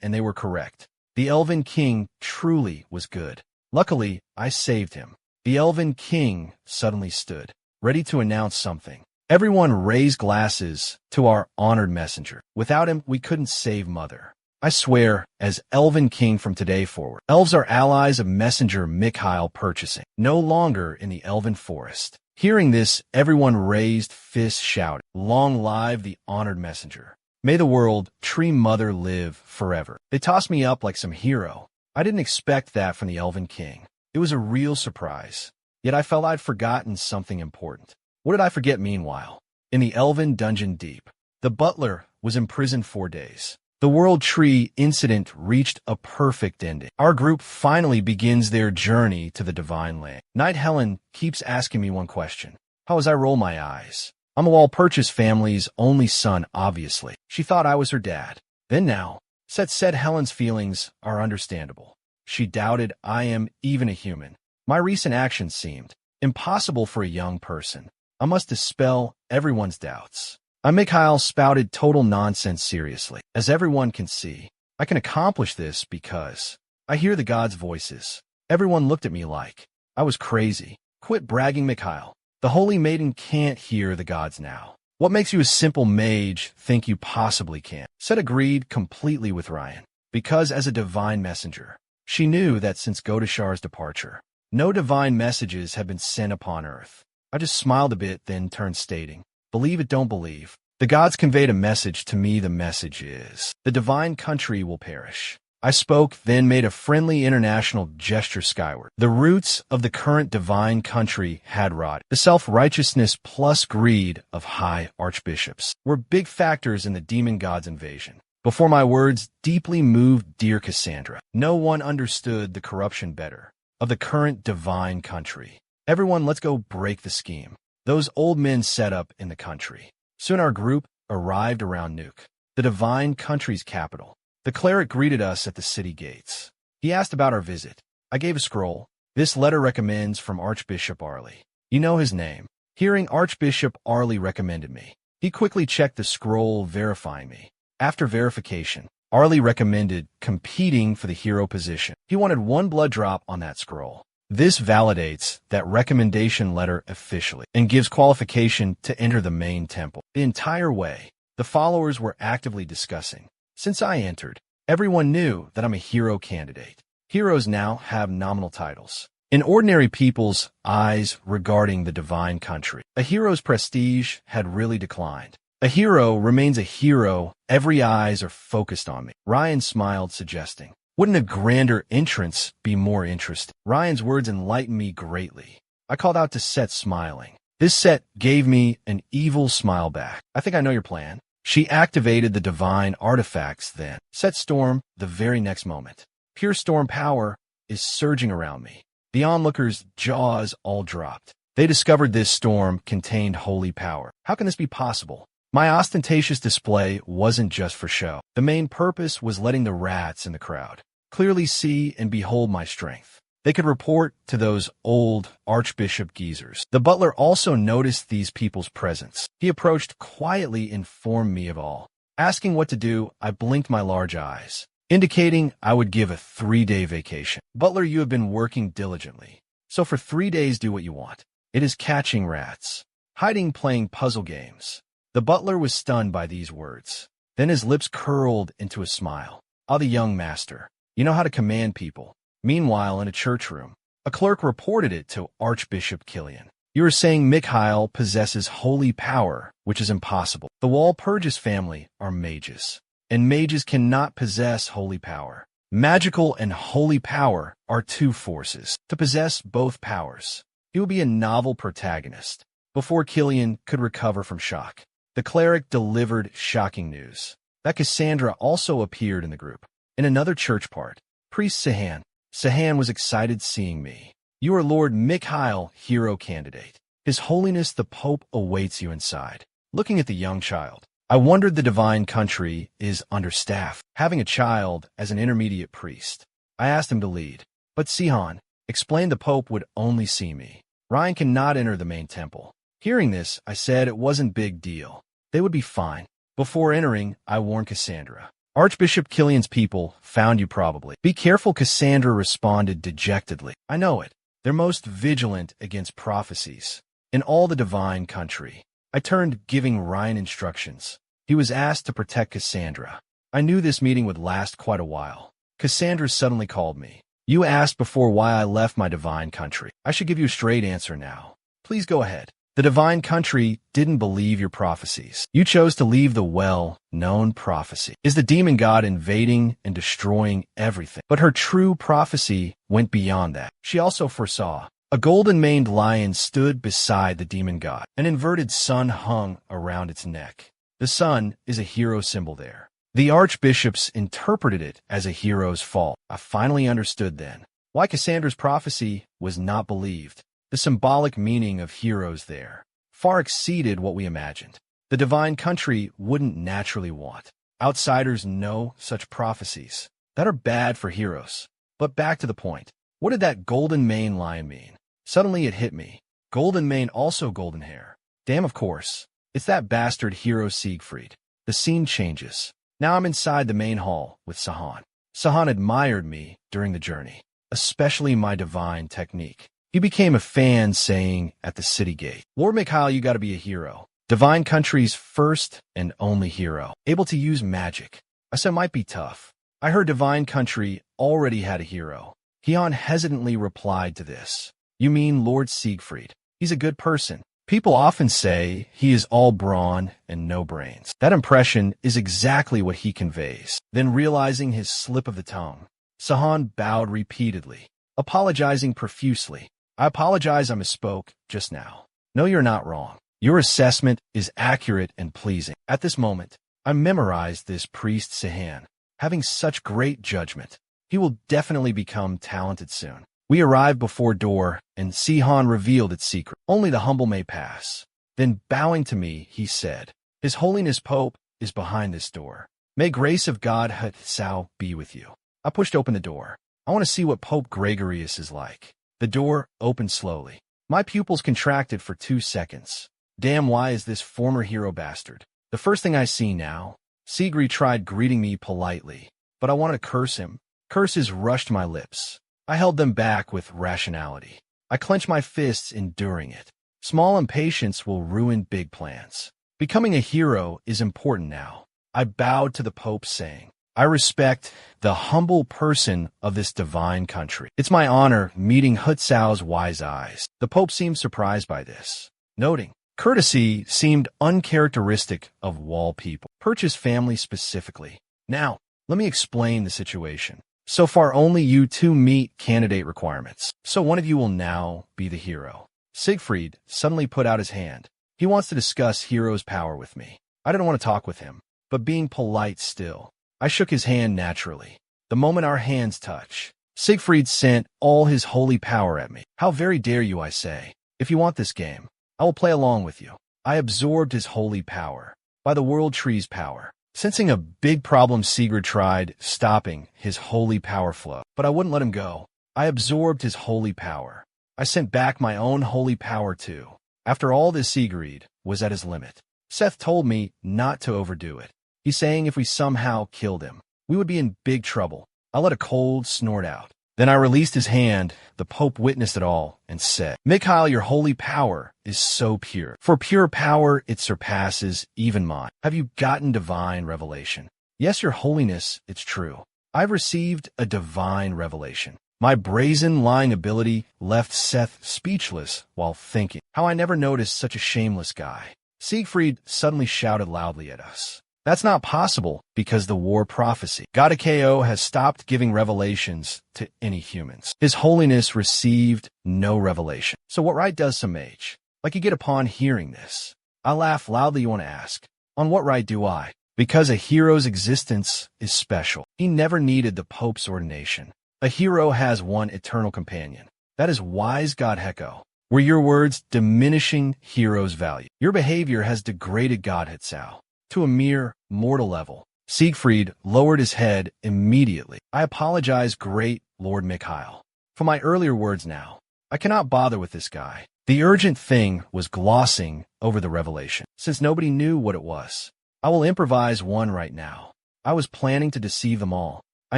and they were correct. The Elven King truly was good. Luckily, I saved him." The Elven King suddenly stood, ready to announce something. Everyone raised glasses to our honored messenger. Without him, we couldn't save Mother. I swear, as Elven King from today forward, elves are allies of Messenger Mikhail purchasing, no longer in the Elven Forest. Hearing this, everyone raised fists shouting, "Long live the honored messenger. May the world tree mother live forever." They tossed me up like some hero. I didn't expect that from the Elven King. It was a real surprise. Yet I felt I'd forgotten something important. What did I forget meanwhile? In the Elven Dungeon Deep, the butler was imprisoned 4 days. The World Tree incident reached a perfect ending. Our group finally begins their journey to the Divine Land. Knight Helen keeps asking me one question. How as I roll my eyes? I'm a Walpurchis family's only son, obviously. She thought I was her dad. Then now, Set said Helen's feelings are understandable. She doubted I am even a human. My recent actions seemed impossible for a young person. I must dispel everyone's doubts. Mikhail spouted total nonsense seriously. As everyone can see, I can accomplish this because I hear the gods' voices. Everyone looked at me like I was crazy. Quit bragging, Mikhail. The holy maiden can't hear the gods now. What makes you a simple mage think you possibly can? Set agreed completely with Ryan, because as a divine messenger, she knew that since Godashar's departure, no divine messages had been sent upon earth. I just smiled a bit, then turned stating, believe it, don't believe. The gods conveyed a message to me. The message is, the divine country will perish. I spoke, then made a friendly international gesture skyward. The roots of the current divine country had rotted. The self-righteousness plus greed of high archbishops were big factors in the demon god's invasion. Before my words deeply moved dear Cassandra, no one understood the corruption better of the current divine country. Everyone, let's go break the scheme those old men set up in the country. Soon our group arrived around Nuke, the divine country's capital. The cleric greeted us at the city gates. He asked about our visit. I gave a scroll. This letter recommends from Archbishop Arley. You know his name. Hearing Archbishop Arley recommended me, he quickly checked the scroll, verifying me. After verification, Arley recommended competing for the hero position. He wanted 1 blood drop on that scroll. This validates that recommendation letter officially and gives qualification to enter the main temple. The entire way, the followers were actively discussing. Since I entered, everyone knew that I'm a hero candidate. Heroes now have nominal titles in ordinary people's eyes regarding the divine country. A hero's prestige had really declined. A hero remains a hero. Every eyes are focused on me. Ryan smiled, suggesting, wouldn't a grander entrance be more interesting? Ryan's words enlightened me greatly. I called out to Set, smiling. This Set gave me an evil smile back. I think I know your plan. She activated the divine artifacts then. Set storm the very next moment. Pure storm power is surging around me. The onlookers' jaws all dropped. They discovered this storm contained holy power. How can this be possible? My ostentatious display wasn't just for show. The main purpose was letting the rats in the crowd clearly see and behold my strength. They could report to those old Archbishop geezers. The butler also noticed these people's presence. He approached quietly, informed me of all. Asking what to do, I blinked my large eyes, indicating I would give a 3-day vacation. Butler, you have been working diligently, so for 3 days do what you want. It is catching rats, hiding, playing puzzle games. The butler was stunned by these words. Then his lips curled into a smile. Ah, the young master. You know how to command people. Meanwhile, in a church room, a clerk reported it to Archbishop Killian. You are saying Mikhail possesses holy power, which is impossible. The Walpurgis family are mages, and mages cannot possess holy power. Magical and holy power are two forces. To possess both powers, he will be a novel protagonist. Before Killian could recover from shock, the cleric delivered shocking news that Cassandra also appeared in the group. In another church part, Priest Sahan. Sahan was excited seeing me. You are Lord Mikhail, hero candidate. His Holiness the Pope awaits you inside. Looking at the young child, I wondered the divine country is understaffed. Having a child as an intermediate priest, I asked him to lead. But Sihan explained the Pope would only see me. Ryan cannot enter the main temple. Hearing this, I said it wasn't big deal. They would be fine. Before entering, I warned Cassandra. Archbishop Killian's people found you probably. Be careful, Cassandra responded dejectedly. I know it. They're most vigilant against prophecies in all the divine country. I turned, giving Ryan instructions. He was asked to protect Cassandra. I knew this meeting would last quite a while. Cassandra suddenly called me. You asked before why I left my divine country. I should give you a straight answer now. Please go ahead. The divine country didn't believe your prophecies. You chose to leave the well-known prophecy. Is the demon god invading and destroying everything? But her true prophecy went beyond that. She also foresaw a golden-maned lion stood beside the demon god. An inverted sun hung around its neck. The sun is a hero symbol there. The archbishops interpreted it as a hero's fall. I finally understood then why Cassandra's prophecy was not believed. The symbolic meaning of heroes there far exceeded what we imagined. The divine country wouldn't naturally want Outsiders know such prophecies that are bad for heroes. But back to the point. What did that golden mane lion mean? Suddenly it hit me. Golden mane, also golden hair. Damn, of course. It's that bastard hero Siegfried. The scene changes. Now I'm inside the main hall with Sahan. Sahan admired me during the journey, especially my divine technique. He became a fan, saying at the city gate, "Lord Mikhail, you gotta be a hero. Divine country's first and only hero. Able to use magic." I said, might be tough. I heard divine country already had a hero. Hian hesitantly replied to this. "You mean Lord Siegfried? He's a good person. People often say he is all brawn and no brains." That impression is exactly what he conveys. Then, realizing his slip of the tongue, Sahan bowed repeatedly, apologizing profusely. "I apologize, I misspoke just now. No, you're not wrong. Your assessment is accurate and pleasing." At this moment, I memorized this priest Sahan, having such great judgment. He will definitely become talented soon. We arrived before door, and Sihan revealed its secret. "Only the humble may pass." Then, bowing to me, he said, "His Holiness Pope is behind this door. May grace of God Hetsao be with you." I pushed open the door. I want to see what Pope Gregorius is like. The door opened slowly. My pupils contracted for 2 seconds. Damn, why is this former hero bastard? The first thing I see now, Sigrid tried greeting me politely, but I wanted to curse him. Curses rushed my lips. I held them back with rationality. I clenched my fists, enduring it. Small impatience will ruin big plans. Becoming a hero is important now. I bowed to the Pope, saying, "I respect the humble person of this divine country. It's my honor meeting Hutsao's wise eyes." The Pope seemed surprised by this, noting, "Courtesy seemed uncharacteristic of Wall people, Purchase family specifically. Now, let me explain the situation. So far, only you two meet candidate requirements. So one of you will now be the hero." Siegfried suddenly put out his hand. He wants to discuss hero's power with me. I didn't want to talk with him, but being polite still, I shook his hand naturally. The moment our hands touch, Siegfried sent all his holy power at me. "How very dare you," I say. "If you want this game, I will play along with you." I absorbed his holy power by the world tree's power. Sensing a big problem, Sigurd tried stopping his holy power flow, but I wouldn't let him go. I absorbed his holy power. I sent back my own holy power too. After all this, Sigurd was at his limit. Seth told me not to overdo it. He's saying if we somehow killed him, we would be in big trouble. I let a cold snort out. Then I released his hand. The Pope witnessed it all and said, "Mikhail, your holy power is so pure. For pure power, it surpasses even mine. Have you gotten divine revelation?" "Yes, your holiness, it's true. I've received a divine revelation." My brazen lying ability left Seth speechless while thinking, how I never noticed such a shameless guy. Siegfried suddenly shouted loudly at us. "That's not possible, because the war prophecy. God KO has stopped giving revelations to any humans. His Holiness received no revelation. So what right does some mage like you get upon hearing this?" I laugh loudly. "You want to ask, on what right do I?" "Because a hero's existence is special. He never needed the Pope's ordination. A hero has one eternal companion. That is wise God Heko. Were your words diminishing hero's value? Your behavior has degraded God Hetsao to a mere mortal level." Siegfried lowered his head immediately. "I apologize, great Lord Mikhail, for my earlier words now. I cannot bother with this guy." The urgent thing was glossing over the revelation, since nobody knew what it was. I will improvise one right now. I was planning to deceive them all. I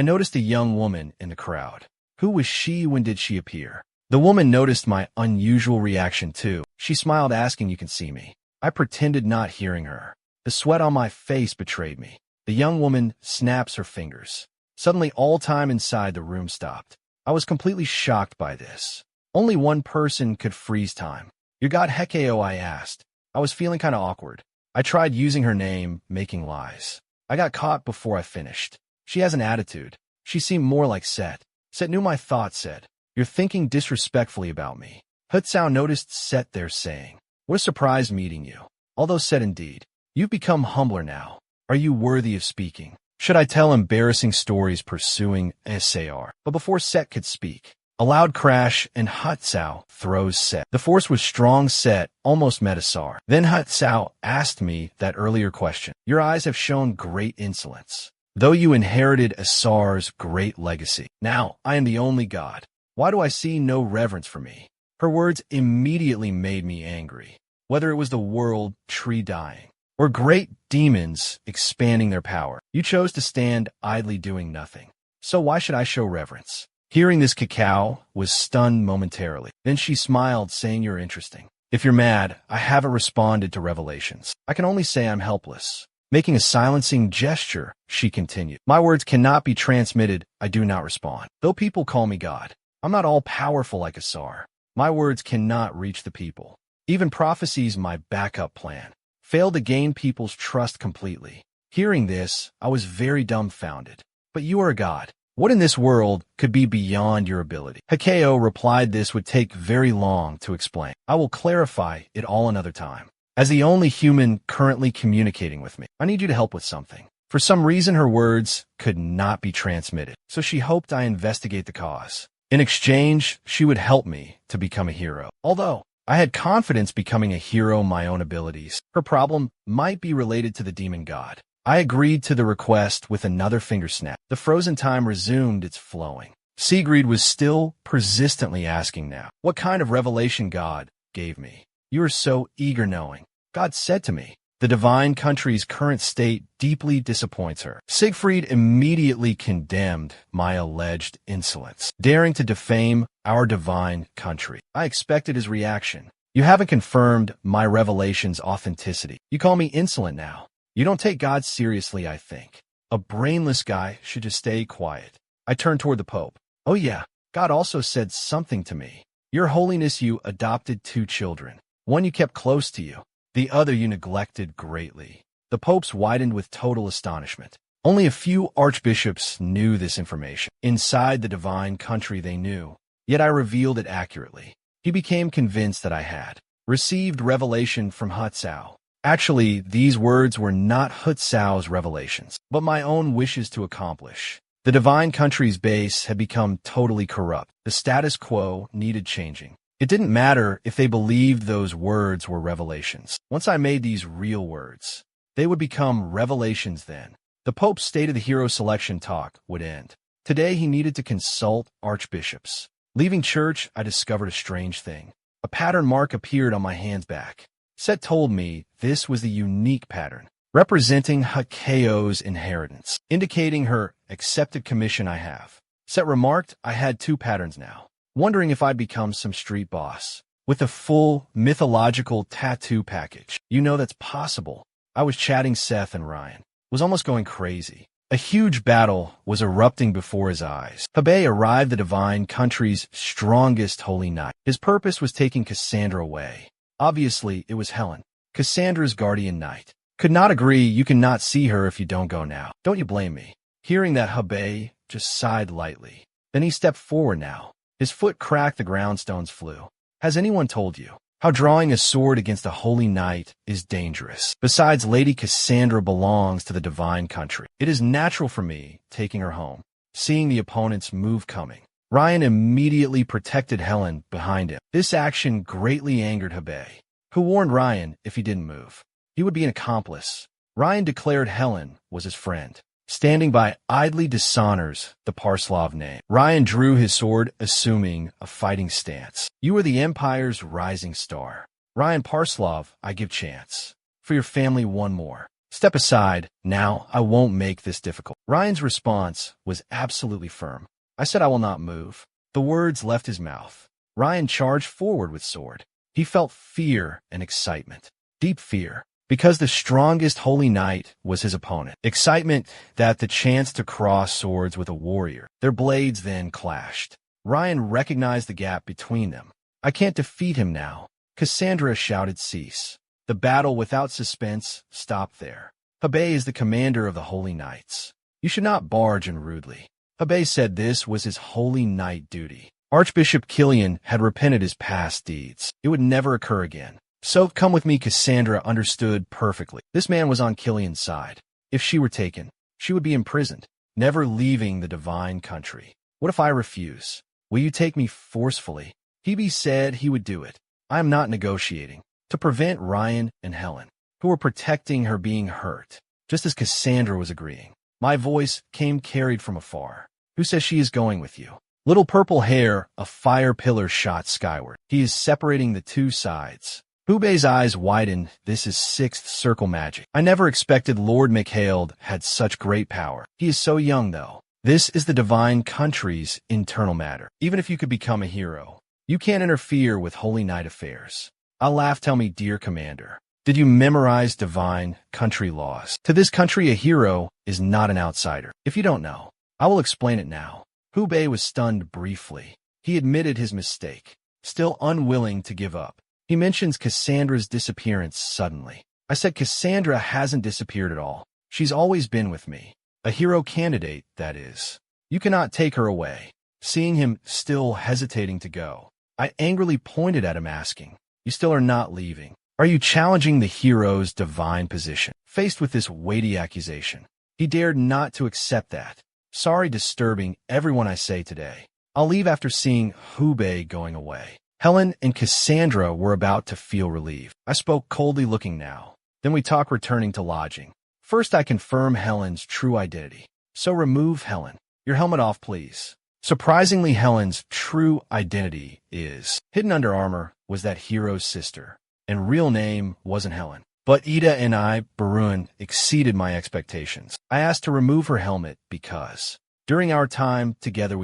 noticed a young woman in the crowd. Who was she? When did she appear? The woman noticed my unusual reaction too. She smiled, asking, "You can see me?" I pretended not hearing her. The sweat on my face betrayed me. The young woman snaps her fingers. Suddenly, all time inside the room stopped. I was completely shocked by this. Only one person could freeze time. "Your god Hekao?" I asked. I was feeling kind of awkward. I tried using her name, making lies. I got caught before I finished. She has an attitude. She seemed more like Set. Set knew my thoughts, said, "You're thinking disrespectfully about me." Hutsao noticed Set there, saying, "What a surprise meeting you." Although Set, "Indeed, you've become humbler now. Are you worthy of speaking? Should I tell embarrassing stories pursuing SAR?" But before Set could speak, A loud crash and Hutsao throws Set. The force was strong. Set almost met Asar. Then Hutsao asked me that earlier question. Your eyes have shown great insolence, though you inherited Asar's great legacy. Now I am the only god. Why do I see no reverence for me? Her words immediately made me angry. Whether it was the world tree dying, or great demons expanding their power, you chose to stand idly doing nothing. So why should I show reverence? Hearing this, Cacao was stunned momentarily. Then she smiled, saying, You're interesting. If you're mad, I haven't responded to revelations. I can only say I'm helpless. Making a silencing gesture, she continued. My words cannot be transmitted. I do not respond. Though people call me God, I'm not all-powerful like Asar. My words cannot reach the people. Even prophecies, my backup plan, failed to gain people's trust completely. Hearing this, I was very dumbfounded. But you are a god. What in this world could be beyond your ability? Hakeo replied this would take very long to explain. I will clarify it all another time. As the only human currently communicating with me, I need you to help with something. For some reason, her words could not be transmitted, so she hoped I investigate the cause. In exchange, she would help me to become a hero. Although I had confidence becoming a hero my own abilities, her problem might be related to the demon god. I agreed to the request with another finger snap. The frozen time resumed its flowing. Sigrid was still persistently asking now, what kind of revelation God gave me? You are so eager knowing. God said to me, the divine country's current state deeply disappoints her. Siegfried immediately condemned my alleged insolence, daring to defame our divine country. I expected his reaction. You haven't confirmed my revelation's authenticity. You call me insolent now. You don't take God seriously, I think. A brainless guy should just stay quiet. I turned toward the Pope. Oh yeah, God also said something to me. Your Holiness, you adopted 2 children. One you kept close to you. The other you neglected greatly. The popes widened with total astonishment. Only a few archbishops knew this information. Inside the divine country they knew, yet I revealed it accurately. He became convinced that I had received revelation from Hutsao. Actually, these words were not Hutsao's revelations, but my own wishes to accomplish. The divine country's base had become totally corrupt. The status quo needed changing. It didn't matter if they believed those words were revelations. Once I made these real words, they would become revelations then. The Pope's State of the Hero selection talk would end. Today he needed to consult archbishops. Leaving church, I discovered a strange thing. A pattern mark appeared on my hand's back. Set told me this was the unique pattern, representing Hakeo's inheritance, indicating her accepted commission I have. Set remarked I had 2 patterns now, wondering if I'd become some street boss with a full mythological tattoo package. You know that's possible. I was chatting Seth and Ryan. Was almost going crazy. A huge battle was erupting before his eyes. Habe arrived the divine country's strongest holy knight. His purpose was taking Cassandra away. Obviously, it was Helen, Cassandra's guardian knight. Could not agree. You cannot see her if you don't go now. Don't you blame me. Hearing that, Habe just sighed lightly. Then he stepped forward now. His foot cracked, the groundstones flew. Has anyone told you how drawing a sword against a holy knight is dangerous? Besides, Lady Cassandra belongs to the divine country. It is natural for me taking her home. Seeing the opponent's move coming, Ryan immediately protected Helen behind him. This action greatly angered Habe, who warned Ryan if he didn't move, he would be an accomplice. Ryan declared Helen was his friend. Standing by idly dishonors the Parslav name. Ryan drew his sword, assuming a fighting stance. You are the Empire's rising star. Ryan Parslav, I give chance. For your family, one more. Step aside. Now, I won't make this difficult. Ryan's response was absolutely firm. I said I will not move. The words left his mouth. Ryan charged forward with sword. He felt fear and excitement. Deep fear, because the strongest holy knight was his opponent. Excitement that the chance to cross swords with a warrior. Their blades then clashed. Ryan recognized the gap between them. I can't defeat him now. Cassandra shouted, cease. The battle without suspense stopped there. Habe is the commander of the holy knights. You should not barge in rudely. Habe said this was his holy knight duty. Archbishop Killian had repented his past deeds. It would never occur again. So come with me. Cassandra understood perfectly. This man was on Killian's side. If she were taken, she would be imprisoned, never leaving the divine country. What if I refuse? Will you take me forcefully? Hebe said he would do it. I am not negotiating. To prevent Ryan and Helen, who were protecting her being hurt, just as Cassandra was agreeing. My voice came carried from afar. Who says she is going with you? Little purple hair, a fire pillar shot skyward. He is separating the two sides. Hubei's eyes widened. This is sixth circle magic. I never expected Lord McHale had such great power. He is so young, though. This is the divine country's internal matter. Even if you could become a hero, you can't interfere with Holy Knight affairs. I laugh. Tell me, dear commander, did you memorize divine country laws? To this country, a hero is not an outsider. If you don't know, I will explain it now. Hubei was stunned briefly. He admitted his mistake, still unwilling to give up. He mentions Cassandra's disappearance suddenly. I said Cassandra hasn't disappeared at all. She's always been with me. A hero candidate, that is. You cannot take her away. Seeing him still hesitating to go, I angrily pointed at him, asking, you still are not leaving? Are you challenging the hero's divine position? Faced with this weighty accusation, he dared not to accept that. Sorry disturbing everyone I say today. I'll leave after seeing Hubei going away. Helen and Cassandra were about to feel relieved. I spoke coldly, looking now. Then we talk, returning to lodging. First, I confirm Helen's true identity. So remove Helen. Your helmet off, please. Surprisingly, Helen's true identity is hidden under armor, was that hero's sister, and real name wasn't Helen. But Ida and I, Barun, exceeded my expectations. I asked to remove her helmet because, during our time together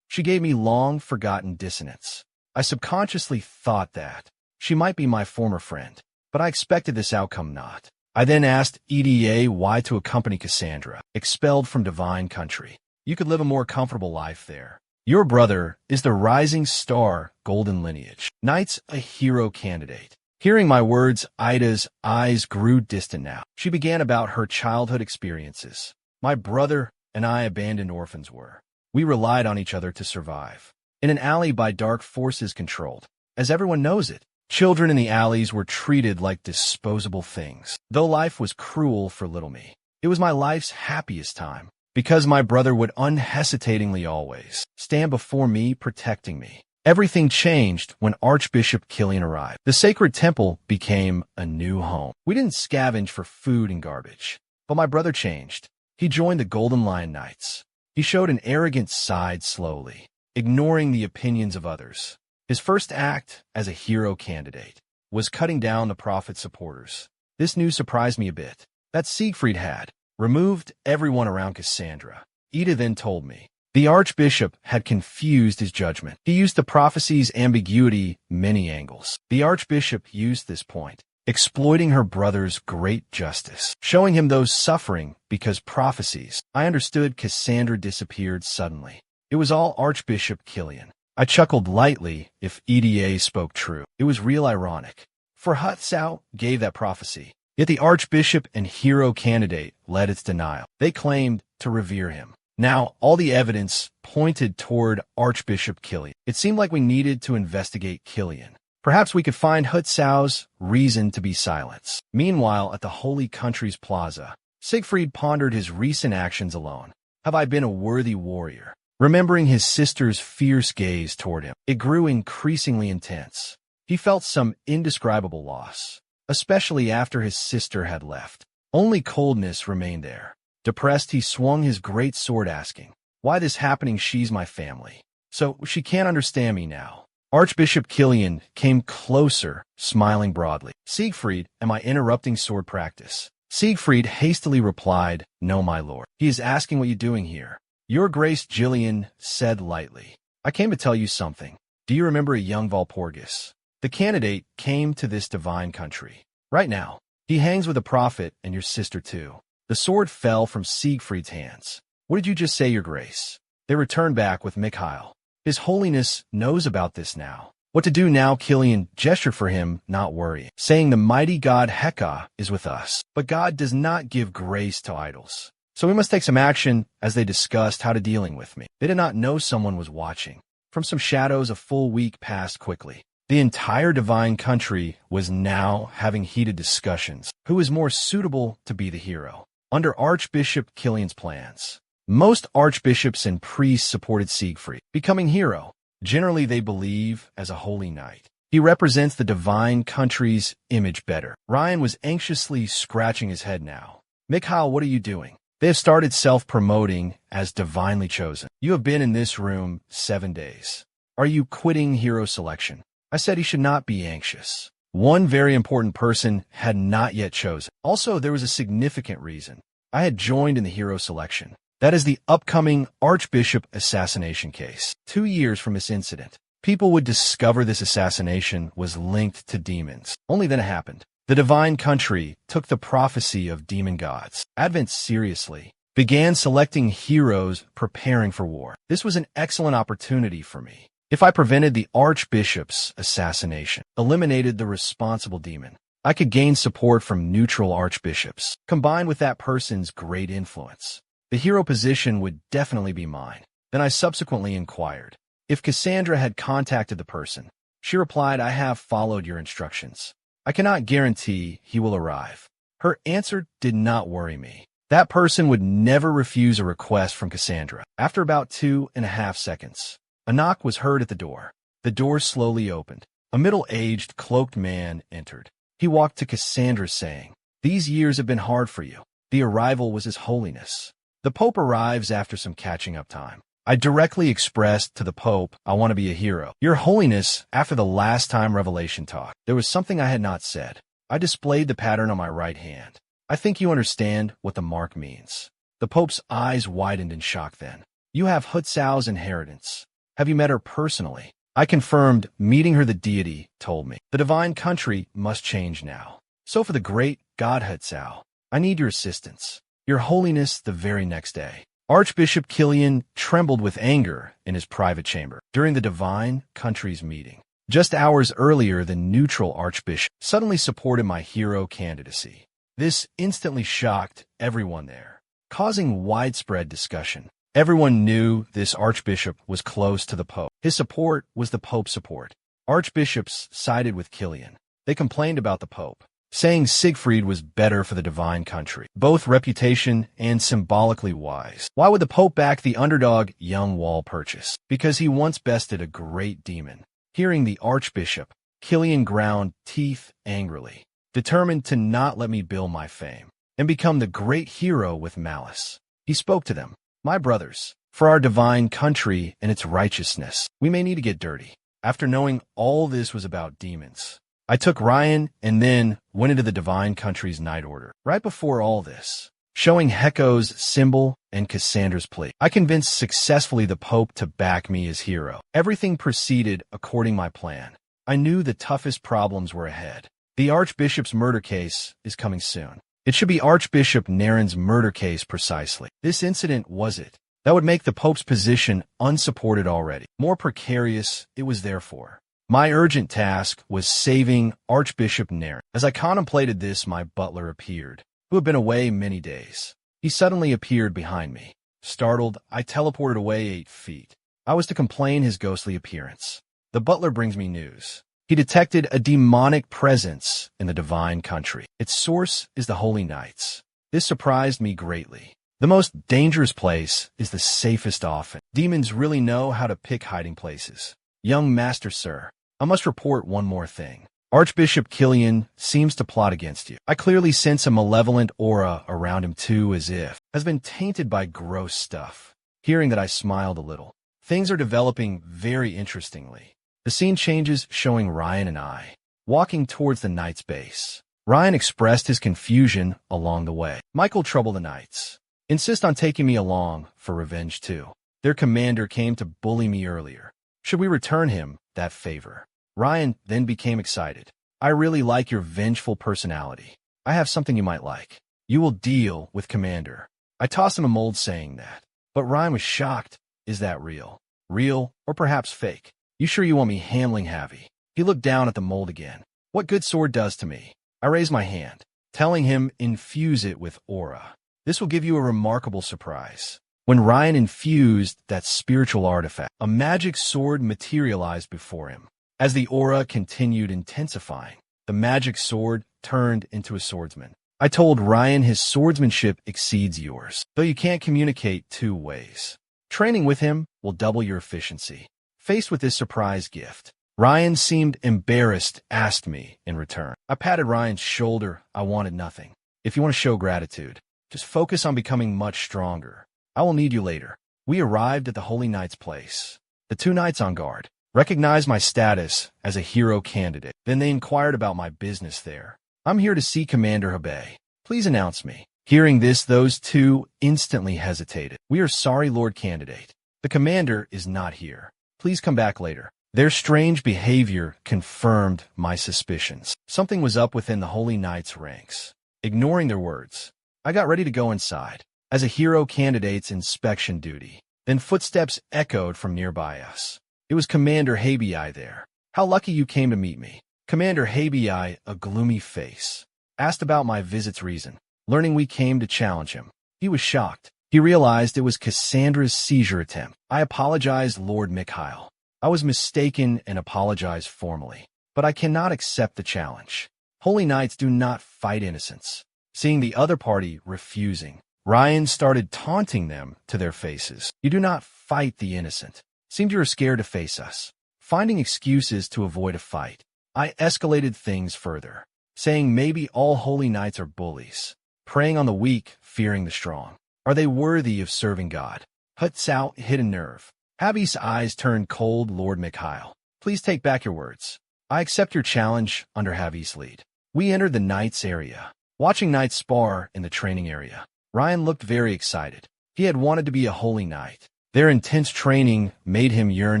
she gave me long-forgotten dissonance. I subconsciously thought that she might be my former friend, but I expected this outcome not. I then asked Eda why to accompany Cassandra, expelled from divine country. You could live a more comfortable life there. Your brother is the rising star, golden lineage. Knight's a hero candidate. Hearing my words, Ida's eyes grew distant now. She began about her childhood experiences. My brother and I abandoned orphans were. We relied on each other to survive. In an alley by dark forces controlled. As everyone knows it, children in the alleys were treated like disposable things. Though life was cruel for little me, it was my life's happiest time. Because my brother would unhesitatingly always stand before me, protecting me. Everything changed when Archbishop Killian arrived. The sacred temple became a new home. We didn't scavenge for food and garbage. But my brother changed. He joined the Golden Lion Knights. He showed an arrogant side slowly, ignoring the opinions of others. His first act as a hero candidate was cutting down the Prophet's supporters. This news surprised me a bit. That Siegfried had removed everyone around Cassandra. Ida then told me the Archbishop had confused his judgment. He used the prophecy's ambiguity many angles. The Archbishop used this point, exploiting her brother's great justice, showing him those suffering because prophecies. I understood Cassandra disappeared suddenly. It was all Archbishop Killian. I chuckled lightly. If EDA spoke true, it was real ironic. For Hutsao gave that prophecy. Yet the Archbishop and hero candidate led its denial. They claimed to revere him. Now, all the evidence pointed toward Archbishop Killian. It seemed like we needed to investigate Killian. Perhaps we could find Hutsao's reason to be silenced. Meanwhile, at the Holy Country's plaza, Siegfried pondered his recent actions alone. Have I been a worthy warrior? Remembering his sister's fierce gaze toward him, it grew increasingly intense. He felt some indescribable loss, especially after his sister had left. Only coldness remained there. Depressed, he swung his great sword, asking, why this happening? She's my family. So she can't understand me now. Archbishop Killian came closer, smiling broadly. Siegfried, am I interrupting sword practice? Siegfried hastily replied, no, my lord. He is asking what you're doing here. Your Grace, Gillian said lightly. I came to tell you something. Do you remember a young Valpurgis? The candidate came to this divine country. Right now, he hangs with the Prophet and your sister too. The sword fell from Siegfried's hands. What did you just say, your grace? They returned back with Mikhail. His holiness knows about this now. What to do now? Killian gestured for him, not worrying, saying the mighty god Heka is with us. But God does not give grace to idols. So we must take some action. As they discussed how to dealing with me, they did not know someone was watching. From some shadows, a full week passed quickly. The entire divine country was now having heated discussions. Who is more suitable to be the hero? Under Archbishop Killian's plans, Most archbishops and priests supported Siegfried, becoming hero. Generally, they believe as a holy knight. He represents the divine country's image better. Ryan was anxiously scratching his head now. Mikhail, what are you doing? They have started self-promoting as divinely chosen. You have been in this room 7 days. Are you quitting hero selection? I said he should not be anxious. One very important person had not yet chosen. Also, there was a significant reason. I had joined in the hero selection. That is the upcoming Archbishop assassination case. 2 years from this incident, people would discover this assassination was linked to demons. Only then it happened. The divine country took the prophecy of demon gods, Advent seriously, began selecting heroes preparing for war. This was an excellent opportunity for me. If I prevented the Archbishop's assassination, eliminated the responsible demon, I could gain support from neutral archbishops, combined with that person's great influence. The hero position would definitely be mine. Then I subsequently inquired if Cassandra had contacted the person. She replied, I have followed your instructions. I cannot guarantee he will arrive. Her answer did not worry me. That person would never refuse a request from Cassandra. After about 2.5 seconds, a knock was heard at the door. The door slowly opened. A middle-aged, cloaked man entered. He walked to Cassandra saying, These years have been hard for you. The arrival was His Holiness. The Pope arrives after some catching up time. I directly expressed to the Pope, I want to be a hero. Your Holiness, after the last time Revelation talk, there was something I had not said. I displayed the pattern on my right hand. I think you understand what the mark means. The Pope's eyes widened in shock then. You have Hutsao's inheritance. Have you met her personally? I confirmed, meeting her the deity told me. The divine country must change now. So for the great God Hutsao, I need your assistance. Your Holiness, the very next day. Archbishop Killian trembled with anger in his private chamber during the divine country's meeting. Just hours earlier, the neutral archbishop suddenly supported my hero candidacy. This instantly shocked everyone there, causing widespread discussion. Everyone knew this archbishop was close to the Pope. His support was the Pope's support. Archbishops sided with Killian. They complained about the Pope, saying Siegfried was better for the divine country, both reputation and symbolically wise. Why would the Pope back the underdog young Walpurchas? Because he once bested a great demon. Hearing the archbishop, Killian ground teeth angrily, determined to not let me build my fame and become the great hero with malice. He spoke to them. My brothers, for our divine country and its righteousness, we may need to get dirty. After knowing all this was about demons, I took Ryan and then went into the divine country's night order. Right before all this, showing Hecko's symbol and Cassandra's plea, I convinced successfully the Pope to back me as hero. Everything proceeded according to my plan. I knew the toughest problems were ahead. The Archbishop's murder case is coming soon. It should be Archbishop Naren's murder case precisely. This incident was it. That would make the Pope's position unsupported already. More precarious it was therefore. My urgent task was saving Archbishop Naren. As I contemplated this, my butler appeared, who had been away many days. He suddenly appeared behind me. Startled, I teleported away 8 feet. I was to complain his ghostly appearance. The butler brings me news. He detected a demonic presence in the divine country. Its source is the Holy Knights. This surprised me greatly. The most dangerous place is the safest often. Demons really know how to pick hiding places. Young Master Sir, I must report one more thing. Archbishop Killian seems to plot against you. I clearly sense a malevolent aura around him too, as if has been tainted by gross stuff. Hearing that, I smiled a little. Things are developing very interestingly. The scene changes, showing Ryan and I walking towards the Knights' base. Ryan expressed his confusion along the way. Michael trouble the Knights. Insist on taking me along for revenge too. Their commander came to bully me earlier. Should we return him that favor? Ryan then became excited. I really like your vengeful personality. I have something you might like. You will deal with Commander. I tossed him a mold saying that. But Ryan was shocked. Is that real? Real or perhaps fake? You sure you want me handling Javi? He looked down at the mold again. What good sword does to me? I raised my hand, telling him infuse it with aura. This will give you a remarkable surprise. When Ryan infused that spiritual artifact, a magic sword materialized before him. As the aura continued intensifying, the magic sword turned into a swordsman. I told Ryan his swordsmanship exceeds yours, though you can't communicate two ways. Training with him will double your efficiency. Faced with this surprise gift, Ryan seemed embarrassed, asked me in return. I patted Ryan's shoulder. I wanted nothing. If you want to show gratitude, just focus on becoming much stronger. I will need you later. We arrived at the Holy Knight's place. The two knights on guard recognized my status as a hero candidate. Then they inquired about my business there. I'm here to see Commander Habe. Please announce me. Hearing this, those two instantly hesitated. We are sorry, Lord Candidate. The commander is not here. Please come back later. Their strange behavior confirmed my suspicions. Something was up within the Holy Knight's ranks. Ignoring their words, I got ready to go inside as a hero candidate's inspection duty. Then footsteps echoed from nearby us. It was Commander Habii there. How lucky you came to meet me. Commander Habii, a gloomy face, asked about my visit's reason. Learning we came to challenge him, he was shocked. He realized it was Cassandra's seizure attempt. I apologized, Lord Mikhail. I was mistaken and apologized formally. But I cannot accept the challenge. Holy Knights do not fight innocents. Seeing the other party refusing, Ryan started taunting them to their faces. You do not fight the innocent. Seemed you were scared to face us. Finding excuses to avoid a fight, I escalated things further, saying maybe all Holy Knights are bullies, preying on the weak, fearing the strong. Are they worthy of serving God? Hutzao hit a nerve. Habie's eyes turned cold. Lord Mikhail, please take back your words. I accept your challenge under Habie's lead. We entered the Knights area. Watching Knights spar in the training area, Ryan looked very excited. He had wanted to be a Holy Knight. Their intense training made him yearn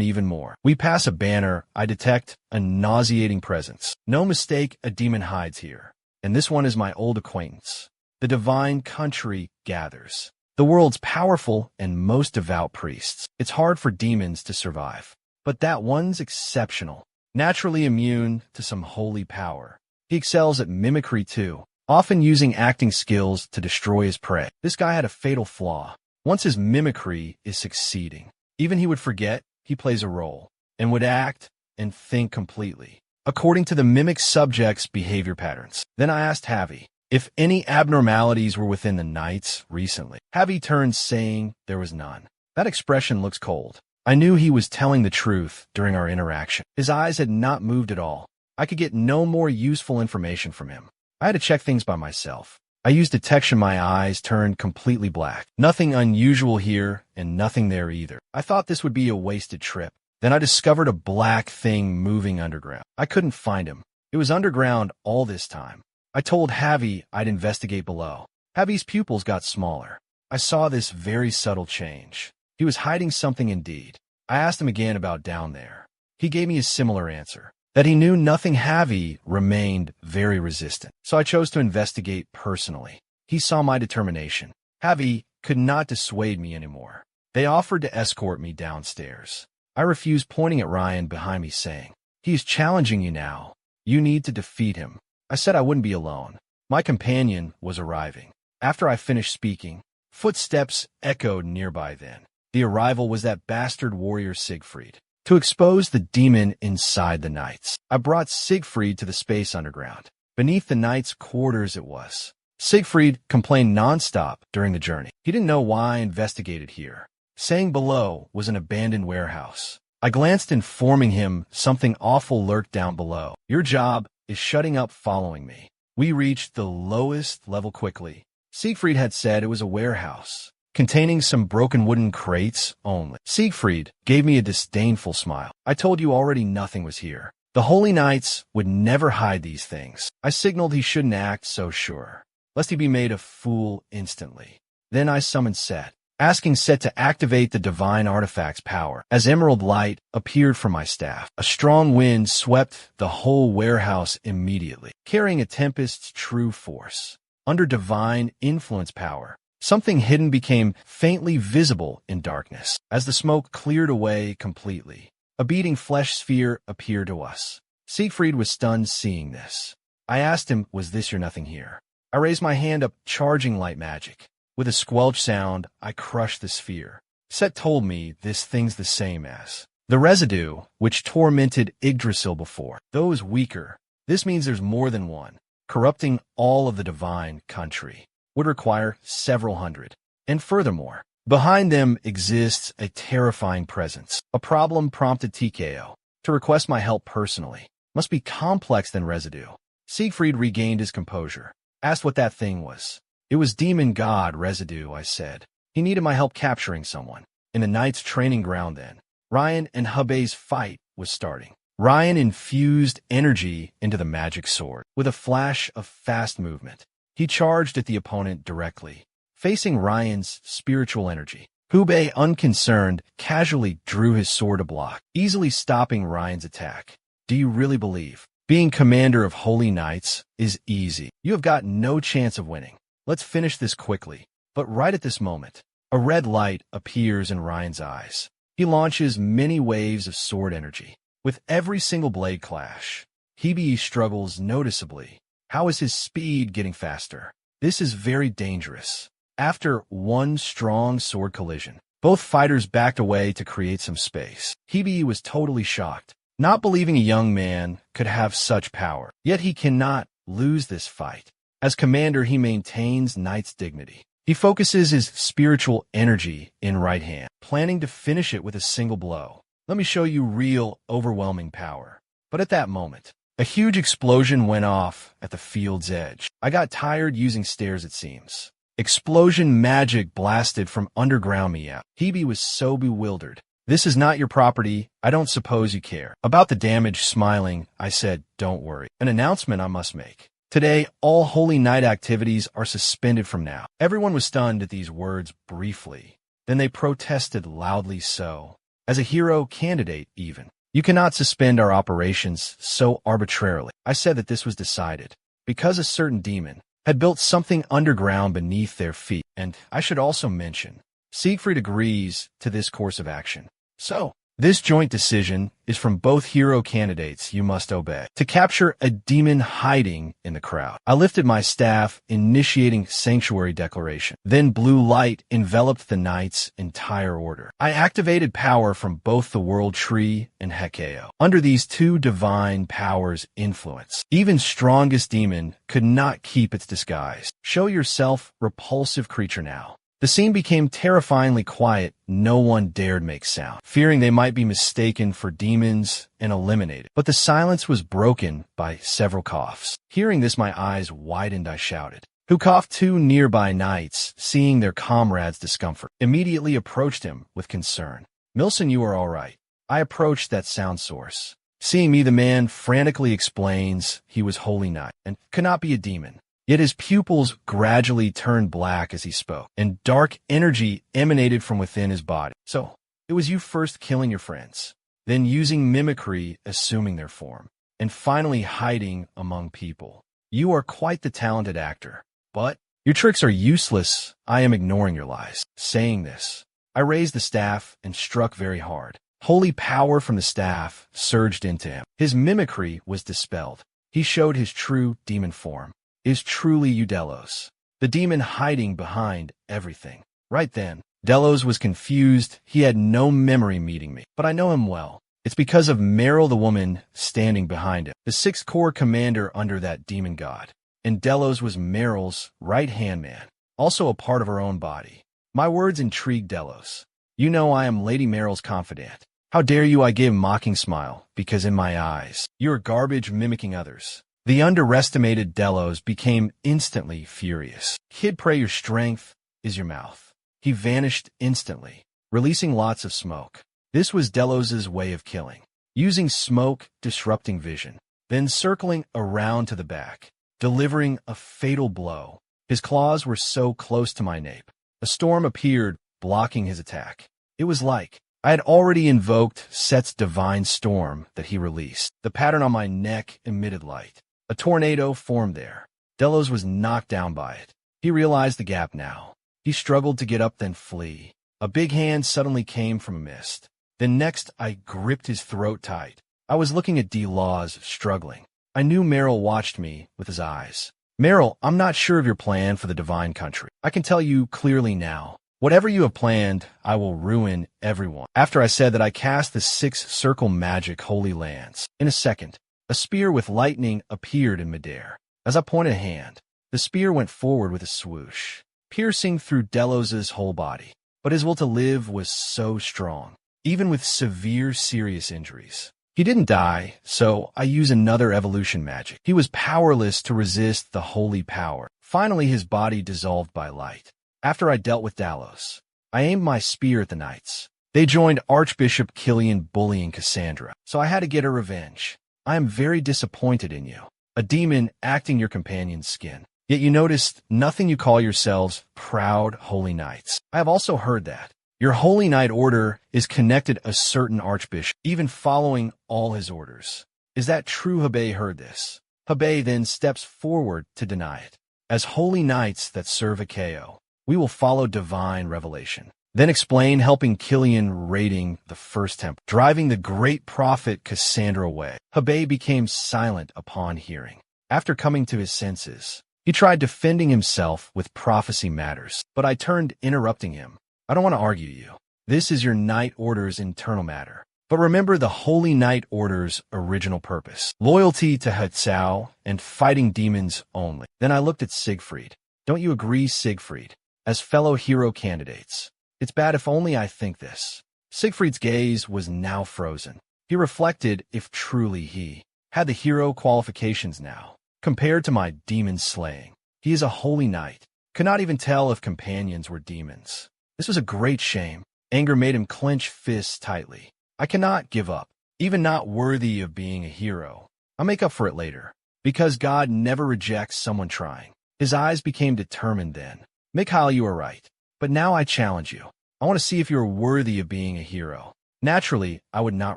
even more. We pass a banner. I detect a nauseating presence. No mistake, a demon hides here. And this one is my old acquaintance. The divine country gathers. The world's powerful and most devout priests. It's hard for demons to survive. But that one's exceptional. Naturally immune to some holy power. He excels at mimicry too, often using acting skills to destroy his prey. This guy had a fatal flaw. Once his mimicry is succeeding, even he would forget he plays a role and would act and think completely according to the mimic subject's behavior patterns. Then I asked Habie if any abnormalities were within the Knights recently. Habie turned, saying there was none. That expression looks cold. I knew he was telling the truth during our interaction. His eyes had not moved at all. I could get no more useful information from him. I had to check things by myself. I used detection. My eyes turned completely black. Nothing unusual here and nothing there either. I thought this would be a wasted trip. Then I discovered a black thing moving underground. I couldn't find him. It was underground all this time. I told Habie I'd investigate below. Habie's pupils got smaller. I saw this very subtle change. He was hiding something indeed. I asked him again about down there. He gave me a similar answer, that he knew nothing. Habie remained very resistant, so I chose to investigate personally. He saw my determination. Habie could not dissuade me anymore. They offered to escort me downstairs. I refused, pointing at Ryan behind me, saying, "He is challenging you now. You need to defeat him." I said I wouldn't be alone. My companion was arriving. After I finished speaking, footsteps echoed nearby then. The arrival was that bastard warrior Siegfried. To expose the demon inside the Knights, I brought Siegfried to the space underground. Beneath the Knights' quarters it was. Siegfried complained nonstop during the journey. He didn't know why I investigated here, saying below was an abandoned warehouse. I glanced, informing him something awful lurked down below. Your job is shutting up, following me. We reached the lowest level quickly. Siegfried had said it was a warehouse, containing some broken wooden crates only. Siegfried gave me a disdainful smile. I told you already nothing was here. The Holy Knights would never hide these things. I signaled he shouldn't act so sure, lest he be made a fool instantly. Then I summoned Set, asking Set to activate the divine artifact's power. As emerald light appeared from my staff, a strong wind swept the whole warehouse immediately, carrying a tempest's true force. Under divine influence power, something hidden became faintly visible in darkness. As the smoke cleared away completely, a beating flesh sphere appeared to us. Siegfried was stunned seeing this. I asked him, was this your nothing here? I raised my hand up, charging light magic. With a squelch sound, I crushed the sphere. Set told me this thing's the same as the residue which tormented Yggdrasil before. Though it was weaker, this means there's more than one. corrupting all of the divine country, would require several hundred. And furthermore, behind them exists a terrifying presence. A problem prompted TKO to request my help personally. Must be complex than residue. Siegfried regained his composure, asked what that thing was. It was demon god residue, I said. He needed my help capturing someone. In the knight's training ground then, Ryan and Hubei's fight was starting. Ryan infused energy into the magic sword. With a flash of fast movement, he charged at the opponent directly, facing Ryan's spiritual energy. Hubei, unconcerned, casually drew his sword to block, easily stopping Ryan's attack. Do you really believe being commander of holy knights is easy? You have got no chance of winning. Let's finish this quickly. But right at this moment, a red light appears in Ryan's eyes. He launches many waves of sword energy. With every single blade clash, Hebe struggles noticeably. How is his speed getting faster? This is very dangerous. After one strong sword collision, both fighters backed away to create some space. Hebe was totally shocked, not believing a young man could have such power. Yet he cannot lose this fight. As commander, he maintains knight's dignity. He focuses his spiritual energy in right hand, planning to finish it with a single blow. Let me show you real, overwhelming power. But at that moment, a huge explosion went off at the field's edge. I got tired using stairs, it seems. Explosion magic blasted from underground me out. Hebe was so bewildered. This is not your property. I don't suppose you care. About the damage, smiling, I said, don't worry. An announcement I must make. Today, all Holy Night activities are suspended from now. Everyone was stunned at these words briefly. Then they protested loudly so. As a hero candidate, even. You cannot suspend our operations so arbitrarily. I said that this was decided because a certain demon had built something underground beneath their feet. And I should also mention, Siegfried agrees to this course of action. So, this joint decision is from both hero candidates you must obey. To capture a demon hiding in the crowd, I lifted my staff, initiating sanctuary declaration. Then blue light enveloped the knight's entire order. I activated power from both the world tree and Hekeo. Under these two divine powers' influence, even strongest demon could not keep its disguise. Show yourself, repulsive creature now. The scene became terrifyingly quiet. No one dared make sound, fearing they might be mistaken for demons and eliminated. But the silence was broken by several coughs. Hearing this, my eyes widened. I shouted. Who coughed? Two nearby knights, seeing their comrade's discomfort, immediately approached him with concern. Milson, you are all right. I approached that sound source. Seeing me, the man frantically explains he was Holy Knight and could not be a demon. Yet his pupils gradually turned black as he spoke, and dark energy emanated from within his body. So, it was you first killing your friends, then using mimicry, assuming their form, and finally hiding among people. You are quite the talented actor, but your tricks are useless. I am ignoring your lies. Saying this, I raised the staff and struck very hard. Holy power from the staff surged into him. His mimicry was dispelled. He showed his true demon form. Is truly you Delos, the demon hiding behind everything. Right then, Delos was confused. He had no memory meeting me, but I know him well. It's because of Meryl, the woman standing behind him, the sixth core commander under that demon god. And Delos was Meryl's right-hand man, also a part of her own body. My words intrigued Delos. You know I am Lady Meryl's confidant. How dare you? I gave a mocking smile, because in my eyes, you're garbage mimicking others. The underestimated Delos became instantly furious. Kid, pray your strength is your mouth. He vanished instantly, releasing lots of smoke. This was Delos's way of killing, using smoke, disrupting vision, then circling around to the back, delivering a fatal blow. His claws were so close to my nape. A storm appeared, blocking his attack. It was like I had already invoked Set's divine storm that he released. The pattern on my neck emitted light. A tornado formed there. Delos was knocked down by it. He realized the gap now. He struggled to get up, then flee. A big hand suddenly came from a mist. Then next, I gripped his throat tight. I was looking at Delos, struggling. I knew Meryl watched me with his eyes. Meryl, I'm not sure of your plan for the divine country. I can tell you clearly now. Whatever you have planned, I will ruin everyone. After I said that, I cast the 6 circle magic holy lands. In a second, a spear with lightning appeared in midair. As I pointed a hand, the spear went forward with a swoosh, piercing through Delos's whole body. But his will to live was so strong, even with severe serious injuries. He didn't die, so I use another evolution magic. He was powerless to resist the holy power. Finally, his body dissolved by light. After I dealt with Delos, I aimed my spear at the knights. They joined Archbishop Killian bullying Cassandra, so I had to get her revenge. I am very disappointed in you, a demon acting your companion's skin. Yet you noticed nothing you call yourselves proud holy knights. I have also heard that your holy knight order is connected a certain archbishop, even following all his orders. Is that true? Hebei heard this. Hebei then steps forward to deny it. As holy knights that serve Akeo, we will follow divine revelation. Then explain, helping Killian raiding the first temple, driving the great prophet Cassandra away. Hebei became silent upon hearing. After coming to his senses, he tried defending himself with prophecy matters, but I turned, interrupting him. I don't want to argue you. This is your Knight Order's internal matter. But remember the Holy Knight Order's original purpose. Loyalty to Hetzao and fighting demons only. Then I looked at Siegfried. Don't you agree, Siegfried? As fellow hero candidates. It's bad if only I think this. Siegfried's gaze was now frozen. He reflected if truly he had the hero qualifications now. Compared to my demon slaying, he is a holy knight. Could not even tell if companions were demons. This was a great shame. Anger made him clench fists tightly. I cannot give up, even not worthy of being a hero. I'll make up for it later, because God never rejects someone trying. His eyes became determined then. Mikhail, you are right, but now I challenge you. I want to see if you are worthy of being a hero. Naturally, I would not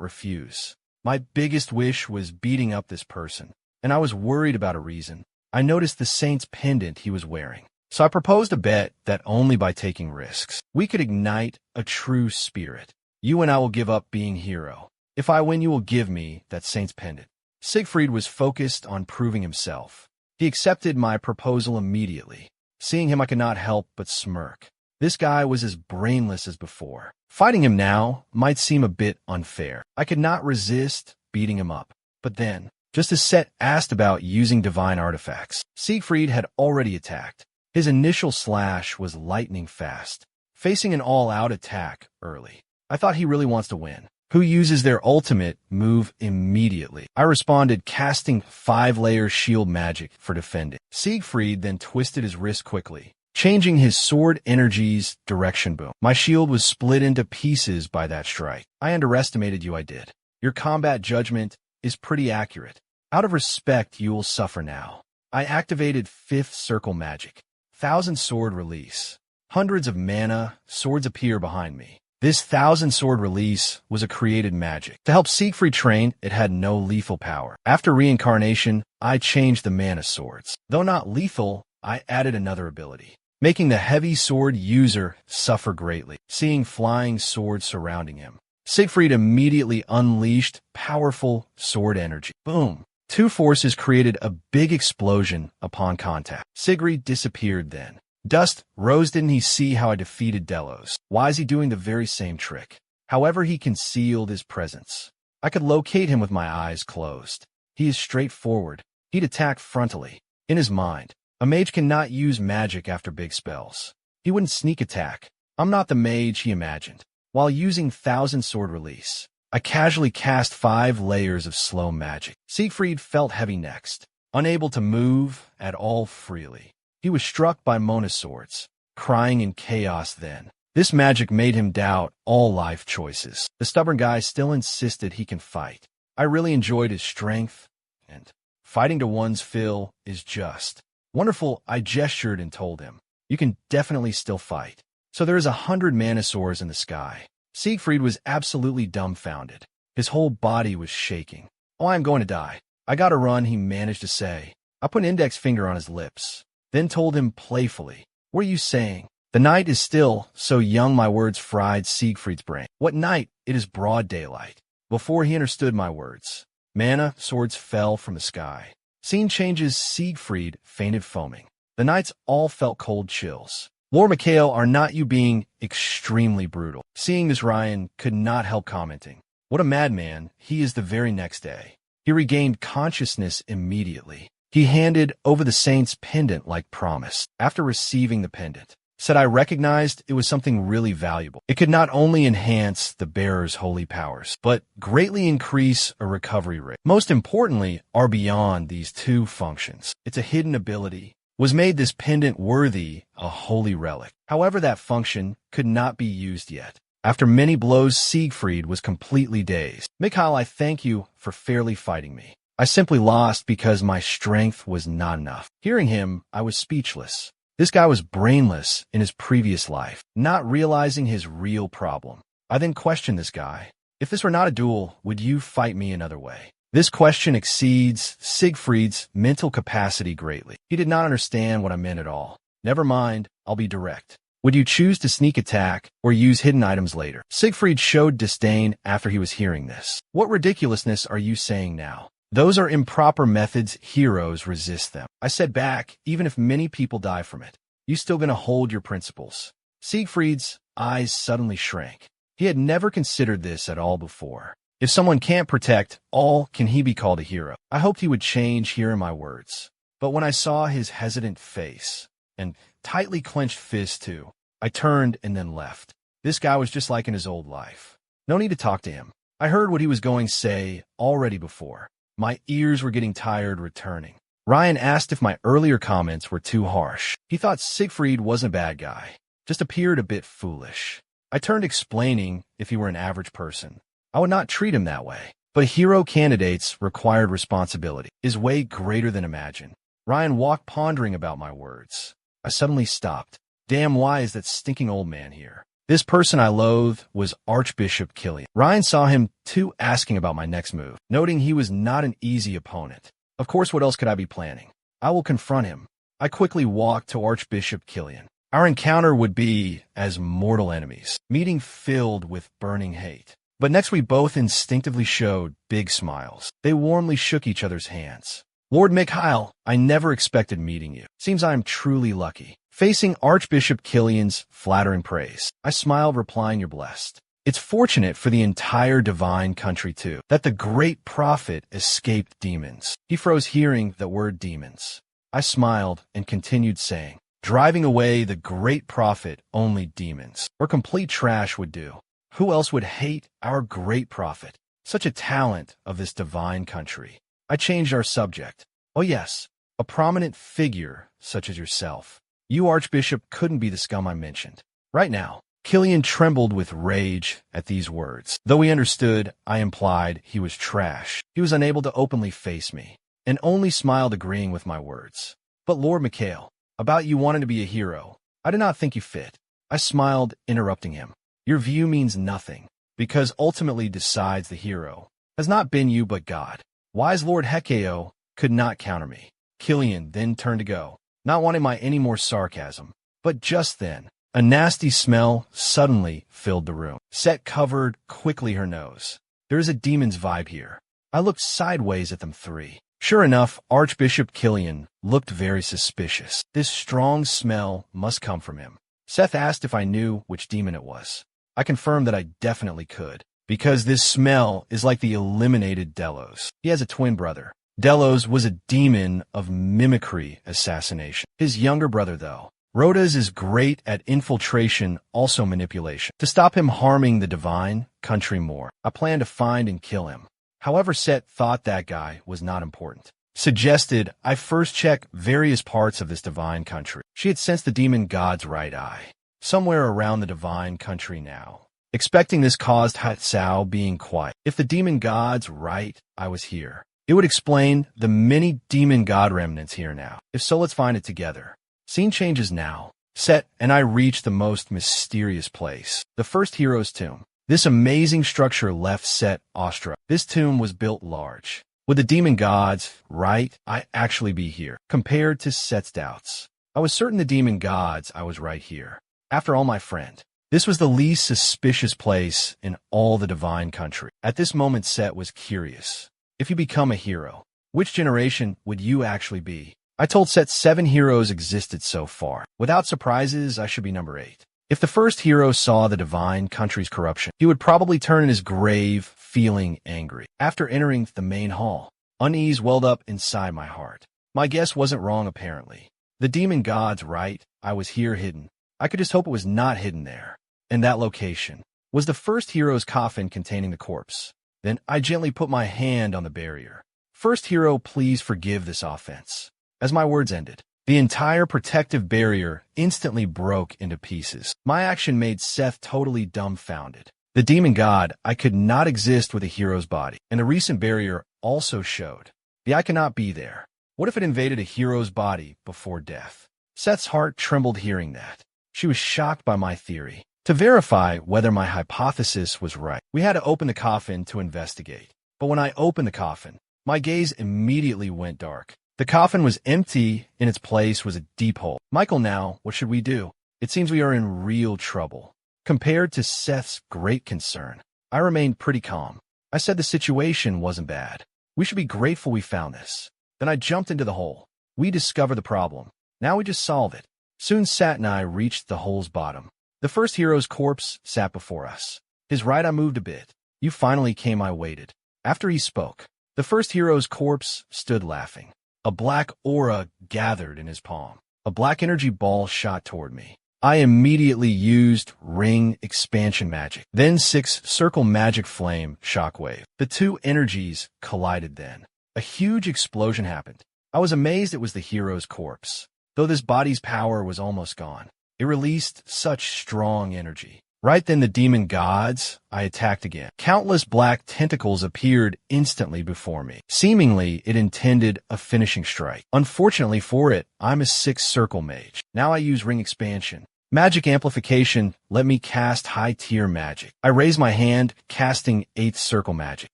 refuse. My biggest wish was beating up this person, and I was worried about a reason. I noticed the saint's pendant he was wearing. So I proposed a bet that only by taking risks, we could ignite a true spirit. You and I will give up being hero. If I win, you will give me that saint's pendant. Siegfried was focused on proving himself. He accepted my proposal immediately. Seeing him, I could not help but smirk. This guy was as brainless as before. Fighting him now might seem a bit unfair. I could not resist beating him up. But then, just as Set asked about using divine artifacts, Siegfried had already attacked. His initial slash was lightning fast, facing an all-out attack early. I thought he really wants to win. Who uses their ultimate move immediately? I responded, casting 5-layer shield magic for defending. Siegfried then twisted his wrist quickly, changing his sword energy's direction. Boom. My shield was split into pieces by that strike. I underestimated you, I did. Your combat judgment is pretty accurate. Out of respect, you will suffer now. I activated 5th circle magic. 1,000 sword release. Hundreds of mana swords appear behind me. This 1,000 sword release was a created magic. To help Siegfried train, it had no lethal power. After reincarnation, I changed the mana swords. Though not lethal, I added another ability, making the heavy sword user suffer greatly. Seeing flying swords surrounding him, Siegfried immediately unleashed powerful sword energy. Boom. 2 forces created a big explosion upon contact. Siegfried disappeared then. Dust rose. Didn't he see how I defeated Delos? Why is he doing the very same trick? However, he concealed his presence. I could locate him with my eyes closed. He is straightforward. He'd attack frontally. In his mind, a mage cannot use magic after big spells. He wouldn't sneak attack. I'm not the mage he imagined. While using 1,000 sword release, I casually cast 5 layers of slow magic. Siegfried felt heavy next, unable to move at all freely. He was struck by Mona's swords, crying in chaos then. This magic made him doubt all life choices. The stubborn guy still insisted he can fight. I really enjoyed his strength, and fighting to one's fill is just wonderful. I gestured and told him, you can definitely still fight. So there is 100 manasaurs in the sky. Siegfried was absolutely dumbfounded. His whole body was shaking. Oh, I'm going to die. I gotta run, he managed to say. I put an index finger on his lips, then told him playfully, what are you saying? The night is still so young. My words fried Siegfried's brain. What night? It is broad daylight. Before he understood my words, mana swords fell from the sky. Scene changes. Siegfried fainted foaming. The knights all felt cold chills. Lord Mikhail, are not you being extremely brutal? Seeing this, Ryan could not help commenting. What a madman he is. The very next day, he regained consciousness immediately. He handed over the saint's pendant like promised. After receiving the pendant, Set, I recognized it was something really valuable. It could not only enhance the bearer's holy powers, but greatly increase a recovery rate. Most importantly, are beyond these two functions. It's a hidden ability. Was made this pendant worthy a holy relic. However, that function could not be used yet. After many blows, Siegfried was completely dazed. Mikhail, I thank you for fairly fighting me. I simply lost because my strength was not enough. Hearing him, I was speechless. This guy was brainless in his previous life, not realizing his real problem. I then questioned this guy. If this were not a duel, would you fight me another way? This question exceeds Siegfried's mental capacity greatly. He did not understand what I meant at all. Never mind, I'll be direct. Would you choose to sneak attack or use hidden items later? Siegfried showed disdain after he was hearing this. What ridiculousness are you saying now? Those are improper methods. Heroes resist them. I said back, even if many people die from it, you still gonna hold your principles. Siegfried's eyes suddenly shrank. He had never considered this at all before. If someone can't protect all, can he be called a hero? I hoped he would change hearing my words. But when I saw his hesitant face and tightly clenched fist too, I turned and then left. This guy was just like in his old life. No need to talk to him. I heard what he was going to say already before. My ears were getting tired returning. Ryan asked if my earlier comments were too harsh. He thought Siegfried wasn't a bad guy, just appeared a bit foolish. I turned explaining if he were an average person, I would not treat him that way. But hero candidates required responsibility is way greater than imagined. Ryan walked pondering about my words. I suddenly stopped. Damn, why is that stinking old man here? This person I loathe was Archbishop Killian. Ryan saw him too, asking about my next move, noting he was not an easy opponent. Of course, what else could I be planning? I will confront him. I quickly walked to Archbishop Killian. Our encounter would be as mortal enemies, meeting filled with burning hate. But next we both instinctively showed big smiles. They warmly shook each other's hands. Lord Mikhail, I never expected meeting you. Seems I am truly lucky. Facing Archbishop Killian's flattering praise, I smiled, replying, you're blessed. It's fortunate for the entire divine country, too, that the great prophet escaped demons. He froze hearing the word demons. I smiled and continued saying, driving away the great prophet, only demons or complete trash would do. Who else would hate our great prophet? Such a talent of this divine country. I changed our subject. Oh yes, a prominent figure such as yourself. You, Archbishop, couldn't be the scum I mentioned. Right now, Killian trembled with rage at these words. Though he understood, I implied he was trash. He was unable to openly face me, and only smiled, agreeing with my words. But Lord Mikhail, about you wanting to be a hero, I did not think you fit. I smiled, interrupting him. Your view means nothing, because ultimately decides the hero has not been you but God. Wise Lord Hekao could not counter me. Killian then turned to go, not wanting my any more sarcasm. But just then, a nasty smell suddenly filled the room. Set covered quickly her nose. There is a demon's vibe here. I looked sideways at them three. Sure enough, Archbishop Killian looked very suspicious. This strong smell must come from him. Seth asked if I knew which demon it was. I confirmed that I definitely could, because this smell is like the eliminated Delos. He has a twin brother. Delos was a demon of mimicry assassination. His younger brother, though, Rhodas, is great at infiltration, also manipulation. To stop him harming the divine country more, I plan to find and kill him. However, Set thought that guy was not important. Suggested I first check various parts of this divine country. She had sensed the demon god's right eye, somewhere around the divine country now. Expecting this caused Hatsao being quiet. If the demon god's right, I was here. It would explain the many demon god remnants here now. If so, let's find it together. Scene changes now. Set and I reach the most mysterious place, the first hero's tomb. This amazing structure left Set awestruck. This tomb was built large. Would the demon gods, right, I actually be here? Compared to Set's doubts, I was certain the demon gods I was right here. After all, my friend, this was the least suspicious place in all the divine country. At this moment, Set was curious. If you become a hero, which generation would you actually be? I told Set 7 heroes existed so far. Without surprises, I should be number 8. If the first hero saw the divine country's corruption, he would probably turn in his grave, feeling angry. After entering the main hall, unease welled up inside my heart. My guess wasn't wrong, apparently. The demon god's right. I was here hidden. I could just hope it was not hidden there. And that location was the first hero's coffin containing the corpse. Then I gently put my hand on the barrier. First hero, please forgive this offense. As my words ended, the entire protective barrier instantly broke into pieces. My action made Seth totally dumbfounded. The demon god, I could not exist with a hero's body. And the recent barrier also showed the I cannot be there. What if it invaded a hero's body before death? Seth's heart trembled hearing that. She was shocked by my theory. To verify whether my hypothesis was right, we had to open the coffin to investigate. But when I opened the coffin, my gaze immediately went dark. The coffin was empty. In its place was a deep hole. Michael, now, what should we do? It seems we are in real trouble. Compared to Seth's great concern, I remained pretty calm. I said the situation wasn't bad. We should be grateful we found this. Then I jumped into the hole. We discovered the problem. Now we just solve it. Soon Sat and I reached the hole's bottom. The first hero's corpse sat before us. His right eye moved a bit. You finally came, I waited. After he spoke, the first hero's corpse stood laughing. A black aura gathered in his palm. A black energy ball shot toward me. I immediately used ring expansion magic. Then 6 circle magic flame shockwave. The two energies collided then. A huge explosion happened. I was amazed it was the hero's corpse. Though this body's power was almost gone, it released such strong energy. Right then, the demon gods, I attacked again. Countless black tentacles appeared instantly before me. Seemingly, it intended a finishing strike. Unfortunately for it, I'm a 6 circle mage. Now I use ring expansion. Magic amplification let me cast high-tier magic. I raised my hand, casting 8th circle magic.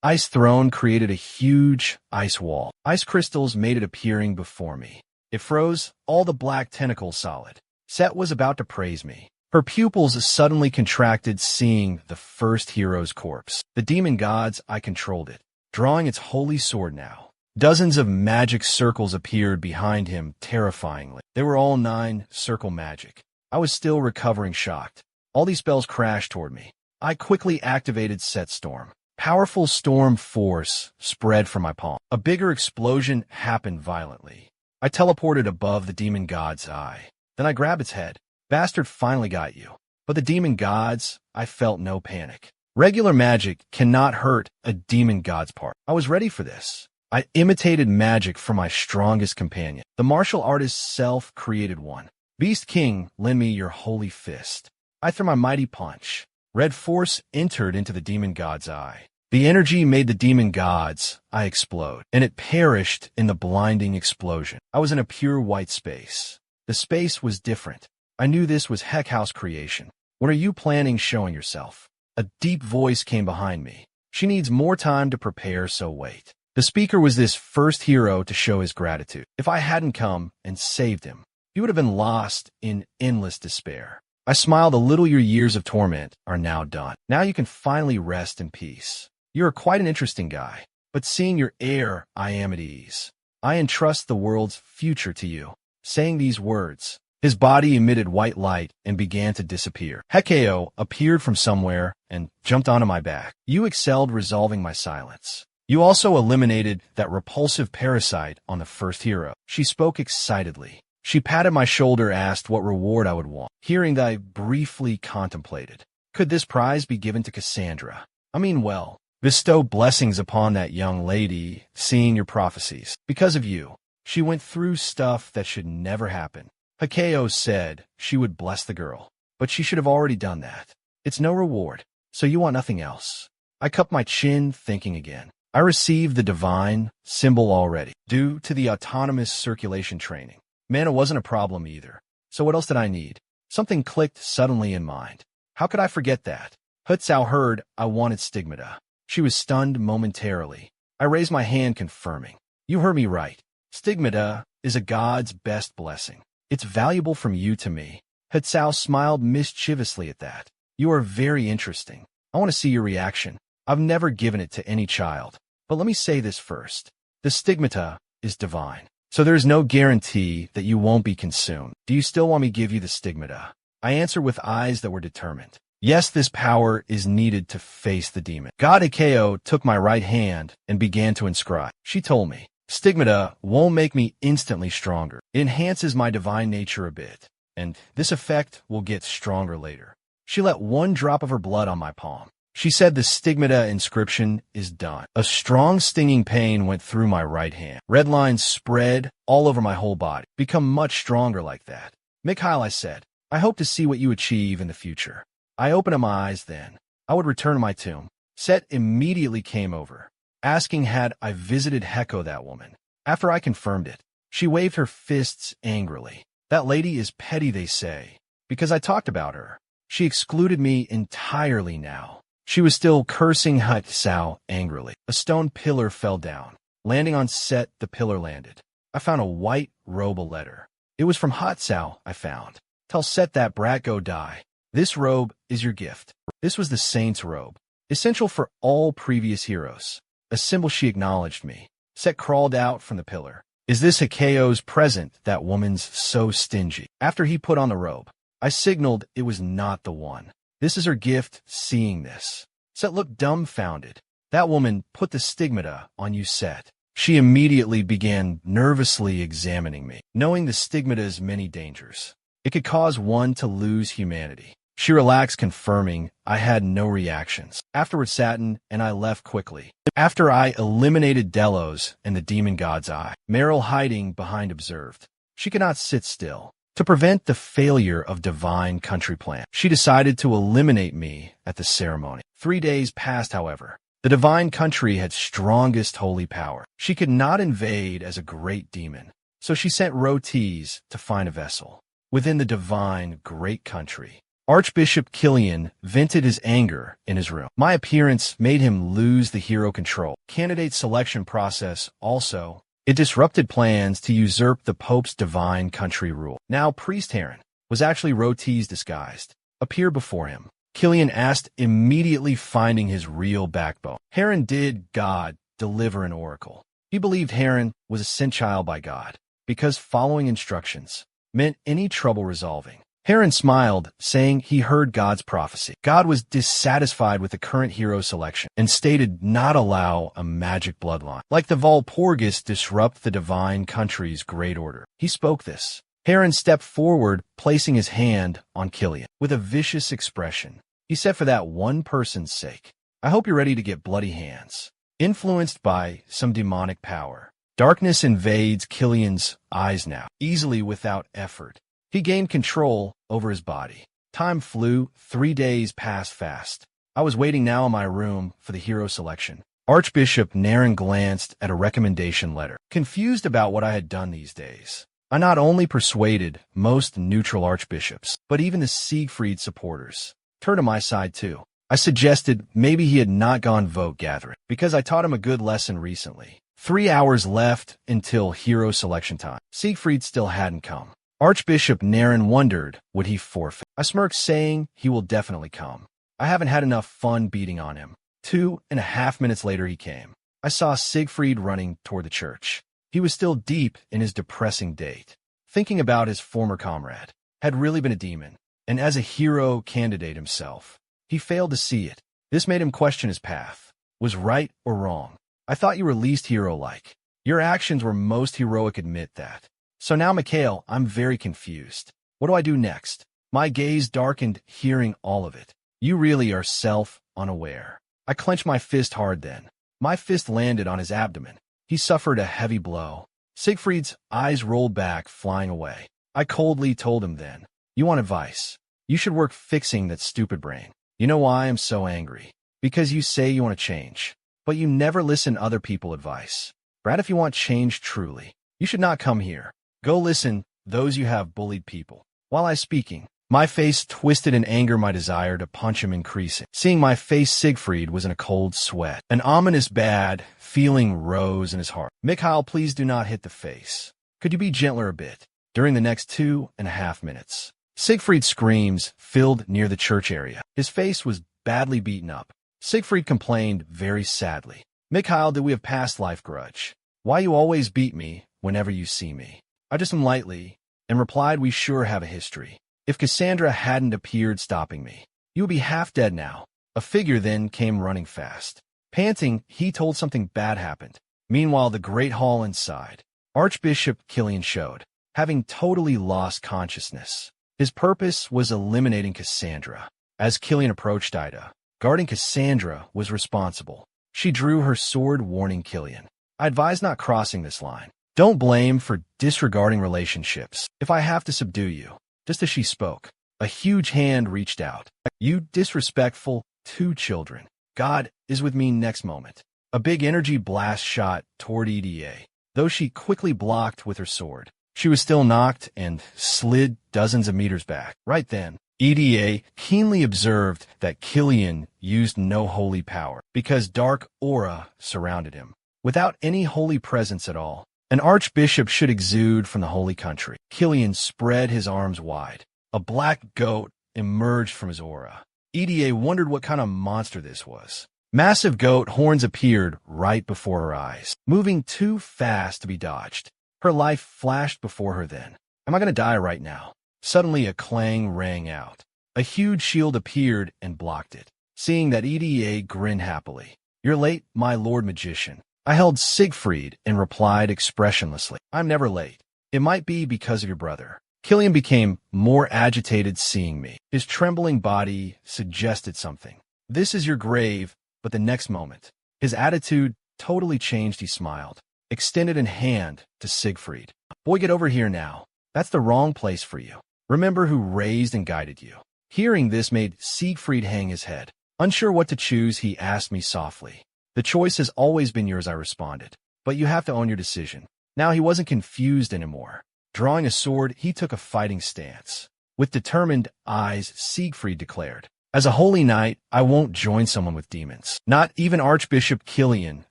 Ice Throne created a huge ice wall. Ice crystals made it appearing before me. It froze, all the black tentacles solid. Set was about to praise me. Her pupils suddenly contracted seeing the first hero's corpse. The demon gods, I controlled it, drawing its holy sword now. Dozens of magic circles appeared behind him terrifyingly. They were all 9 circle magic. I was still recovering shocked. All these spells crashed toward me. I quickly activated Set Storm. Powerful storm force spread from my palm. A bigger explosion happened violently. I teleported above the demon god's eye. Then I grabbed its head. Bastard finally got you. But the demon gods, I felt no panic. Regular magic cannot hurt a demon god's part. I was ready for this. I imitated magic from my strongest companion. The martial artist's self created one. Beast King, lend me your holy fist. I threw my mighty punch. Red force entered into the demon god's eye. The energy made the demon god's eye explode, and it perished in the blinding explosion. I was in a pure white space. The space was different. I knew this was Heck House creation. When are you planning showing yourself? A deep voice came behind me. She needs more time to prepare, so wait. The speaker was this first hero to show his gratitude. If I hadn't come and saved him, he would have been lost in endless despair. I smiled a little. Your years of torment are now done. Now you can finally rest in peace. You are quite an interesting guy, but seeing your air, I am at ease. I entrust the world's future to you. Saying these words, his body emitted white light and began to disappear. Hekao appeared from somewhere and jumped onto my back. You excelled resolving my silence. You also eliminated that repulsive parasite on the first hero. She spoke excitedly. She patted my shoulder, asked what reward I would want. Hearing that, I briefly contemplated. Could this prize be given to Cassandra? Well, bestow blessings upon that young lady, seeing your prophecies. Because of you, she went through stuff that should never happen. Hekao said she would bless the girl, but she should have already done that. It's no reward, so you want nothing else. I cupped my chin, thinking again. I received the divine symbol already, due to the autonomous circulation training. Mana wasn't a problem either. So what else did I need? Something clicked suddenly in mind. How could I forget that? Hutsao heard I wanted stigmata. She was stunned momentarily. I raised my hand, confirming. You heard me right. Stigmata is a god's best blessing. It's valuable from you to me. Hutsao smiled mischievously at that. You are very interesting. I want to see your reaction. I've never given it to any child. But let me say this first. The stigmata is divine. So there's no guarantee that you won't be consumed. Do you still want me to give you the stigmata? I answered with eyes that were determined. Yes, this power is needed to face the demon. God Hekao took my right hand and began to inscribe. She told me, Stigmata won't make me instantly stronger. It enhances my divine nature a bit, and this effect will get stronger later. She let one drop of her blood on my palm. She said the stigmata inscription is done. A strong stinging pain went through my right hand. Red lines spread all over my whole body. Become much stronger like that. Mikhail, I said, I hope to see what you achieve in the future. I opened my eyes then. I would return to my tomb. Set immediately came over, asking had I visited Heko, that woman. After I confirmed it, she waved her fists angrily. That lady is petty, they say, because I talked about her. She excluded me entirely now. She was still cursing Hut Sao angrily. A stone pillar fell down. Landing on Set, the pillar landed. I found a white robe, a letter. It was from Hut Sao, I found. Tell Set that brat go die. This robe is your gift. This was the saint's robe, essential for all previous heroes. A symbol she acknowledged me. Set crawled out from the pillar. Is this Hikayo's present? That woman's so stingy. After he put on the robe, I signaled it was not the one. This is her gift. Seeing this, Set looked dumbfounded. That woman put the stigmata on you, Set. She immediately began nervously examining me, knowing the stigmata's many dangers. It could cause one to lose humanity. She relaxed, confirming I had no reactions. Afterward, Satin and I left quickly. After I eliminated Delos and the demon god's eye, Meryl, hiding behind, observed. She could not sit still. To prevent the failure of divine country plan, she decided to eliminate me at the ceremony. 3 days passed, however. The divine country had strongest holy power. She could not invade as a great demon, so she sent Rotes to find a vessel. Within the divine great country, Archbishop Killian vented his anger in his room. My appearance made him lose the hero control. Candidate selection process also. It disrupted plans to usurp the Pope's divine country rule. Now Priest Heron was actually Rotes disguised. Appeared before him. Killian asked, immediately finding his real backbone. Heron did God deliver an oracle. He believed Heron was a sent child by God, because following instructions meant any trouble resolving. Heron smiled, saying he heard God's prophecy. God was dissatisfied with the current hero selection and stated not allow a magic bloodline. Like the Valpurgis disrupt the divine country's great order. He spoke this. Heron stepped forward, placing his hand on Killian. With a vicious expression, he said, for that one person's sake, I hope you're ready to get bloody hands. Influenced by some demonic power, darkness invades Killian's eyes now, easily without effort. He gained control over his body. Time flew. 3 days passed fast. I was waiting now in my room for the hero selection. Archbishop Naren glanced at a recommendation letter, confused about what I had done these days. I not only persuaded most neutral archbishops, but even the Siegfried supporters turned to my side too. I suggested maybe he had not gone vote gathering, because I taught him a good lesson recently. 3 hours left until hero selection time. Siegfried still hadn't come. Archbishop Naren wondered, would he forfeit? I smirked, saying he will definitely come. I haven't had enough fun beating on him. 2.5 minutes later he came. I saw Siegfried running toward the church. He was still deep in his depressing date, thinking about his former comrade. Had really been a demon, and as a hero candidate himself, he failed to see it. This made him question his path. Was right or wrong? I thought you were least hero-like. Your actions were most heroic, admit that. So now, Mikhail, I'm very confused. What do I do next? My gaze darkened, hearing all of it. You really are self-unaware. I clenched my fist hard then. My fist landed on his abdomen. He suffered a heavy blow. Siegfried's eyes rolled back, flying away. I coldly told him then, you want advice? You should work fixing that stupid brain. You know why I'm so angry? Because you say you want to change, but you never listen to other people's advice. Brad, if you want change truly, you should not come here. Go listen, those you have bullied people. While I speaking, my face twisted in anger, my desire to punch him increasing. Seeing my face, Siegfried was in a cold sweat. An ominous bad feeling rose in his heart. Mikhail, please do not hit the face. Could you be gentler a bit? During the next 2.5 minutes, Siegfried's screams filled near the church area. His face was badly beaten up. Siegfried complained very sadly. Mikhail, do we have past life grudge? Why you always beat me whenever you see me? I just him lightly and replied, we sure have a history. If Cassandra hadn't appeared stopping me, you would be half dead now. A figure then came running fast. Panting, he told something bad happened. Meanwhile, the great hall inside, Archbishop Killian showed, having totally lost consciousness. His purpose was eliminating Cassandra. As Killian approached Ida, guarding Cassandra was responsible. She drew her sword, warning Killian. I advise not crossing this line. Don't blame for disregarding relationships. If I have to subdue you. Just as she spoke, a huge hand reached out. You disrespectful, 2 children. God is with me. Next moment. A big energy blast shot toward Ida. Though she quickly blocked with her sword, she was still knocked and slid dozens of meters back. Right then, Ida keenly observed that Killian used no holy power because dark aura surrounded him. Without any holy presence at all, an archbishop should exude from the holy country. Killian spread his arms wide. A black goat emerged from his aura. Ida wondered what kind of monster this was. Massive goat horns appeared right before her eyes, moving too fast to be dodged. Her life flashed before her then. Am I going to die right now? Suddenly a clang rang out. A huge shield appeared and blocked it. Seeing that, Ida grinned happily. You're late, my lord magician. I held Siegfried and replied expressionlessly. I'm never late. It might be because of your brother. Killian became more agitated seeing me. His trembling body suggested something. This is your grave, but the next moment, his attitude totally changed. He smiled, extended a hand to Siegfried. Boy, get over here now. That's the wrong place for you. Remember who raised and guided you. Hearing this made Siegfried hang his head. Unsure what to choose, he asked me softly. The choice has always been yours, I responded. But you have to own your decision. Now he wasn't confused anymore. Drawing a sword, he took a fighting stance. With determined eyes, Siegfried declared, as a holy knight, I won't join someone with demons. Not even Archbishop Killian,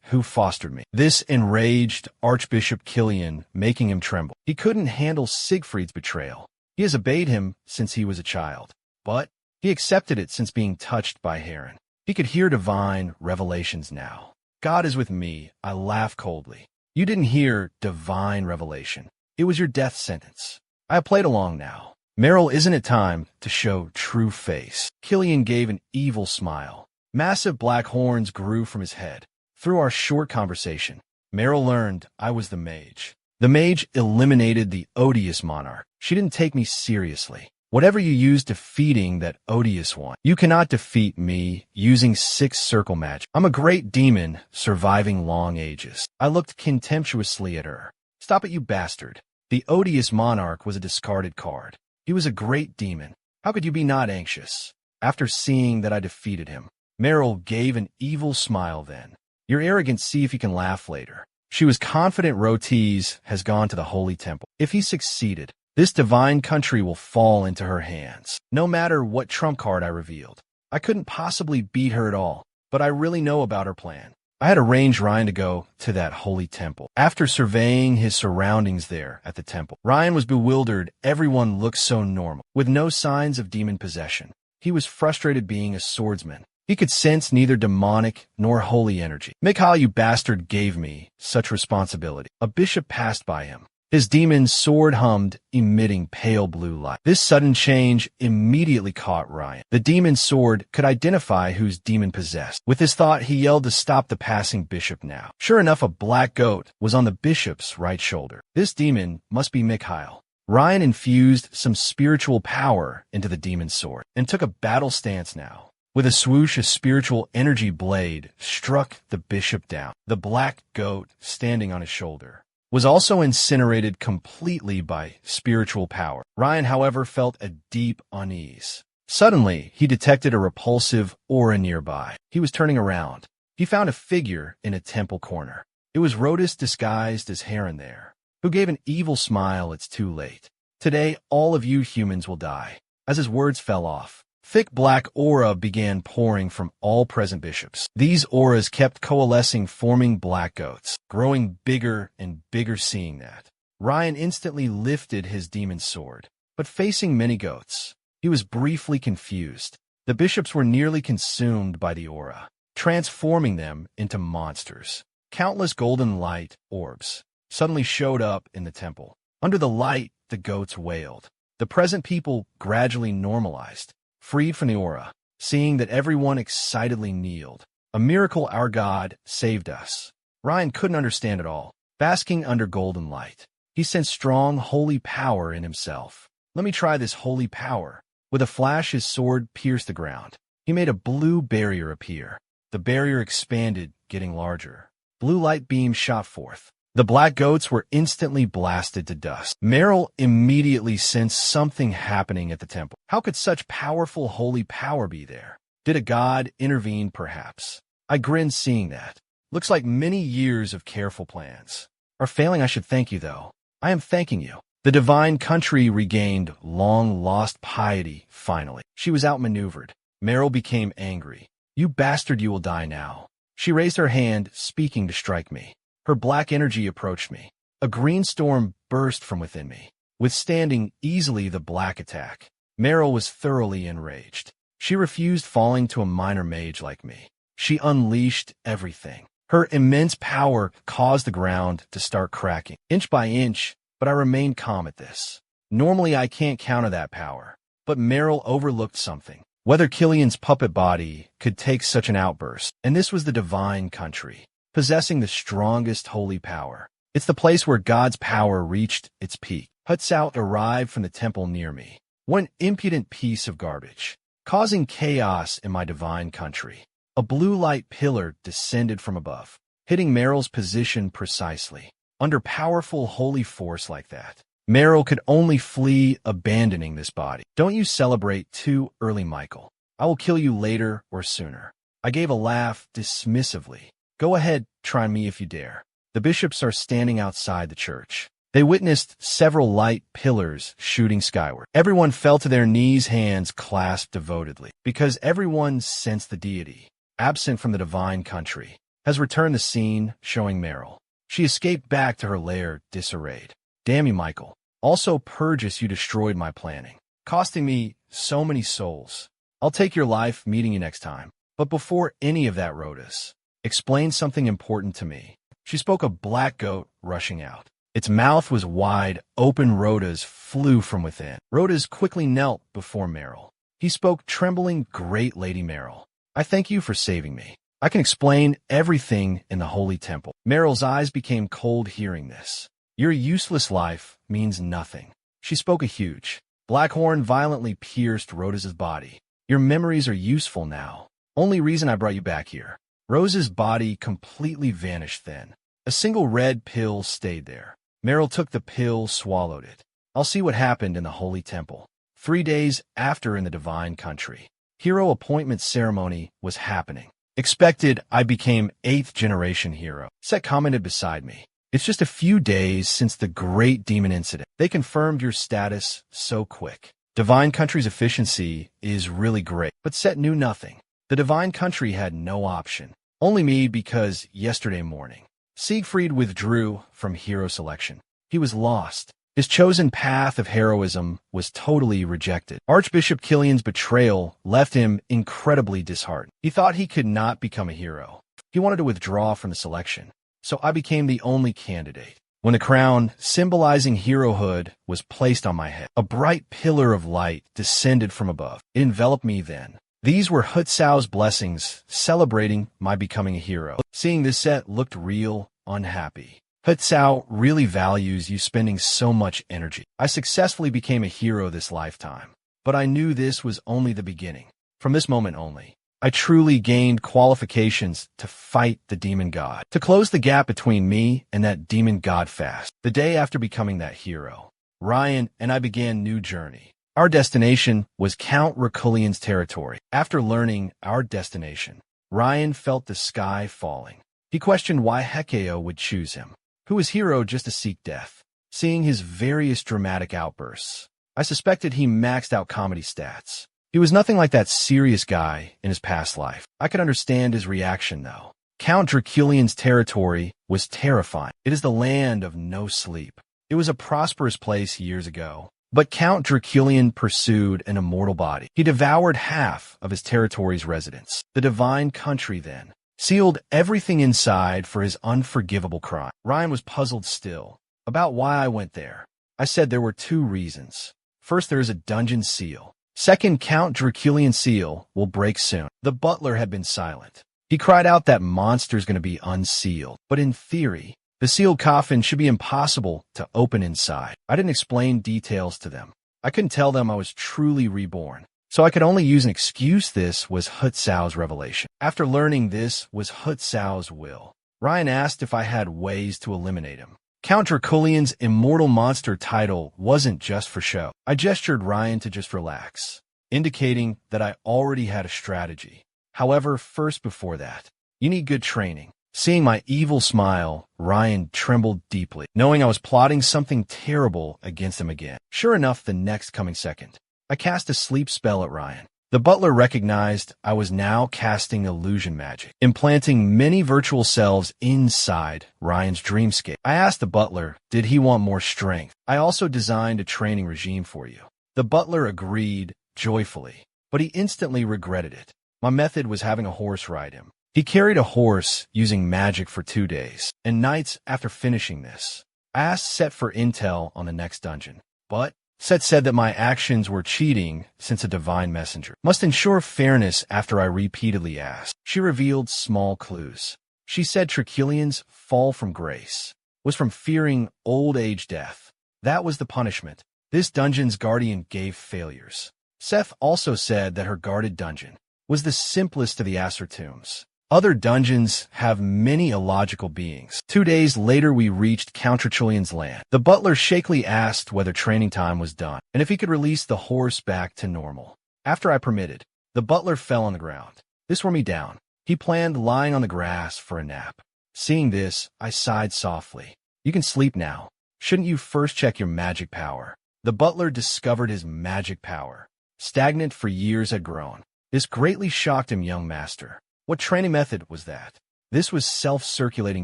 who fostered me. This enraged Archbishop Killian, making him tremble. He couldn't handle Siegfried's betrayal. He has obeyed him since he was a child. But he accepted it since being touched by Heron. He could hear divine revelations now. God is with me, I laughed coldly. You didn't hear divine revelation. It was your death sentence. I have played along now. Meryl, isn't it time to show true face? Killian gave an evil smile. Massive black horns grew from his head. Through our short conversation, Meryl learned I was the mage. The mage eliminated the odious monarch. She didn't take me seriously. Whatever you use defeating that odious one, you cannot defeat me using 6 circle magic. I'm a great demon surviving long ages. I looked contemptuously at her. Stop it, you bastard. The odious monarch was a discarded card. He was a great demon. How could you be not anxious? After seeing that I defeated him, Meryl gave an evil smile then. You're arrogant, see if you can laugh later. She was confident Rotiz has gone to the holy temple. If he succeeded, this divine country will fall into her hands. No matter what trump card I revealed. I couldn't possibly beat her at all, but I really know about her plan. I had arranged Ryan to go to that holy temple. After surveying his surroundings there at the temple, Ryan was bewildered. Everyone looked so normal, with no signs of demon possession. He was frustrated being a swordsman. He could sense neither demonic nor holy energy. Mikhail, you bastard, gave me such responsibility. A bishop passed by him. His demon sword hummed, emitting pale blue light. This sudden change immediately caught Ryan. The demon sword could identify whose demon possessed. With his thought, he yelled to stop the passing bishop now. Sure enough, a black goat was on the bishop's right shoulder. This demon must be Mikhail. Ryan infused some spiritual power into the demon sword and took a battle stance now. With a swoosh, a spiritual energy blade struck the bishop down. The black goat, standing on his shoulder, was also incinerated completely by spiritual power. Ryan, however, felt a deep unease. Suddenly, he detected a repulsive aura nearby. He was turning around. He found a figure in a temple corner. It was Rotis disguised as Heron there, who gave an evil smile. It's too late. Today, all of you humans will die. As his words fell off, thick black aura began pouring from all present bishops. These auras kept coalescing, forming black goats, growing bigger and bigger. Seeing that, Ryan instantly lifted his demon sword, but facing many goats, he was briefly confused. The bishops were nearly consumed by the aura, transforming them into monsters. Countless golden light orbs suddenly showed up in the temple. Under the light, the goats wailed. The present people gradually normalized, freed from the aura, seeing that everyone excitedly kneeled. A miracle, our God saved us. Ryan couldn't understand it all. Basking under golden light, he sensed strong, holy power in himself. Let me try this holy power. With a flash, his sword pierced the ground. He made a blue barrier appear. The barrier expanded, getting larger. Blue light beams shot forth. The black goats were instantly blasted to dust. Meryl immediately sensed something happening at the temple. How could such powerful holy power be there? Did a god intervene, perhaps? I grinned seeing that. Looks like many years of careful plans are failing. I should thank you, though. I am thanking you. The divine country regained long-lost piety, finally. She was outmaneuvered. Meryl became angry. You bastard, you will die now. She raised her hand, speaking to strike me. Her black energy approached me. A green storm burst from within me, withstanding easily the black attack. Meryl was thoroughly enraged. She refused falling to a minor mage like me. She unleashed everything. Her immense power caused the ground to start cracking, inch by inch, but I remained calm at this. Normally I can't counter that power, but Meryl overlooked something. Whether Killian's puppet body could take such an outburst, and this was the divine country, possessing the strongest holy power. It's the place where God's power reached its peak. Hutsao arrived from the temple near me. One impudent piece of garbage, causing chaos in my divine country. A blue light pillar descended from above, hitting Meryl's position precisely. Under powerful holy force like that, Meryl could only flee, abandoning this body. Don't you celebrate too early, Michael. I will kill you later or sooner. I gave a laugh dismissively. Go ahead, try me if you dare. The bishops are standing outside the church. They witnessed several light pillars shooting skyward. Everyone fell to their knees, hands clasped devotedly, because everyone sensed the deity, absent from the divine country, has returned. The scene showing Meryl. She escaped back to her lair, disarrayed. Damn you, Michael. Also, Purgus, you destroyed my planning, costing me so many souls. I'll take your life, meeting you next time. But before any of that, Rhodas, explain something important to me. She spoke. A black goat rushing out. Its mouth was wide open. Rhodas flew from within. Rhodas quickly knelt before Meryl. He spoke, trembling. Great Lady Meryl, I thank you for saving me. I can explain everything in the holy temple. Meryl's eyes became cold hearing this. Your useless life means nothing. She spoke. A huge black horn violently pierced Rhodas's body. Your memories are useful now. Only reason I brought you back here. Rose's body completely vanished then. A single red pill stayed there. Meryl took the pill, swallowed it. I'll see what happened in the holy temple. 3 days after, in the divine country, hero appointment ceremony was happening. Expected, I became 8th generation hero. Set commented beside me. It's just a few days since the great demon incident. They confirmed your status so quick. Divine country's efficiency is really great. But Set knew nothing. The divine country had no option. Only me, because yesterday morning, Siegfried withdrew from hero selection. He was lost. His chosen path of heroism was totally rejected. Archbishop Killian's betrayal left him incredibly disheartened. He thought he could not become a hero. He wanted to withdraw from the selection. So I became the only candidate. When the crown, symbolizing herohood, was placed on my head, a bright pillar of light descended from above. It enveloped me then. These were Hutsao's blessings, celebrating my becoming a hero. Seeing this, Set looked real unhappy. Hutsao really values you spending so much energy. I successfully became a hero this lifetime, but I knew this was only the beginning. From this moment only, I truly gained qualifications to fight the demon god, to close the gap between me and that demon god fast. The day after becoming that hero, Ryan and I began new journey. Our destination was Count Reculian's territory. After learning our destination, Ryan felt the sky falling. He questioned why Hekao would choose him, who was hero just to seek death. Seeing his various dramatic outbursts, I suspected he maxed out comedy stats. He was nothing like that serious guy in his past life. I could understand his reaction, though. Count Draculian's territory was terrifying. It is the land of no sleep. It was a prosperous place years ago, but Count Draculian pursued an immortal body. He devoured half of his territory's residents. The divine country, then, sealed everything inside for his unforgivable crime. Ryan was puzzled still about why I went there. I said there were 2 reasons. First, there is a dungeon seal. Second, Count Draculian seal will break soon. The butler had been silent. He cried out that monster's going to be unsealed. But in theory, the sealed coffin should be impossible to open inside. I didn't explain details to them. I couldn't tell them I was truly reborn. So I could only use an excuse. This was Hutsao's revelation. After learning this was Hutsao's will, Ryan asked if I had ways to eliminate him. Count Draculian's immortal monster title wasn't just for show. I gestured Ryan to just relax, indicating that I already had a strategy. However, first before that, you need good training. Seeing my evil smile, Ryan trembled deeply, knowing I was plotting something terrible against him again. Sure enough, the next coming second, I cast a sleep spell at Ryan. The butler recognized I was now casting illusion magic, implanting many virtual selves inside Ryan's dreamscape. I asked the butler, did he want more strength? I also designed a training regime for you. The butler agreed joyfully, but he instantly regretted it. My method was having a horse ride him. He carried a horse using magic for 2 days, and nights after finishing this, I asked Set for intel on the next dungeon. But Set said that my actions were cheating since a divine messenger must ensure fairness after I repeatedly asked. She revealed small clues. She said Draculian's fall from grace was from fearing old age death. That was the punishment this dungeon's guardian gave failures. Seth also said that her guarded dungeon was the simplest of the Acer tombs. Other dungeons have many illogical beings. 2 days later, we reached Count Draculian's land. The butler shakily asked whether training time was done, and if he could release the horse back to normal. After I permitted, the butler fell on the ground. This wore me down. He planned lying on the grass for a nap. Seeing this, I sighed softly. You can sleep now. Shouldn't you first check your magic power? The butler discovered his magic power. Stagnant for years had grown. This greatly shocked him, young master. What training method was that? This was self-circulating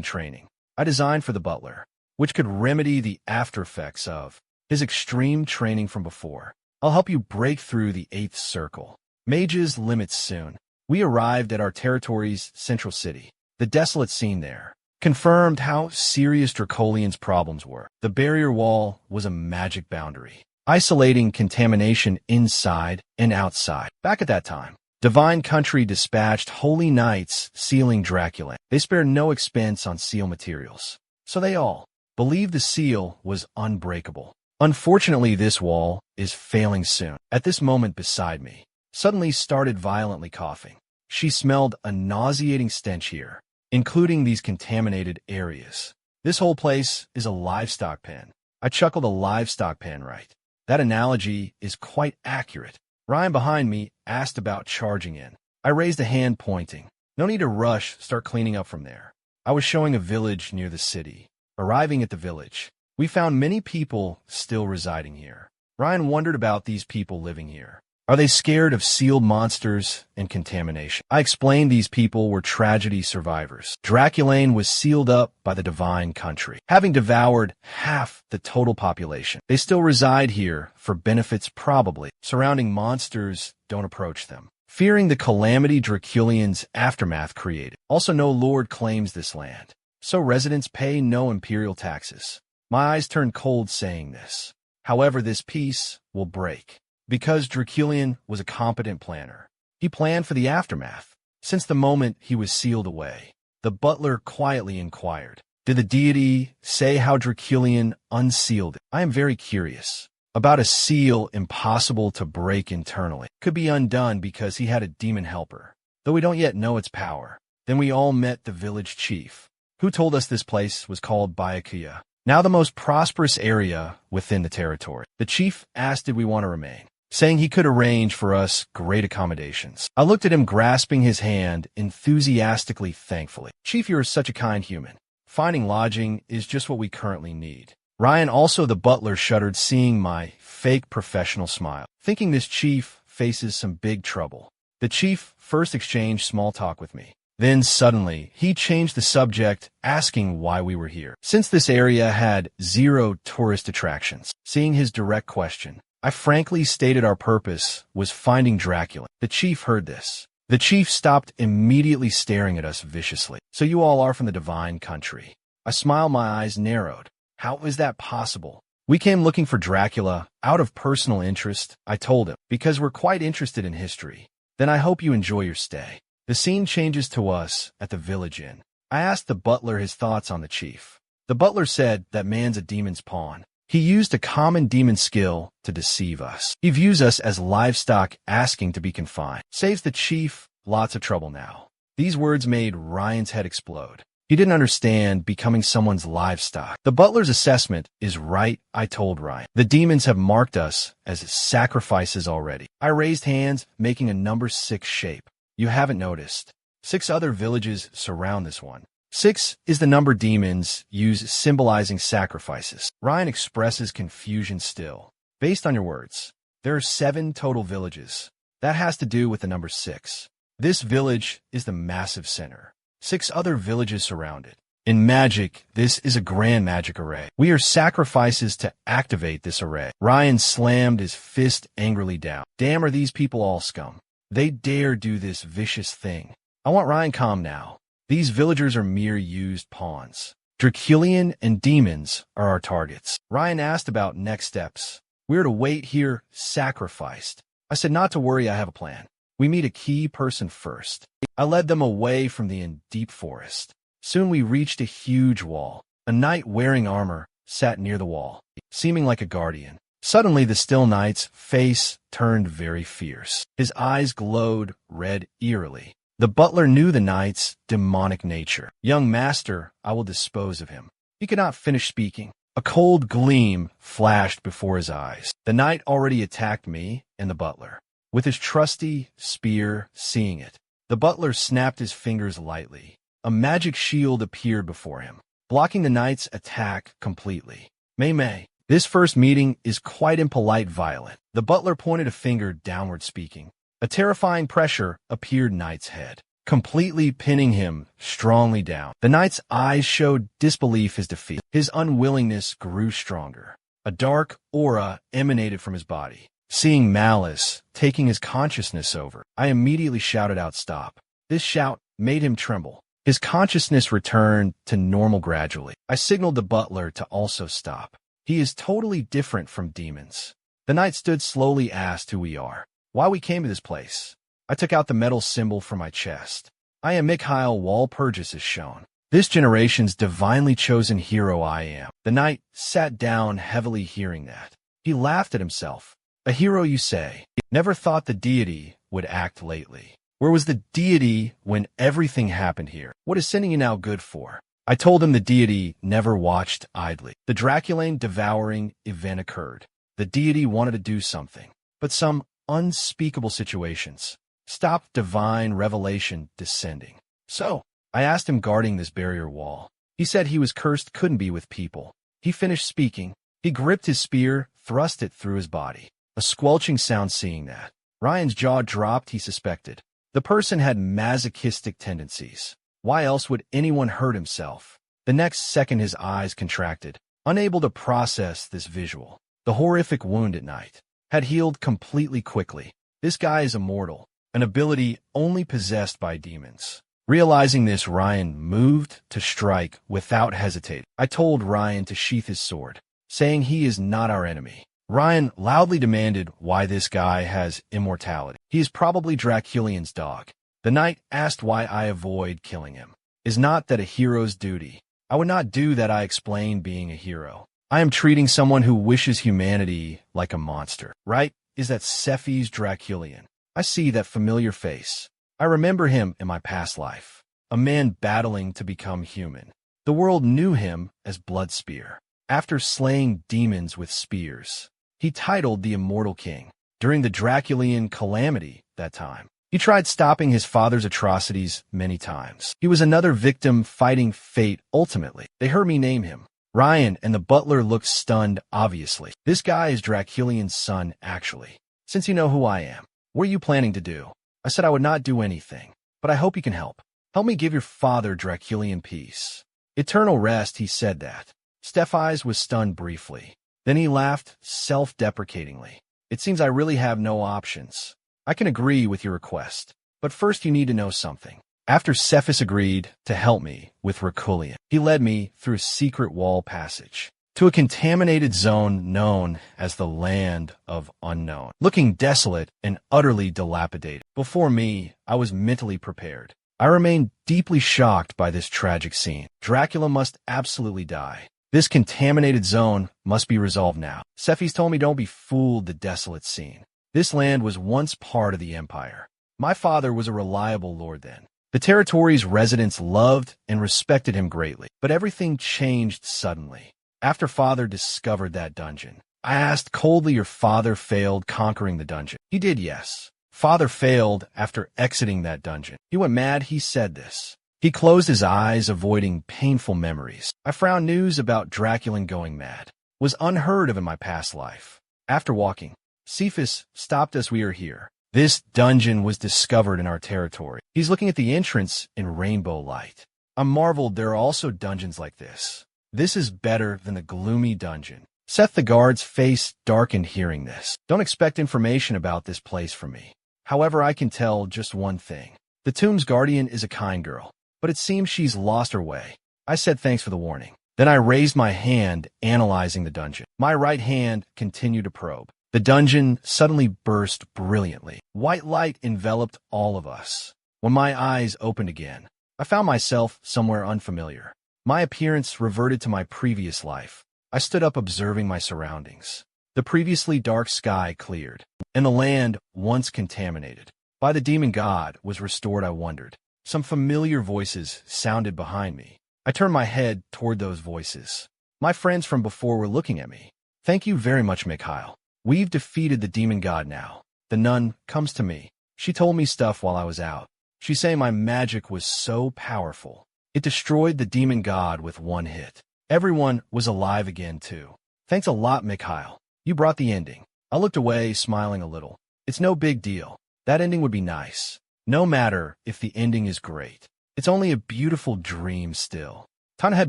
training I designed for the butler, which could remedy the after effects of his extreme training from before. I'll help you break through the 8th circle. Mage's limits soon. We arrived at our territory's central city. The desolate scene there confirmed how serious Draculian's problems were. The barrier wall was a magic boundary, isolating contamination inside and outside. Back at that time, Divine Country dispatched holy knights sealing Dracula. They spared no expense on seal materials, so they all believed the seal was unbreakable. Unfortunately, this wall is failing soon. At this moment beside me, suddenly started violently coughing. She smelled a nauseating stench here, including these contaminated areas. This whole place is a livestock pen. I chuckled. A livestock pen, right? That analogy is quite accurate. Ryan behind me asked about charging in. I raised a hand pointing. No need to rush, start cleaning up from there. I was showing a village near the city. Arriving at the village, we found many people still residing here. Ryan wondered about these people living here. Are they scared of sealed monsters and contamination? I explained these people were tragedy survivors. Draculane was sealed up by the Divine Country, having devoured half the total population. They still reside here for benefits probably. Surrounding monsters don't approach them, fearing the calamity Draculian's aftermath created. Also, no lord claims this land, so residents pay no imperial taxes. My eyes turned cold saying this. However, this peace will break. Because Draculian was a competent planner, he planned for the aftermath. Since the moment he was sealed away, the butler quietly inquired, did the deity say how Draculian unsealed it? I am very curious. About a seal impossible to break internally. Could be undone because he had a demon helper, though we don't yet know its power. Then we all met the village chief, who told us this place was called Byakuya, now the most prosperous area within the territory. The chief asked did we want to remain, saying he could arrange for us great accommodations. I looked at him grasping his hand enthusiastically, thankfully. Chief, you're such a kind human. Finding lodging is just what we currently need. Ryan, also the butler, shuddered seeing my fake professional smile, thinking this chief faces some big trouble. The chief first exchanged small talk with me. Then suddenly, he changed the subject, asking why we were here. Since this area had 0 tourist attractions. Seeing his direct question, I frankly stated our purpose was finding Dracula. The chief heard this. The chief stopped, immediately staring at us viciously. So you all are from the Divine Country. I smiled, my eyes narrowed. How is that possible? We came looking for Dracula out of personal interest, I told him, because we're quite interested in history. Then I hope you enjoy your stay. The scene changes to us at the village inn. I asked the butler his thoughts on the chief. The butler said that man's a demon's pawn. He used a common demon skill to deceive us. He views us as livestock asking to be confined. Saves the chief lots of trouble now. These words made Ryan's head explode. He didn't understand becoming someone's livestock. The butler's assessment is right, I told Ryan. The demons have marked us as sacrifices already. I raised hands, making a number 6 shape. You haven't noticed. 6 other villages surround this one. 6 is the number demons use symbolizing sacrifices. Ryan expresses confusion still. Based on your words, there are 7 total villages. That has to do with the number 6. This village is the massive center. 6 other villages surround it. In magic, this is a grand magic array. We are sacrifices to activate this array. Ryan slammed his fist angrily down. Damn, are these people all scum? They dare do this vicious thing. I want Ryan calm now. These villagers are mere used pawns. Draculian and demons are our targets. Ryan asked about next steps. We're to wait here, sacrificed. I said not to worry, I have a plan. We meet a key person first. I led them away from the deep forest. Soon we reached a huge wall. A knight wearing armor sat near the wall, seeming like a guardian. Suddenly the still knight's face turned very fierce. His eyes glowed red eerily. The butler knew the knight's demonic nature. Young master, I will dispose of him. He could not finish speaking. A cold gleam flashed before his eyes. The knight already attacked me and the butler. With his trusty spear, seeing it, the butler snapped his fingers lightly. A magic shield appeared before him, blocking the knight's attack completely. May. This first meeting is quite impolite violent. The butler pointed a finger downward speaking. A terrifying pressure appeared knight's head, completely pinning him strongly down. The knight's eyes showed disbelief his defeat. His unwillingness grew stronger. A dark aura emanated from his body, seeing malice taking his consciousness over. I immediately shouted out, "Stop." This shout made him tremble. His consciousness returned to normal gradually. I signaled the butler to also stop. He is totally different from demons. The knight stood slowly, asked who we are, why we came to this place. I took out the metal symbol from my chest. I am Mikhail Walpurgis as shown. This generation's divinely chosen hero I am. The knight sat down heavily hearing that. He laughed at himself. A hero, you say? Never thought the deity would act lately. Where was the deity when everything happened here? What is sending you now good for? I told him the deity never watched idly. The Draculine devouring event occurred. The deity wanted to do something, but some unspeakable situations stopped divine revelation descending. So, I asked him guarding this barrier wall. He said he was cursed, couldn't be with people. He finished speaking. He gripped his spear, thrust it through his body. A squelching sound seeing that. Ryan's jaw dropped, he suspected. The person had masochistic tendencies. Why else would anyone hurt himself? The next second his eyes contracted, unable to process this visual. The horrific wound at night had healed completely quickly. This guy is immortal, an ability only possessed by demons. Realizing this, Ryan moved to strike without hesitating. I told Ryan to sheath his sword, saying he is not our enemy. Ryan loudly demanded why this guy has immortality. He is probably Draculian's dog. The knight asked why I avoid killing him. Is not that a hero's duty? I would not do that, I explained, being a hero. I am treating someone who wishes humanity like a monster. Right? Is that Cephes Draculian? I see that familiar face. I remember him in my past life. A man battling to become human. The world knew him as Bloodspear. After slaying demons with spears, he titled the Immortal King. During the Draculian calamity that time, he tried stopping his father's atrocities many times. He was another victim fighting fate ultimately. They heard me name him. Ryan and the butler looked stunned, obviously. This guy is Draculian's son, actually. Since you know who I am, what are you planning to do? I said I would not do anything, but I hope you can help. Help me give your father Draculian peace. Eternal rest, he said that. Steph's was stunned briefly. Then he laughed self-deprecatingly. It seems I really have no options. I can agree with your request, but first you need to know something. After Cephes agreed to help me with Draculian, he led me through a secret wall passage to a contaminated zone known as the Land of Unknown, looking desolate and utterly dilapidated. Before me, I was mentally prepared. I remained deeply shocked by this tragic scene. Dracula must absolutely die. This contaminated zone must be resolved now. Cephas told me don't be fooled the desolate scene. This land was once part of the Empire. My father was a reliable lord then. The territory's residents loved and respected him greatly, but everything changed suddenly. After father discovered that dungeon, I asked coldly, your father failed conquering the dungeon. He did, yes. Father failed after exiting that dungeon. He went mad, he said this. He closed his eyes, avoiding painful memories. I found news about Dracula going mad. Was unheard of in my past life. After walking, Cephas stopped us. We are here. This dungeon was discovered in our territory. He's looking at the entrance in rainbow light. I marveled there are also dungeons like this. This is better than the gloomy dungeon. Seth the guard's face darkened hearing this. Don't expect information about this place from me. However, I can tell just one thing. The tomb's guardian is a kind girl, but it seems she's lost her way. I said thanks for the warning. Then I raised my hand, analyzing the dungeon. My right hand continued to probe. The dungeon suddenly burst brilliantly. White light enveloped all of us. When my eyes opened again, I found myself somewhere unfamiliar. My appearance reverted to my previous life. I stood up, observing my surroundings. The previously dark sky cleared, and the land, once contaminated by the demon god, was restored. I wondered. Some familiar voices sounded behind me. I turned my head toward those voices. My friends from before were looking at me. Thank you very much, Mikhail. We've defeated the demon god now. The nun comes to me. She told me stuff while I was out. She's saying my magic was so powerful. It destroyed the demon god with one hit. Everyone was alive again, too. Thanks a lot, Mikhail. You brought the ending. I looked away, smiling a little. It's no big deal. That ending would be nice. No matter if the ending is great. It's only a beautiful dream still. Time to head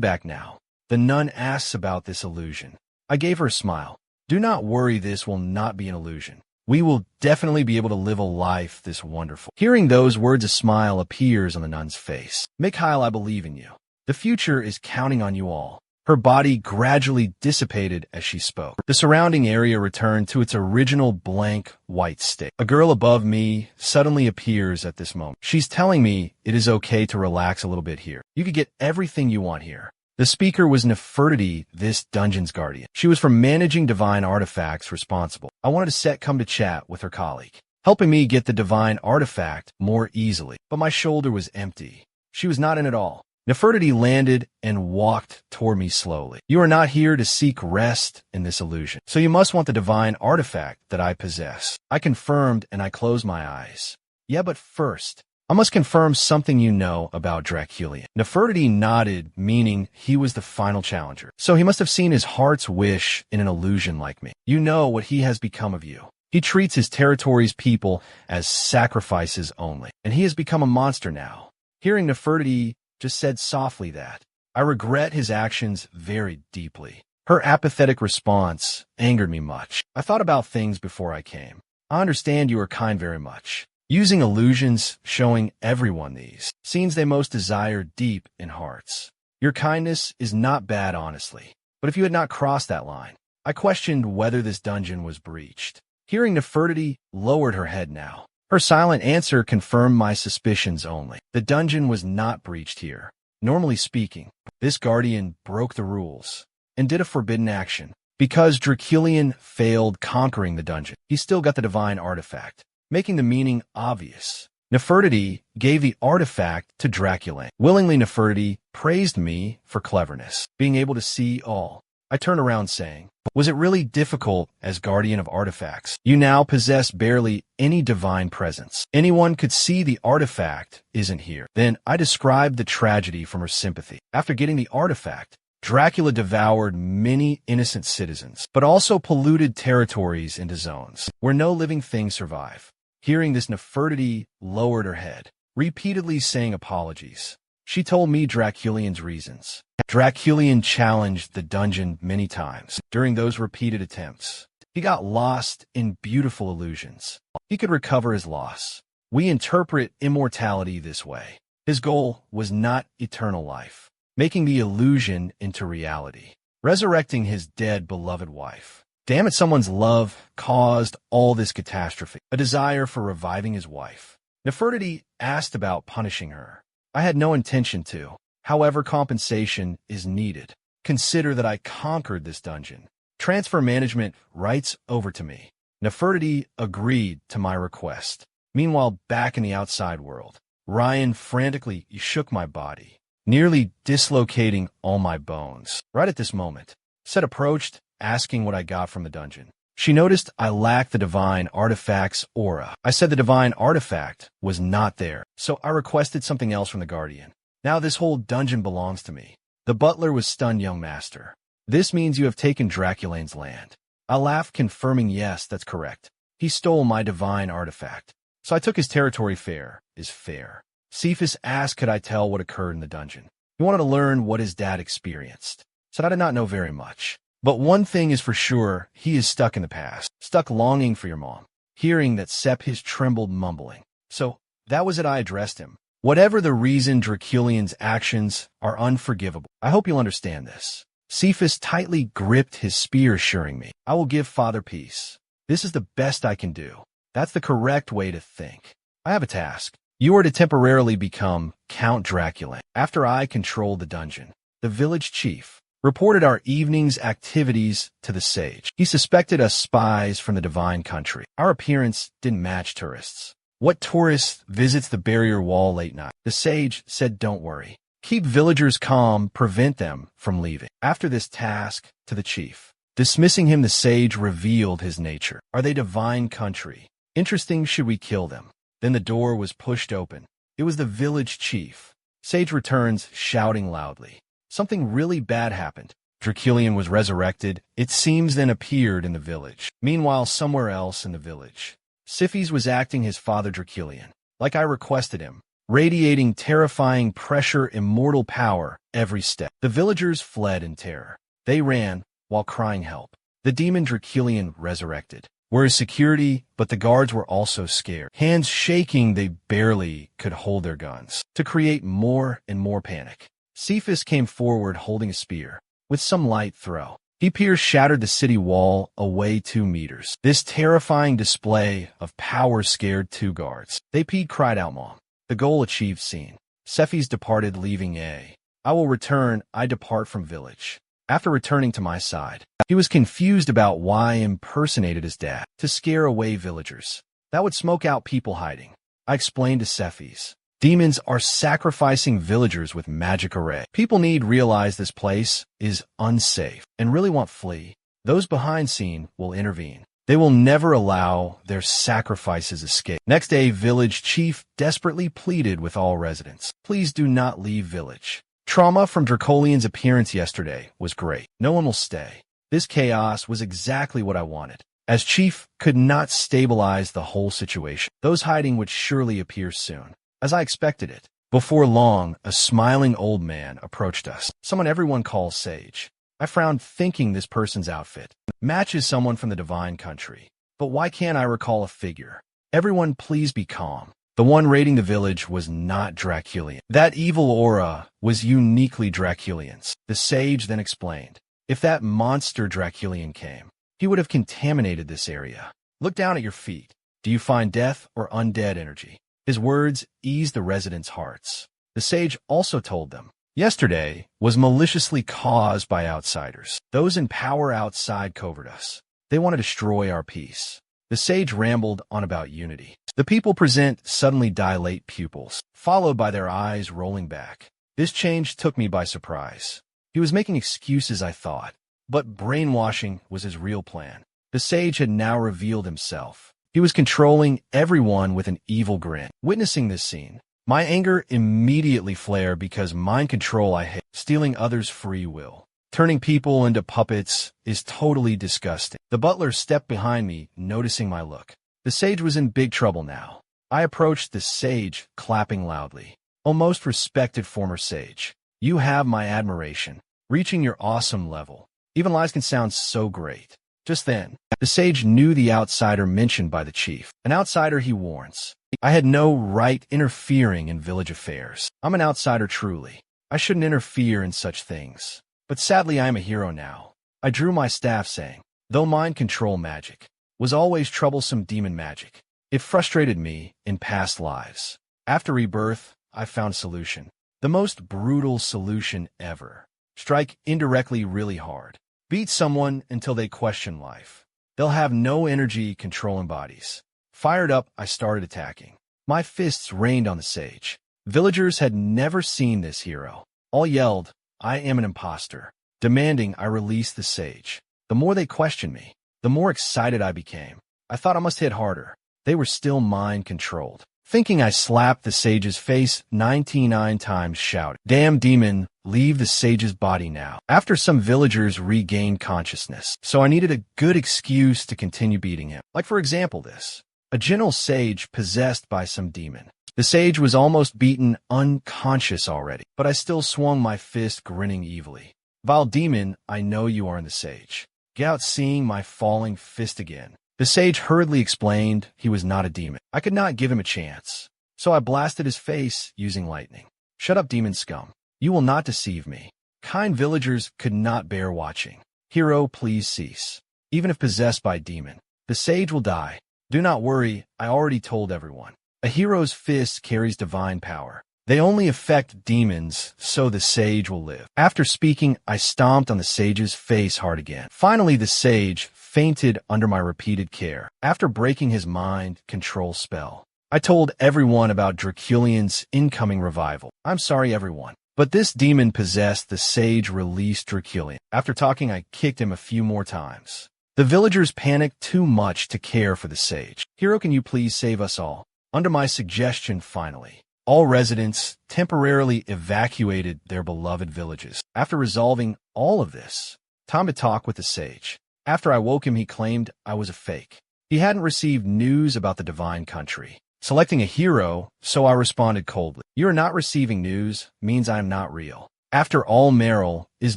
back now. The nun asks about this illusion. I gave her a smile. Do not worry, this will not be an illusion. We will definitely be able to live a life this wonderful. Hearing those words, a smile appears on the nun's face. Mikhail, I believe in you. The future is counting on you all. Her body gradually dissipated as she spoke. The surrounding area returned to its original blank white state. A girl above me suddenly appears at this moment. She's telling me it is okay to relax a little bit here. You could get everything you want here. The speaker was Nefertiti, this dungeon's guardian. She was for managing divine artifacts responsible. I wanted to come to chat with her colleague, helping me get the divine artifact more easily. But my shoulder was empty. She was not in at all. Nefertiti landed and walked toward me slowly. You are not here to seek rest in this illusion, so you must want the divine artifact that I possess. I confirmed and I closed my eyes. Yeah, but first, I must confirm something you know about Dracula. Nefertiti nodded, meaning he was the final challenger. So he must have seen his heart's wish in an illusion like me. You know what he has become of you. He treats his territory's people as sacrifices only, and he has become a monster now. Hearing Nefertiti just said softly that, I regret his actions very deeply. Her apathetic response angered me much. I thought about things before I came. I understand you are kind very much. Using illusions, showing everyone these scenes they most desire deep in hearts. Your kindness is not bad, honestly. But if you had not crossed that line, I questioned whether this dungeon was breached. Hearing Nefertiti lowered her head now. Her silent answer confirmed my suspicions only. The dungeon was not breached here. Normally speaking, this guardian broke the rules and did a forbidden action. Because Dracula failed conquering the dungeon, he still got the divine artifact, making the meaning obvious. Nefertiti gave the artifact to Dracula. Willingly, Nefertiti praised me for cleverness, being able to see all. I turned around saying, was it really difficult as guardian of artifacts? You now possess barely any divine presence. Anyone could see the artifact isn't here. Then I described the tragedy from her sympathy. After getting the artifact, Dracula devoured many innocent citizens, but also polluted territories into zones where no living things survive. Hearing this, Nefertiti lowered her head, repeatedly saying apologies. She told me Draculian's reasons. Draculian challenged the dungeon many times. During those repeated attempts, he got lost in beautiful illusions. He could recover his loss. We interpret immortality this way. His goal was not eternal life, making the illusion into reality. resurrecting his dead beloved wife. Damn it, someone's love caused all this catastrophe. A desire for reviving his wife. Nefertiti asked about punishing her. I had no intention to. However, compensation is needed. Consider that I conquered this dungeon. Transfer management rights over to me. Nefertiti agreed to my request. Meanwhile, back in the outside world, Ryan frantically shook my body, nearly dislocating all my bones. Right at this moment, Set approached, asking what I got from the dungeon. She noticed I lacked the divine artifact's aura. I said the divine artifact was not there, so I requested something else from the guardian. Now this whole dungeon belongs to me. The butler was stunned, young master. This means you have taken Draculane's land. I laughed, confirming yes, that's correct. He stole my divine artifact. So I took his territory. Fair is fair. Cephas asked could I tell what occurred in the dungeon. He wanted to learn what his dad experienced. Said I did not know very much. But one thing is for sure, he is stuck in the past. Stuck longing for your mom. Hearing that Cephas trembled, mumbling. So that was it. I addressed him. Whatever the reason, Draculian's actions are unforgivable. I hope you'll understand this. Cephas tightly gripped his spear, assuring me, I will give Father peace. This is the best I can do. That's the correct way to think. I have a task. You are to temporarily become Count Dracula. After I control the dungeon, the village chief reported our evening's activities to the sage. He suspected us spies from the divine country. Our appearance didn't match tourists. What tourist visits the barrier wall late night? The sage said, don't worry. Keep villagers calm, prevent them from leaving. After this task to the chief, dismissing him, the sage revealed his nature. Are they divine country? Interesting, should we kill them? Then the door was pushed open. It was the village chief. Sage returns, shouting loudly. Something really bad happened. Draculian was resurrected, it seems, then appeared in the village. Meanwhile, somewhere else in the village, Cephas was acting his father Draculian, like I requested him, radiating terrifying pressure, immortal power, every step. The villagers fled in terror. They ran, while crying help. The demon Draculian resurrected. Were his security, but the guards were also scared. Hands shaking, they barely could hold their guns. To create more and more panic, Cephas came forward holding a spear. With some light throw, he pierced, shattered the city wall away 2 meters. This terrifying display of power scared 2 guards. They cried out, Mom. The goal achieved. Scene. Cephas departed, leaving I will return. I depart from village. After returning to my side, he was confused about why I impersonated his dad. To scare away villagers. That would smoke out people hiding. I explained to Cephas. Demons are sacrificing villagers with magic array. People need realize this place is unsafe and really want flee. Those behind scene will intervene. They will never allow their sacrifices escape. Next day, village chief desperately pleaded with all residents. Please do not leave village. Trauma from Draculian's appearance yesterday was great. No one will stay. This chaos was exactly what I wanted. As chief could not stabilize the whole situation. Those hiding would surely appear soon. As I expected it. Before long, a smiling old man approached us. Someone everyone calls Sage. I frowned, thinking this person's outfit matches someone from the divine country. But why can't I recall a figure? Everyone please be calm. The one raiding the village was not Draculian. That evil aura was uniquely Draculian's. The sage then explained. If that monster Draculian came, he would have contaminated this area. Look down at your feet. Do you find death or undead energy? His words eased the residents' hearts. The sage also told them, yesterday was maliciously caused by outsiders. Those in power outside covered us. They want to destroy our peace. The sage rambled on about unity. The people present suddenly dilate pupils, followed by their eyes rolling back. This change took me by surprise. He was making excuses, I thought, but brainwashing was his real plan. The sage had now revealed himself. He was controlling everyone with an evil grin. Witnessing this scene, my anger immediately flared because mind control I hate. Stealing others' free will. Turning people into puppets is totally disgusting. The butler stepped behind me, noticing my look. The sage was in big trouble now. I approached the sage, clapping loudly. O most respected former sage, you have my admiration. Reaching your awesome level. Even lies can sound so great. Just then, the sage knew the outsider mentioned by the chief. An outsider, he warns. I had no right interfering in village affairs. I'm an outsider truly. I shouldn't interfere in such things. But sadly I am a hero now. I drew my staff saying, though mind control magic was always troublesome demon magic, it frustrated me in past lives. After rebirth, I found a solution. The most brutal solution ever. Strike indirectly really hard. Beat someone until they question life. They'll have no energy controlling bodies. Fired up, I started attacking. My fists rained on the sage. Villagers had never seen this hero. All yelled, I am an imposter, demanding I release the sage. The more they questioned me, the more excited I became. I thought I must hit harder. They were still mind-controlled. Thinking I slapped the sage's face 99 times, shouted, damn demon, leave the sage's body now. After some villagers regained consciousness, so I needed a good excuse to continue beating him. Like for example this. A gentle sage possessed by some demon. The sage was almost beaten unconscious already, but I still swung my fist grinning evilly. Vile demon, I know you are in the sage. Get out, seeing my falling fist again. The sage hurriedly explained he was not a demon. I could not give him a chance, so I blasted his face using lightning. Shut up, demon scum. You will not deceive me. Kind villagers could not bear watching. Hero, please cease. Even if possessed by demon, the sage will die. Do not worry, I already told everyone. A hero's fist carries divine power. They only affect demons, so the sage will live. After speaking, I stomped on the sage's face hard again. Finally, the sage fainted under my repeated care. After breaking his mind control spell, I told everyone about Draculian's incoming revival. I'm sorry, everyone, but this demon possessed the sage released Draculian. After talking, I kicked him a few more times. The villagers panicked too much to care for the sage. Hero, can you please save us all? Under my suggestion, finally, all residents temporarily evacuated their beloved villages. After resolving all of this, time to talk with the sage. After I woke him, he claimed I was a fake. He hadn't received news about the divine country. Selecting a hero, so I responded coldly. You are not receiving news means I am not real. After all, Meryl is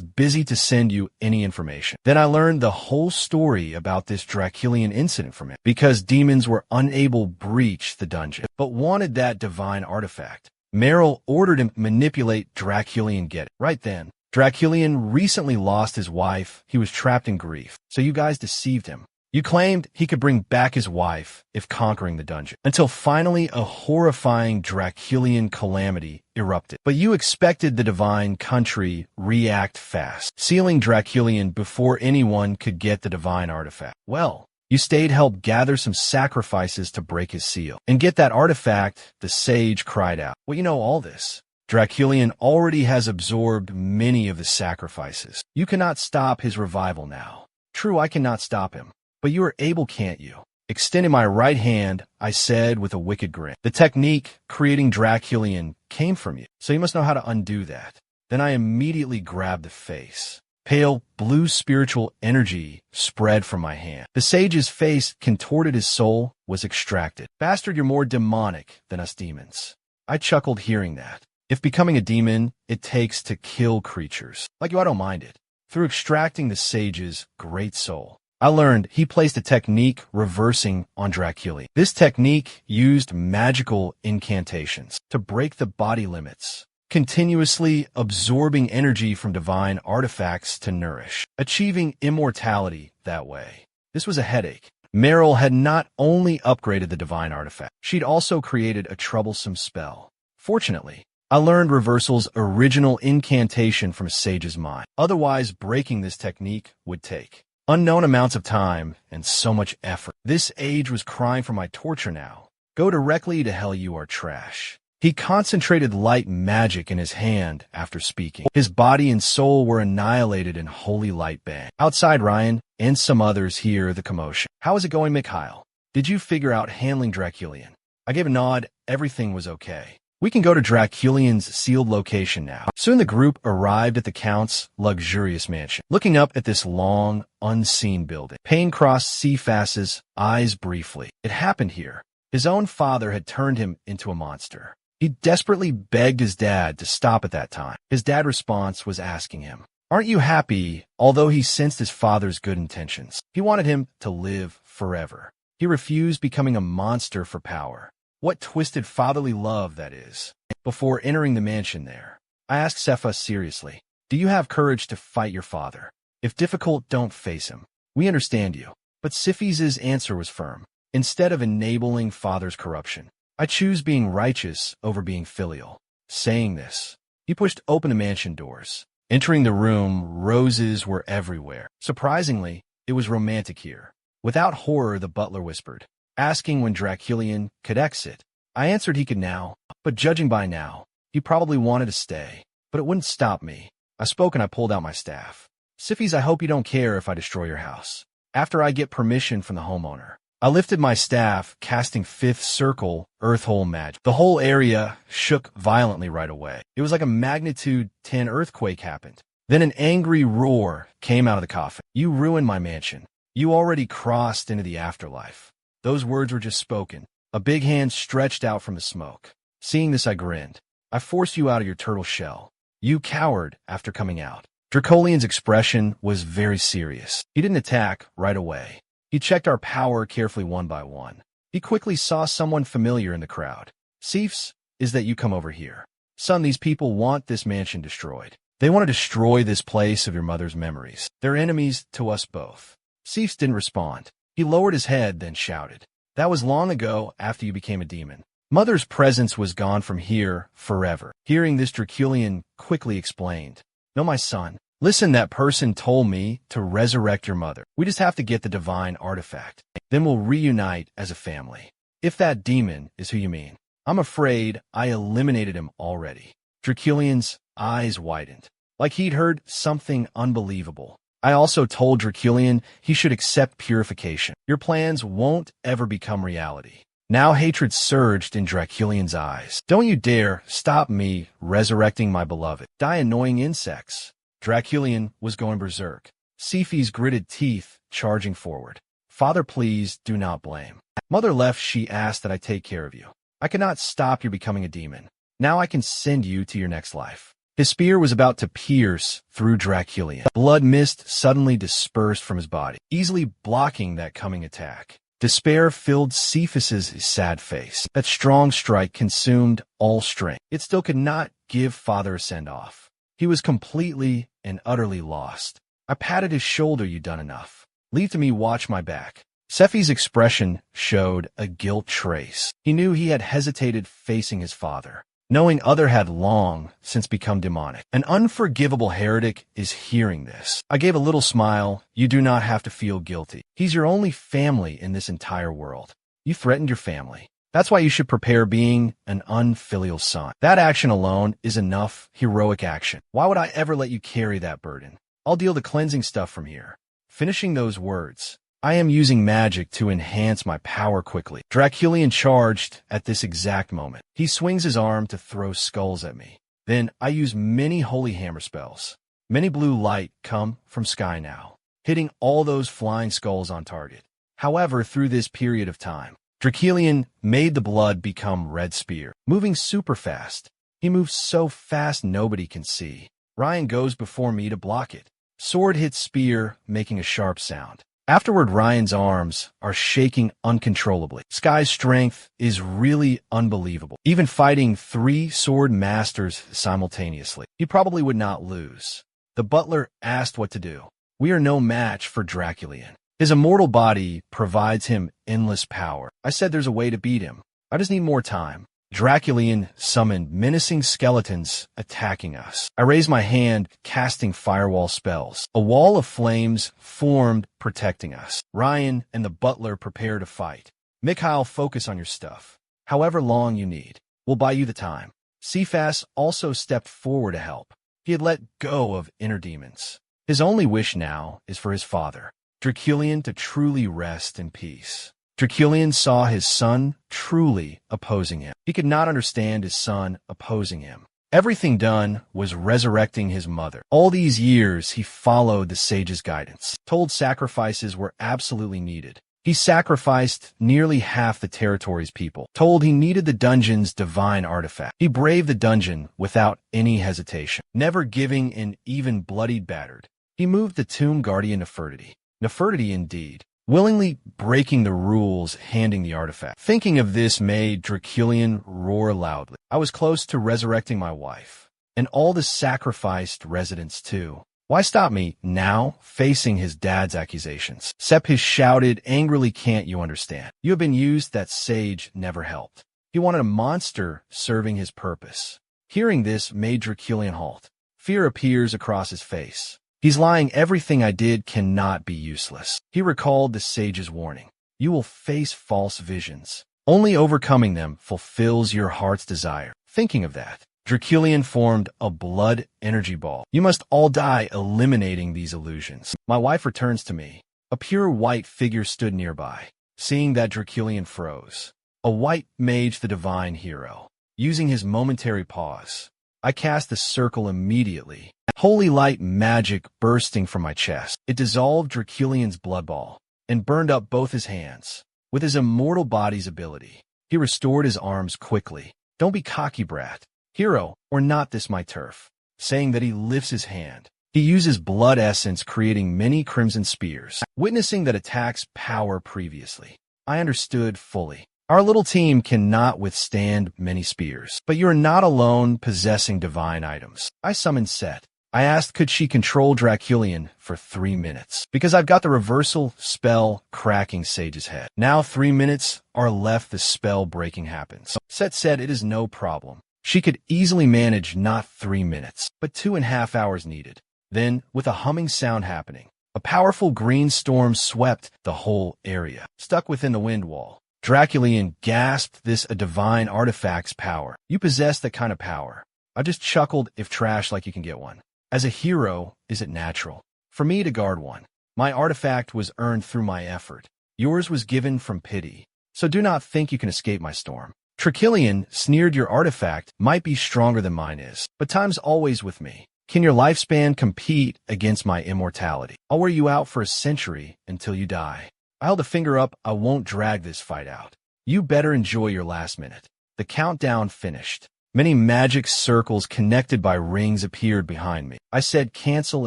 busy to send you any information. Then I learned the whole story about this Draculian incident from him, because demons were unable to breach the dungeon, but wanted that divine artifact. Meryl ordered him to manipulate Draculian get it. Right then, Draculian recently lost his wife. He was trapped in grief, so you guys deceived him. You claimed he could bring back his wife if conquering the dungeon, until finally a horrifying Draculian calamity erupted. But you expected the divine country react fast, sealing Draculian before anyone could get the divine artifact. Well, you stayed to help gather some sacrifices to break his seal. And get that artifact, the sage cried out. Well, you know all this. Draculian already has absorbed many of the sacrifices. You cannot stop his revival now. True, I cannot stop him. But you are able, can't you? Extending my right hand, I said with a wicked grin. The technique creating Draculian came from you, so you must know how to undo that. Then I immediately grabbed the face. Pale blue spiritual energy spread from my hand. The sage's face contorted, his soul was extracted. Bastard, you're more demonic than us demons. I chuckled hearing that. If becoming a demon, it takes to kill creatures. Like you, I don't mind it. Through extracting the sage's great soul, I learned he placed a technique reversing on Draculian. This technique used magical incantations to break the body limits, continuously absorbing energy from divine artifacts to nourish, achieving immortality that way. This was a headache. Meryl had not only upgraded the divine artifact, she'd also created a troublesome spell. Fortunately, I learned Reversal's original incantation from a sage's mind. Otherwise, breaking this technique would take unknown amounts of time and so much effort. This age was crying for my torture now. Go directly to hell, you are trash. He concentrated light magic in his hand after speaking. His body and soul were annihilated in holy light bang. Outside, Ryan and some others hear the commotion. How is it going, Mikhail? Did you figure out handling Draculian? I gave a nod. Everything was okay. We can go to Draculian's sealed location now. Soon the group arrived at the Count's luxurious mansion. Looking up at this long, unseen building, Payne crossed Cephas's eyes briefly. It happened here. His own father had turned him into a monster. He desperately begged his dad to stop at that time. His dad's response was asking him, aren't you happy? Although he sensed his father's good intentions, he wanted him to live forever. He refused becoming a monster for power. What twisted fatherly love that is. Before entering the mansion there, I asked Cephas seriously, Do you have courage to fight your father? If difficult, don't face him. We understand you. But Siphi's answer was firm. Instead of enabling father's corruption, I choose being righteous over being filial. Saying this, he pushed open the mansion doors. Entering the room, roses were everywhere. Surprisingly, it was romantic here. Without horror, the butler whispered, asking when Draculian could exit. I answered he could now, but judging by now, he probably wanted to stay. But it wouldn't stop me. I spoke and I pulled out my staff. Siphi's, I hope you don't care if I destroy your house. After I get permission from the homeowner. I lifted my staff, casting fifth circle, earthhole magic. The whole area shook violently right away. It was like a magnitude 10 earthquake happened. Then an angry roar came out of the coffin. You ruined my mansion. You already crossed into the afterlife. Those words were just spoken. A big hand stretched out from the smoke. Seeing this, I grinned. I forced you out of your turtle shell. You cowered after coming out. Dracolian's expression was very serious. He didn't attack right away. He checked our power carefully one by one. He quickly saw someone familiar in the crowd. Sifs, is that you come over here? Son, these people want this mansion destroyed. They want to destroy this place of your mother's memories. They're enemies to us both. Sifs didn't respond. He lowered his head, then shouted. That was long ago after you became a demon. Mother's presence was gone from here forever. Hearing this, Draculian quickly explained. No, my son. Listen, that person told me to resurrect your mother. We just have to get the divine artifact. Then we'll reunite as a family. If that demon is who you mean. I'm afraid I eliminated him already. Draculian's eyes widened, like he'd heard something unbelievable. I also told Draculian he should accept purification. Your plans won't ever become reality. Now hatred surged in Draculian's eyes. Don't you dare stop me resurrecting my beloved. Die, annoying insects. Draculian was going berserk. Siphi's gritted teeth charging forward. Father, please do not blame. Mother left, she asked that I take care of you. I cannot stop your becoming a demon. Now I can send you to your next life. His spear was about to pierce through Draculian. Blood mist suddenly dispersed from his body, easily blocking that coming attack. Despair filled Cephas's sad face. That strong strike consumed all strength. It still could not give father a send-off. He was completely and utterly lost. I patted his shoulder. You done enough. Leave to me, watch my back. Sephi's expression showed a guilt trace. He knew he had hesitated facing his father, knowing other had long since become demonic. An unforgivable heretic is hearing this. I gave a little smile. You do not have to feel guilty. He's your only family in this entire world. You threatened your family. That's why you should prepare being an unfilial son. That action alone is enough heroic action. Why would I ever let you carry that burden? I'll deal the cleansing stuff from here. Finishing those words, I am using magic to enhance my power quickly. Draculian charged at this exact moment. He swings his arm to throw skulls at me. Then I use many holy hammer spells. Many blue light come from sky now, hitting all those flying skulls on target. However, through this period of time, Draculian made the blood become red spear, moving super fast. He moves so fast nobody can see. Ryan goes before me to block it. Sword hits spear, making a sharp sound. Afterward, Ryan's arms are shaking uncontrollably. Sky's strength is really unbelievable. Even fighting 3 sword masters simultaneously, he probably would not lose. The butler asked what to do. We are no match for Draculian. His immortal body provides him endless power. I said there's a way to beat him. I just need more time. Draculian summoned menacing skeletons attacking us. I raised my hand, casting firewall spells. A wall of flames formed, protecting us. Ryan and the butler prepare to fight. Mikhail, focus on your stuff. However long you need. We'll buy you the time. Cephas also stepped forward to help. He had let go of inner demons. His only wish now is for his father, Draculian, to truly rest in peace. Draculian saw his son truly opposing him. He could not understand his son opposing him. Everything done was resurrecting his mother. All these years he followed the sage's guidance, told sacrifices were absolutely needed. He sacrificed nearly half the territory's people, told he needed the dungeon's divine artifact. He braved the dungeon without any hesitation, never giving in, even bloodied battered. He moved the tomb guardian Nefertiti. Nefertiti indeed, willingly breaking the rules, handing the artifact. Thinking of this made Draculian roar loudly. I was close to resurrecting my wife. And all the sacrificed residents too. Why stop me now, facing his dad's accusations? Sepis shouted angrily, can't you understand? You have been used, that sage never helped. He wanted a monster serving his purpose. Hearing this made Draculian halt. Fear appears across his face. He's lying, everything I did cannot be useless. He recalled the sage's warning. You will face false visions. Only overcoming them fulfills your heart's desire. Thinking of that, Draculian formed a blood energy ball. You must all die eliminating these illusions. My wife returns to me. A pure white figure stood nearby. Seeing that, Draculian froze. A white mage, the divine hero. Using his momentary pause, I cast the circle immediately. Holy light magic bursting from my chest. It dissolved Draculian's blood ball and burned up both his hands. With his immortal body's ability, he restored his arms quickly. Don't be cocky, brat. Hero, or not this my turf. Saying that, he lifts his hand. He uses blood essence, creating many crimson spears. Witnessing that attack's power previously, I understood fully. Our little team cannot withstand many spears. But you are not alone possessing divine items. I summoned Set. I asked could she control Draculian for 3 minutes. Because I've got the reversal spell cracking Sage's head. Now 3 minutes are left, the spell breaking happens. Set said it is no problem. She could easily manage not 3 minutes, but 2.5 hours needed. Then, with a humming sound happening, a powerful green storm swept the whole area. Stuck within the wind wall, Draculian gasped, this a divine artifact's power. You possess that kind of power. I just chuckled, if trash like you can get one. As a hero, is it natural for me to guard one? My artifact was earned through my effort. Yours was given from pity. So do not think you can escape my storm. Draculian sneered, your artifact might be stronger than mine is, but time's always with me. Can your lifespan compete against my immortality? I'll wear you out for a century until you die. I held a finger up, I won't drag this fight out. You better enjoy your last minute. The countdown finished. Many magic circles connected by rings appeared behind me. I said, cancel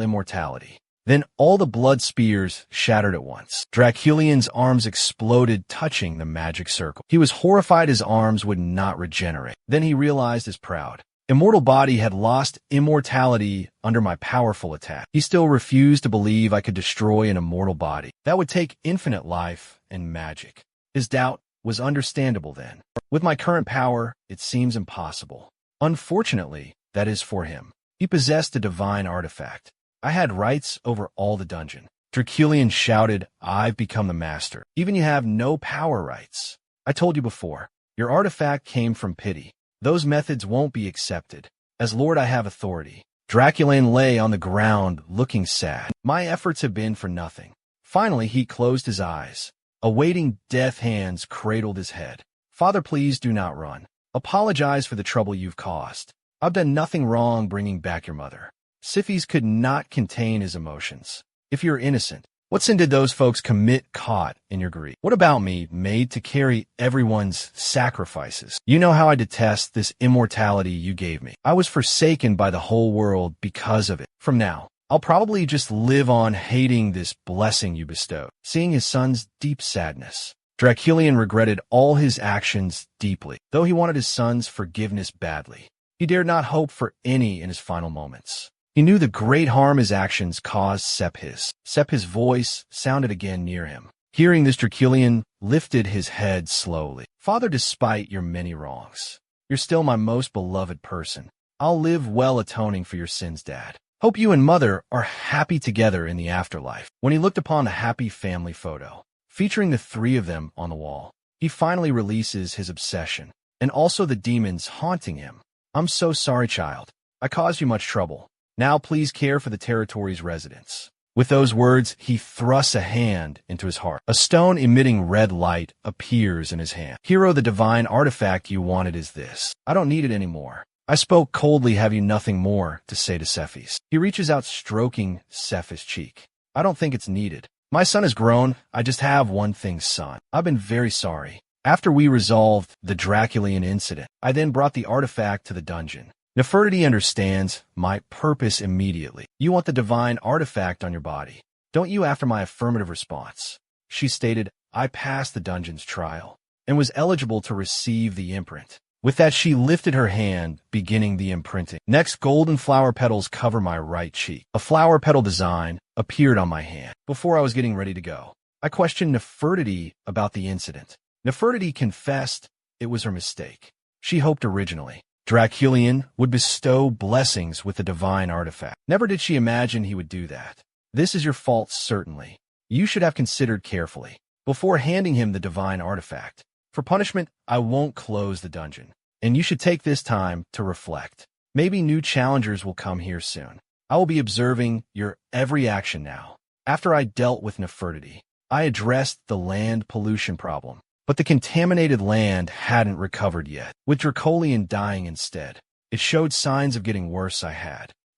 immortality. Then all the blood spears shattered at once. Draculian's arms exploded, touching the magic circle. He was horrified his arms would not regenerate. Then he realized his proud, immortal body had lost immortality under my powerful attack. He still refused to believe I could destroy an immortal body. That would take infinite life and magic. His doubt was understandable then. With my current power, it seems impossible. Unfortunately, that is for him. He possessed a divine artifact. I had rights over all the dungeon. Draculian shouted, I've become the master. Even you have no power rights. I told you before, your artifact came from pity. Those methods won't be accepted. As Lord, I have authority. Draculian lay on the ground, looking sad. My efforts have been for nothing. Finally, he closed his eyes. Awaiting death, hands cradled his head. Father, please do not run. Apologize for the trouble you've caused. I've done nothing wrong bringing back your mother. Siphies could not contain his emotions. If you're innocent, what sin did those folks commit caught in your grief? What about me, made to carry everyone's sacrifices? You know how I detest this immortality you gave me. I was forsaken by the whole world because of it. From now, I'll probably just live on hating this blessing you bestowed. Seeing his son's deep sadness, Draculian regretted all his actions deeply. Though he wanted his son's forgiveness badly, he dared not hope for any in his final moments. He knew the great harm his actions caused Sepis. Sepis' voice sounded again near him. Hearing this, Draculian lifted his head slowly. Father, despite your many wrongs, you're still my most beloved person. I'll live well atoning for your sins, Dad. Hope you and Mother are happy together in the afterlife. When he looked upon the happy family photo, featuring the 3 of them on the wall, he finally releases his obsession, and also the demons haunting him. I'm so sorry, child. I caused you much trouble. Now please care for the territory's residents. With those words, he thrusts a hand into his heart. A stone emitting red light appears in his hand. Hero, the divine artifact you wanted is this. I don't need it anymore. I spoke coldly. Have you nothing more to say to Cephis? He reaches out, stroking Cephis' cheek. I don't think it's needed. My son is grown. I just have one thing, son. I've been very sorry. After we resolved the Draculian incident, I then brought the artifact to the dungeon. Nefertiti understands my purpose immediately. You want the divine artifact on your body, don't you? After my affirmative response, she stated, I passed the dungeon's trial and was eligible to receive the imprint. With that, she lifted her hand, beginning the imprinting. Next, golden flower petals cover my right cheek. A flower petal design appeared on my hand. Before I was getting ready to go, I questioned Nefertiti about the incident. Nefertiti confessed it was her mistake. She hoped originally Draculian would bestow blessings with the divine artifact. Never did she imagine he would do that. This is your fault, certainly. You should have considered carefully before handing him the divine artifact. For punishment, I won't close the dungeon, and you should take this time to reflect. Maybe new challengers will come here soon. I will be observing your every action now. After I dealt with Nefertiti, I addressed the land pollution problem, but the contaminated land hadn't recovered yet, with Draculian dying instead. It showed signs of getting worse.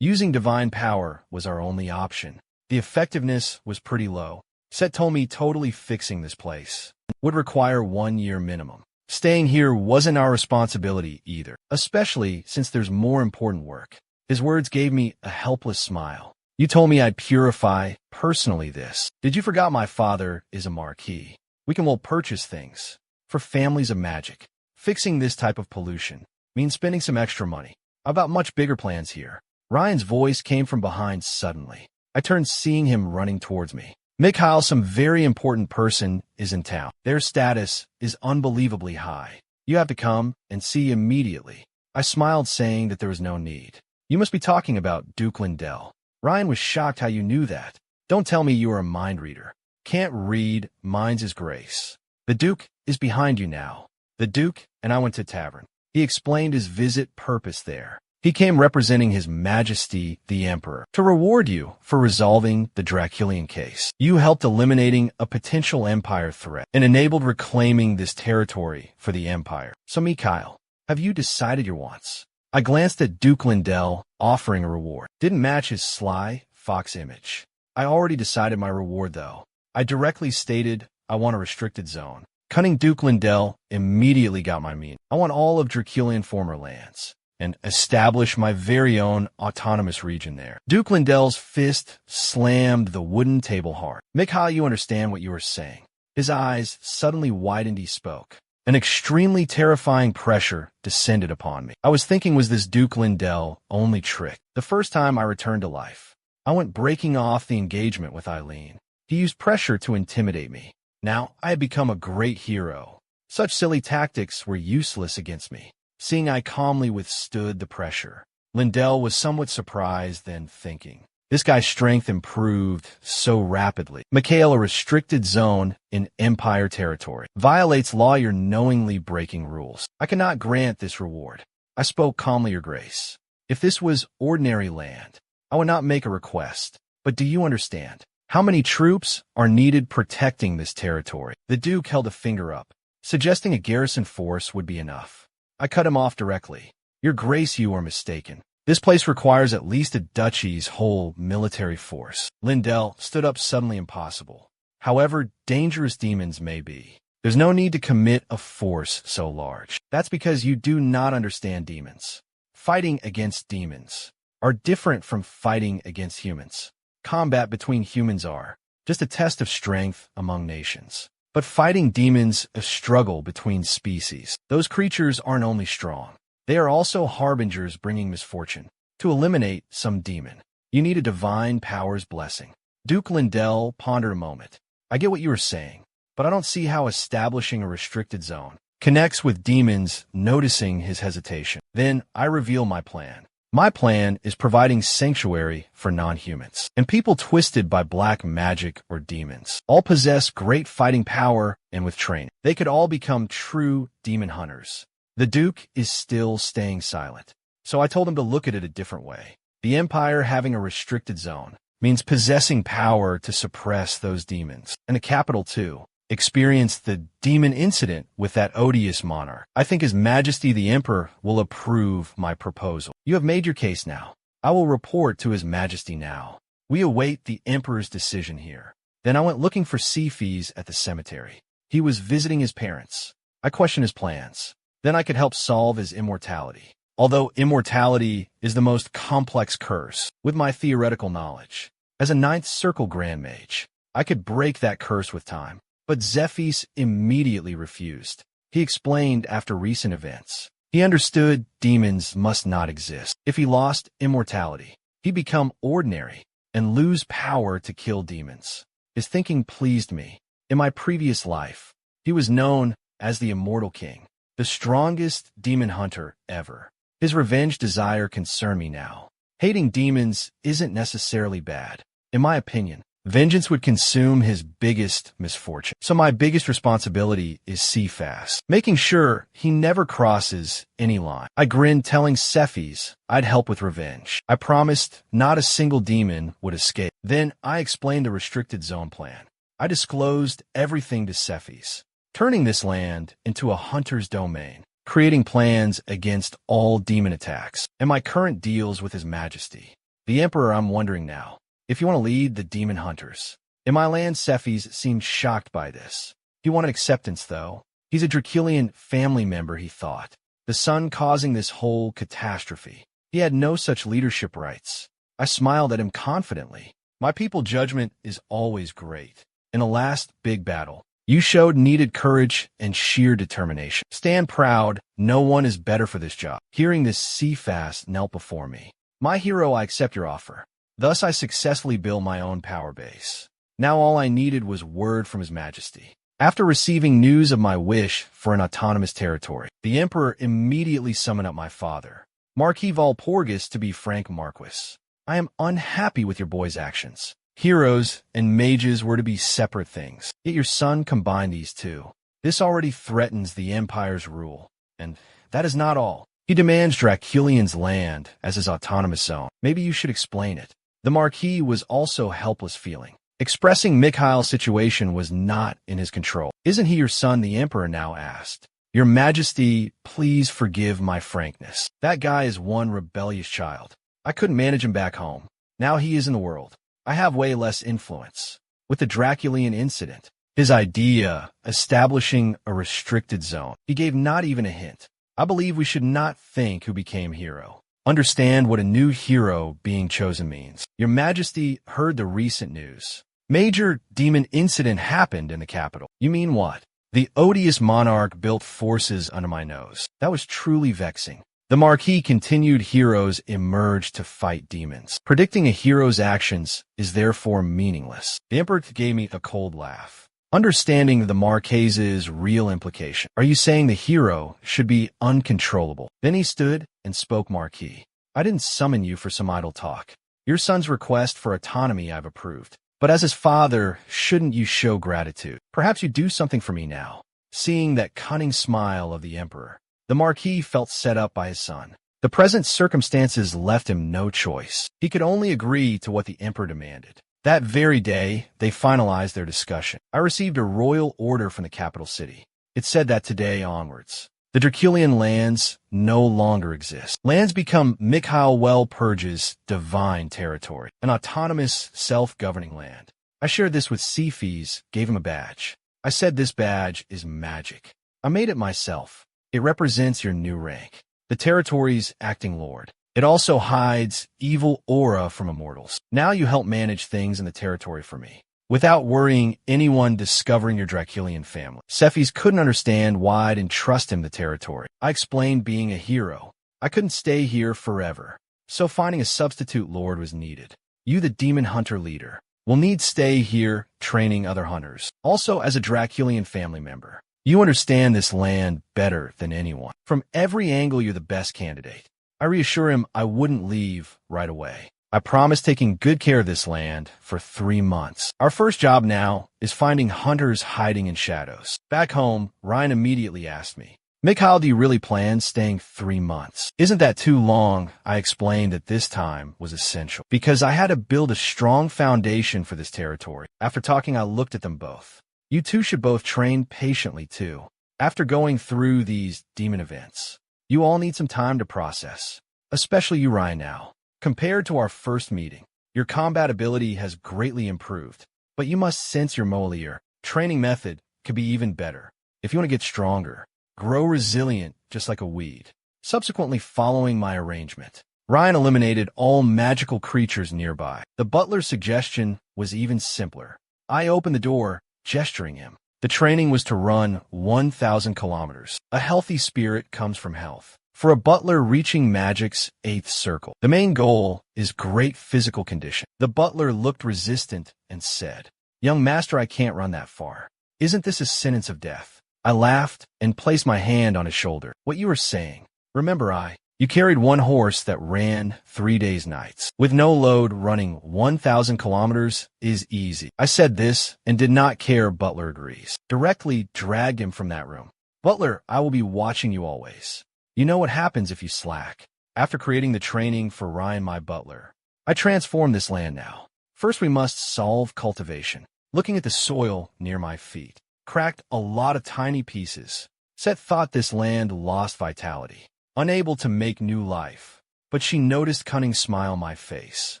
Using divine power was our only option. The effectiveness was pretty low. Set told me totally fixing this place would require 1 year minimum. Staying here wasn't our responsibility either, especially since there's more important work. His words gave me a helpless smile. You told me I'd purify personally this. Did you forget my father is a marquis? We can well purchase things for families of magic. Fixing this type of pollution means spending some extra money. About much bigger plans here. Ryan's voice came from behind suddenly. I turned, seeing him running towards me. Mikhail, some very important person, is in town. Their status is unbelievably high. You have to come and see immediately. I smiled, saying that there was no need. You must be talking about Duke Lindell. Ryan was shocked how you knew that. Don't tell me you are a mind reader. Can't read, mine's is grace. The Duke is behind you now. The Duke and I went to tavern. He explained his visit purpose there. He came representing His Majesty the Emperor to reward you for resolving the Draculian case. You helped eliminating a potential Empire threat and enabled reclaiming this territory for the Empire. So Mikhail, have you decided your wants? I glanced at Duke Lindell, offering a reward. Didn't match his sly fox image. I already decided my reward, though. I directly stated I want a restricted zone. Cunning Duke Lindell immediately got my meaning. I want all of Draculian former lands and establish my very own autonomous region there. Duke Lindell's fist slammed the wooden table hard. Mikhail, you understand what you are saying. His eyes suddenly widened. He spoke. An extremely terrifying pressure descended upon me. I was thinking, was this Duke Lindell only trick? The first time I returned to life, I went breaking off the engagement with Eileen. He used pressure to intimidate me. Now I had become a great hero. Such silly tactics were useless against me. Seeing I calmly withstood the pressure, Lindell was somewhat surprised, then thinking, this guy's strength improved so rapidly. Mikhail, a restricted zone in Empire territory violates law. You're knowingly breaking rules. I cannot grant this reward. I spoke calmly, Your Grace. If this was ordinary land, I would not make a request. But do you understand how many troops are needed protecting this territory? The Duke held a finger up, suggesting a garrison force would be enough. I cut him off directly. Your Grace, you are mistaken. This place requires at least a duchy's whole military force. Lindell stood up suddenly. Impossible. However dangerous demons may be, there's no need to commit a force so large. That's because you do not understand demons. Fighting against demons are different from fighting against humans. Combat between humans are just a test of strength among nations. But fighting demons, a struggle between species. Those creatures aren't only strong, they are also harbingers bringing misfortune. To eliminate some demon, you need a divine power's blessing. Duke Lindell pondered a moment. I get what you are saying, but I don't see how establishing a restricted zone connects with demons. Noticing his hesitation, then I reveal my plan. My plan is providing sanctuary for non-humans and people twisted by black magic or demons. All possess great fighting power, and with training, they could all become true demon hunters. The Duke is still staying silent, so I told him to look at it a different way. The Empire having a restricted zone means possessing power to suppress those demons. And the capital, too, experienced the demon incident with that odious monarch. I think His Majesty the Emperor will approve my proposal. You have made your case now. I will report to His Majesty now. We await the Emperor's decision here. Then I went looking for Cephas at the cemetery. He was visiting his parents. I questioned his plans. Then I could help solve his immortality. Although immortality is the most complex curse, with my theoretical knowledge, as a ninth circle grand mage, I could break that curse with time. But Cephas immediately refused. He explained after recent events, He understood demons must not exist. If he lost immortality, he'd become ordinary and lose power to kill demons. His thinking pleased me. In my previous life, he was known as the Immortal King, the strongest demon hunter ever. His revenge desire concerned me now. Hating demons isn't necessarily bad. In my opinion, vengeance would consume his biggest misfortune. So my biggest responsibility is see fast, making sure he never crosses any line. I grinned, telling Cephas I'd help with revenge. I promised not a single demon would escape. Then I explained the restricted zone plan. I disclosed everything to Cephas, turning this land into a hunter's domain, creating plans against all demon attacks, and my current deals with His Majesty, the Emperor. I'm wondering now, if you want to lead the demon hunters. In my land, Cephas seemed shocked by this. He wanted acceptance, though. He's a Dracilian family member, he thought. The son causing this whole catastrophe. He had no such leadership rights. I smiled at him confidently. My people judgment is always great. In the last big battle, you showed needed courage and sheer determination. Stand proud. No one is better for this job. Hearing this, Cephas knelt before me. My hero, I accept your offer. Thus, I successfully built my own power base. Now all I needed was word from His Majesty. After receiving news of my wish for an autonomous territory, the Emperor immediately summoned up my father, Marquis Valpurgis, to be Frank Marquis. I am unhappy with your boy's actions. Heroes and mages were to be separate things, yet your son combined these two. This already threatens the Empire's rule, and that is not all. He demands Dracilian's land as his autonomous zone. Maybe you should explain it. The Marquis was also helpless feeling. Expressing Mikhail's situation was not in his control. Isn't he your son? The Emperor now asked. Your Majesty, please forgive my frankness. That guy is one rebellious child. I couldn't manage him back home. Now he is in the world. I have way less influence. With the Dracilian incident, his idea, establishing a restricted zone, he gave not even a hint. I believe we should not think who became hero. Understand what a new hero being chosen means. Your Majesty heard the recent news. Major demon incident happened in the capital. You mean what? The odious monarch built forces under my nose. That was truly vexing. The Marquis continued. Heroes emerged to fight demons. Predicting a hero's actions is therefore meaningless. The Emperor gave me a cold laugh, understanding the Marquis's real implication. Are you saying the hero should be uncontrollable? Then he stood and spoke. Marquis, I didn't summon you for some idle talk. Your son's request for autonomy I've approved. But as his father, shouldn't you show gratitude? Perhaps you do something for me now. Seeing that cunning smile of the Emperor, the Marquis felt set up by his son. The present circumstances left him no choice. He could only agree to what the Emperor demanded. That very day, they finalized their discussion. I received a royal order from the capital city. It said that today onwards, the Dracilian lands no longer exist. Lands become Mikhail Valpurgis' divine territory, an autonomous, self-governing land. I shared this with Cephas, gave him a badge. I said this badge is magic. I made it myself. It represents your new rank, the territory's acting lord. It also hides evil aura from immortals. Now you help manage things in the territory for me, without worrying anyone discovering your Dracilian family. Cephas couldn't understand why I'd entrust him the territory. I explained being a hero. I couldn't stay here forever, so finding a substitute lord was needed. You, the demon hunter leader, will need stay here training other hunters. Also, as a Dracilian family member, you understand this land better than anyone. From every angle, you're the best candidate. I reassure him I wouldn't leave right away. I promise taking good care of this land for 3 months. Our first job now is finding hunters hiding in shadows. Back home, Ryan immediately asked me, Mikhail, do you really plan staying 3 months? Isn't that too long? I explained that this time was essential because I had to build a strong foundation for this territory. After talking, I looked at them both. You two should both train patiently too. After going through these demon events, you all need some time to process, especially you, Ryan, now. Compared to our first meeting, your combat ability has greatly improved, but you must sense your Moliere. Training method could be even better. If you want to get stronger, grow resilient just like a weed. Subsequently, following my arrangement, Ryan eliminated all magical creatures nearby. The butler's suggestion was even simpler. I opened the door, gesturing him. The training was to run 1,000 kilometers. A healthy spirit comes from health. For a butler reaching magic's 8th circle, the main goal is great physical condition. The butler looked resistant and said, "Young master, I can't run that far. Isn't this a sentence of death?" I laughed and placed my hand on his shoulder. "What you were saying, remember you carried one horse that ran 3 days nights. With no load, running 1,000 kilometers is easy." I said this and did not care Butler agrees. Directly dragged him from that room. "Butler, I will be watching you always. You know what happens if you slack." After creating the training for Ryan, my butler, I transformed this land now. First, we must solve cultivation. Looking at the soil near my feet, cracked a lot of tiny pieces. Set thought this land lost vitality, unable to make new life. But she noticed cunning smile on my face.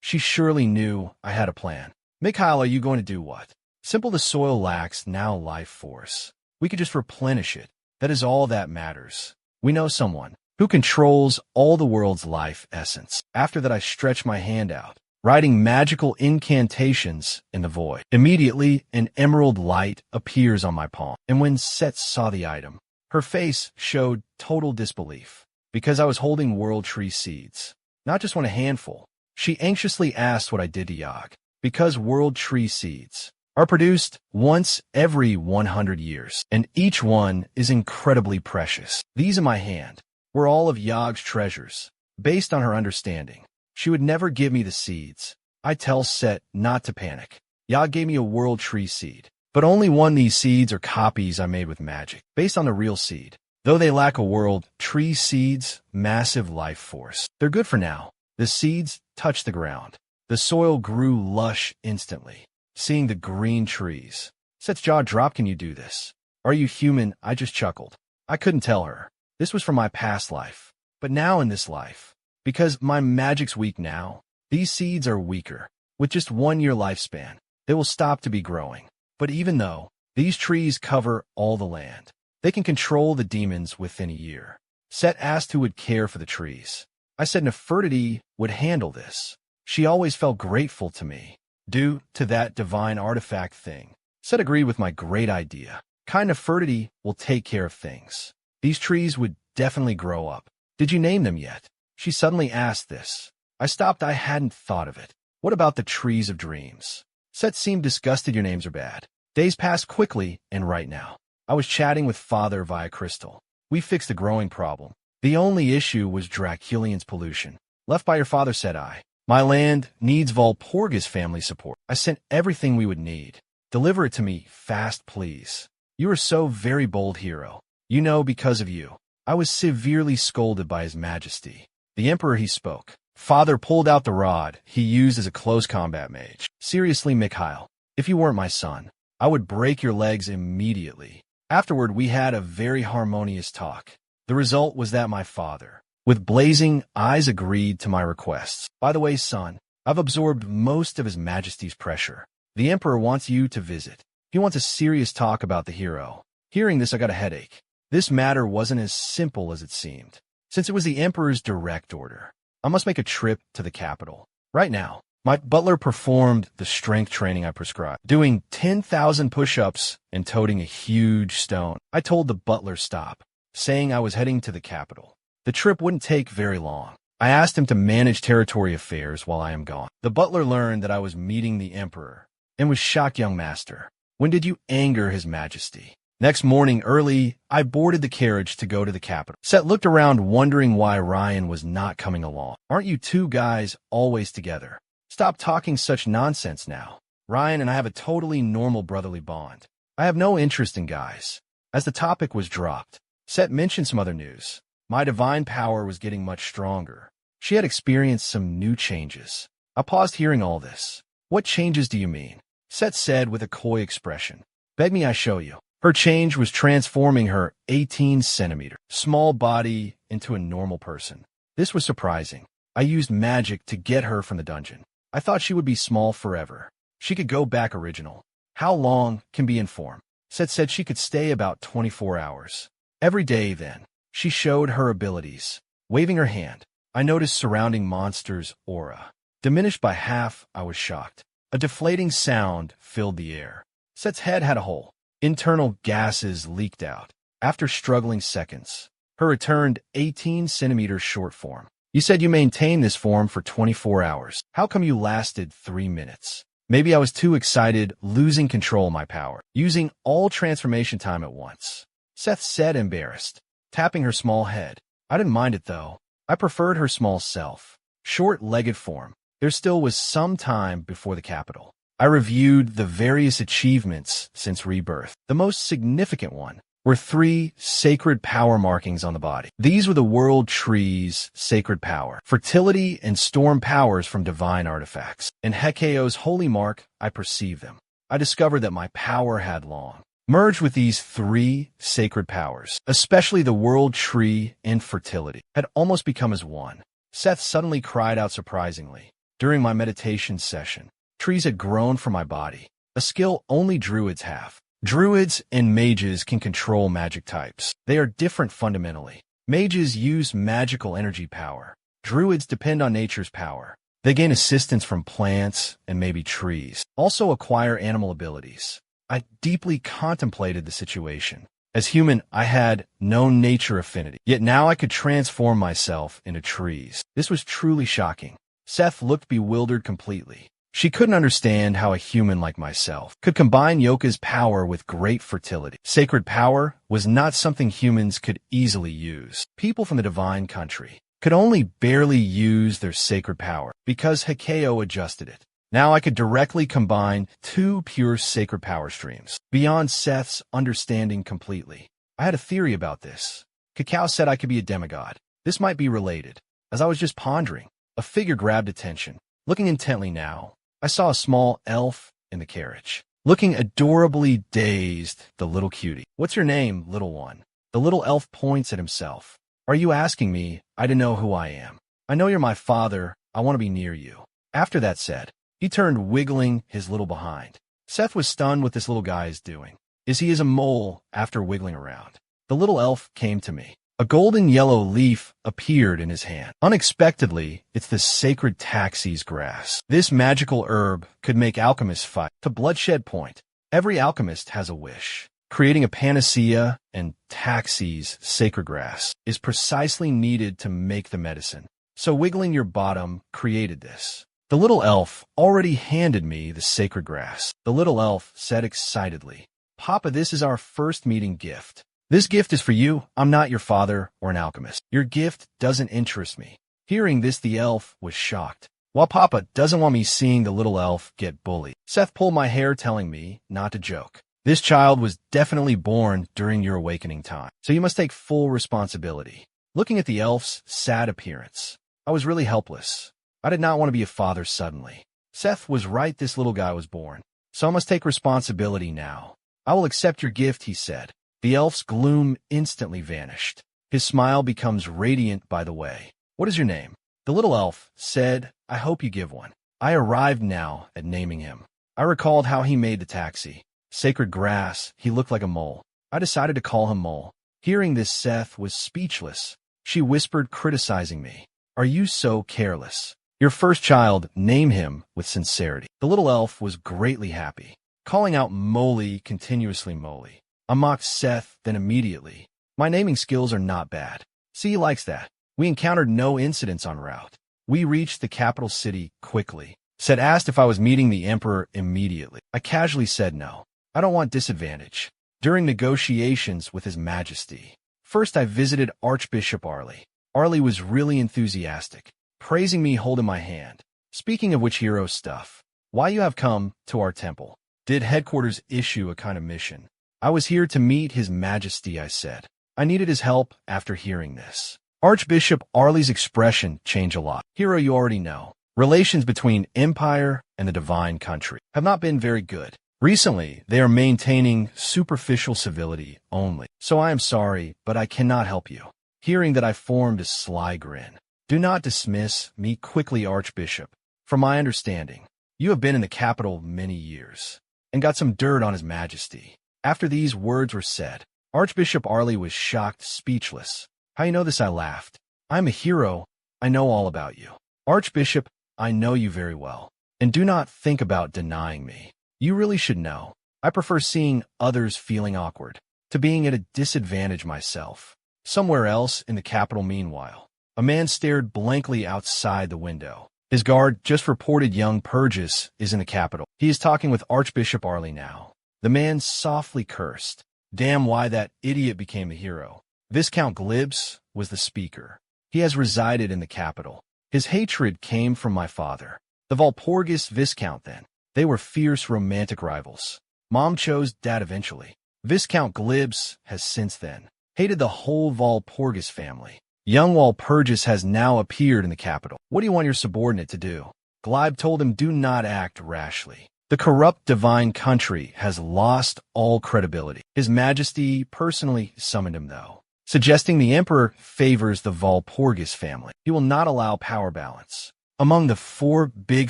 She surely knew I had a plan. "Mikhail, are you going to do what?" "Simple, the soil lacks now life force. We could just replenish it. That is all that matters. We know someone who controls all the world's life essence." After that, I stretched my hand out, writing magical incantations in the void. Immediately, an emerald light appears on my palm. And when Set saw the item, her face showed total disbelief, because I was holding world tree seeds. Not just one, a handful. She anxiously asked what I did to Yog. Because world tree seeds are produced once every 100 years, and each one is incredibly precious. These in my hand were all of Yog's treasures. Based on her understanding, she would never give me the seeds. I tell Set not to panic. Yog gave me a world tree seed, but only one. These seeds are copies I made with magic, based on the real seed. Though they lack a world tree seed's massive life force, they're good for now. The seeds touched the ground. The soil grew lush instantly. Seeing the green trees, Set's jaw dropped. "Can you do this? Are you human?" I just chuckled. I couldn't tell her. This was from my past life. But now in this life, because my magic's weak now, these seeds are weaker. With just 1 year lifespan, they will stop to be growing. But even though these trees cover all the land, they can control the demons within a year. Set asked who would care for the trees. I said Nefertiti would handle this. She always felt grateful to me, due to that divine artifact thing. Set agreed with my great idea. Kind Nefertiti will take care of things. These trees would definitely grow up. "Did you name them yet?" She suddenly asked this. I stopped. I hadn't thought of it. "What about the trees of dreams?" Set seemed disgusted. "Your names are bad." Days passed quickly, and right now, I was chatting with Father via Crystal. We fixed the growing problem. The only issue was Draculian's pollution. "Left by your father," said I. "My land needs Valporga's family support. I sent everything we would need. Deliver it to me fast, please." "You are so very bold, hero. You know, because of you, I was severely scolded by His Majesty." The Emperor, he spoke. Father pulled out the rod he used as a close combat mage. "Seriously, Mikhail, if you weren't my son, I would break your legs immediately." Afterward, we had a very harmonious talk. The result was that my father, with blazing eyes, agreed to my requests. "By the way, son, I've absorbed most of His Majesty's pressure. The Emperor wants you to visit. He wants a serious talk about the hero." Hearing this, I got a headache. This matter wasn't as simple as it seemed. Since it was the Emperor's direct order, I must make a trip to the capital. Right now, my butler performed the strength training I prescribed, doing 10,000 push-ups and toting a huge stone. I told the butler stop, saying I was heading to the capital. The trip wouldn't take very long. I asked him to manage territory affairs while I am gone. The butler learned that I was meeting the Emperor and was shocked. "Young master, when did you anger His Majesty?" Next morning early, I boarded the carriage to go to the capital. Set looked around, wondering why Ryan was not coming along. "Aren't you two guys always together? Stop talking such nonsense now. Ryan and I have a totally normal brotherly bond. I have no interest in guys." As the topic was dropped, Set mentioned some other news. My divine power was getting much stronger. She had experienced some new changes. I paused hearing all this. "What changes do you mean?" Set said with a coy expression. "Beg me I show you." Her change was transforming her 18-centimeter small body into a normal person. This was surprising. I used magic to get her from the dungeon. I thought she would be small forever. She could go back original. How long can be informed? Set said she could stay about 24 hours. Every day then, she showed her abilities. Waving her hand, I noticed surrounding monsters' aura. Diminished by half, I was shocked. A deflating sound filled the air. Set's head had a hole. Internal gases leaked out. After struggling seconds, her returned 18 centimeters short form. You said you maintained this form for 24 hours. How come you lasted 3 minutes? Maybe I was too excited, losing control of my power, using all transformation time at once. Seth said, embarrassed, tapping her small head. I didn't mind it though. I preferred her small self. Short-legged form. There still was some time before the capital. I reviewed the various achievements since rebirth. The most significant one were 3 sacred power markings on the body. These were the world tree's sacred power, fertility and storm powers from divine artifacts. In Hekeo's holy mark, I perceived them. I discovered that my power had long merged with these 3 sacred powers, especially the world tree and fertility, had almost become as one. Seth suddenly cried out surprisingly. During my meditation session, trees had grown from my body, a skill only druids have. Druids and mages can control magic types. They are different fundamentally. Mages use magical energy power. Druids depend on nature's power. They gain assistance from plants and maybe trees. Also acquire animal abilities. I deeply contemplated the situation. As human, I had no nature affinity. Yet now I could transform myself into trees. This was truly shocking. Seth looked bewildered completely. She couldn't understand how a human like myself could combine Yoka's power with great fertility. Sacred power was not something humans could easily use. People from the divine country could only barely use their sacred power because Hekeo adjusted it. Now I could directly combine 2 pure sacred power streams, beyond Seth's understanding completely. I had a theory about this. Cacao said I could be a demigod. This might be related. As I was just pondering, a figure grabbed attention. Looking intently now, I saw a small elf in the carriage. Looking adorably dazed, the little cutie. What's your name, little one? The little elf points at himself. Are you asking me? I don't know who I am. I know you're my father. I want to be near you. After that said, he turned, wiggling his little behind. Seth was stunned what this little guy is doing. Is he as a mole after wiggling around? The little elf came to me. A golden yellow leaf appeared in his hand. Unexpectedly, it's the sacred taxis grass. This magical herb could make alchemists fight to bloodshed point. Every alchemist has a wish. Creating a panacea, and taxis, sacred grass, is precisely needed to make the medicine. So wiggling your bottom created this. The little elf already handed me the sacred grass. The little elf said excitedly, Papa, this is our first meeting gift. This gift is for you. I'm not your father or an alchemist. Your gift doesn't interest me. Hearing this, the elf was shocked. While Papa doesn't want me seeing the little elf get bullied, Seth pulled my hair, telling me not to joke. This child was definitely born during your awakening time, so you must take full responsibility. Looking at the elf's sad appearance, I was really helpless. I did not want to be a father suddenly. Seth was right, this little guy was born, so I must take responsibility now. I will accept your gift, he said. The elf's gloom instantly vanished. His smile becomes radiant by the way. What is your name? The little elf said, I hope you give one. I arrived now at naming him. I recalled how he made the taxi. Sacred grass, he looked like a mole. I decided to call him Mole. Hearing this, Seth was speechless. She whispered, criticizing me. Are you so careless? Your first child, name him with sincerity. The little elf was greatly happy, calling out Moley continuously. Moley. I mocked Seth, then immediately. My naming skills are not bad. See, he likes that. We encountered no incidents en route. We reached the capital city quickly. Seth asked if I was meeting the emperor immediately. I casually said no. I don't want disadvantage. During negotiations with His Majesty, first I visited Archbishop Arlie. Arlie was really enthusiastic, praising me, holding my hand. Speaking of which, hero stuff. Why you have come to our temple? Did headquarters issue a kind of mission? I was here to meet His Majesty, I said. I needed his help after hearing this. Archbishop Arlie's expression changed a lot. Hero, you already know. Relations between Empire and the Divine Country have not been very good. Recently, they are maintaining superficial civility only. So I am sorry, but I cannot help you. Hearing that, I formed a sly grin. Do not dismiss me quickly, Archbishop. From my understanding, you have been in the capital many years and got some dirt on His Majesty. After these words were said, Archbishop Arlie was shocked, speechless. How you know this? I laughed. I'm a hero. I know all about you. Archbishop, I know you very well, and do not think about denying me. You really should know. I prefer seeing others feeling awkward to being at a disadvantage myself. Somewhere else in the capital, meanwhile, a man stared blankly outside the window. His guard just reported young Purgis is in the capital. He is talking with Archbishop Arley now. The man softly cursed. Damn, why that idiot became the hero. Viscount Glibs was the speaker. He has resided in the capital. His hatred came from my father, the Valpurgis Viscount then. They were fierce romantic rivals. Mom chose Dad eventually. Viscount Glibs has since then hated the whole Valpurgis family. Young Walpurgis has now appeared in the capital. What do you want your subordinate to do? Glib told him, do not act rashly. The corrupt divine country has lost all credibility. His Majesty personally summoned him, though, suggesting the Emperor favors the Valpurgis family. He will not allow power balance among the four big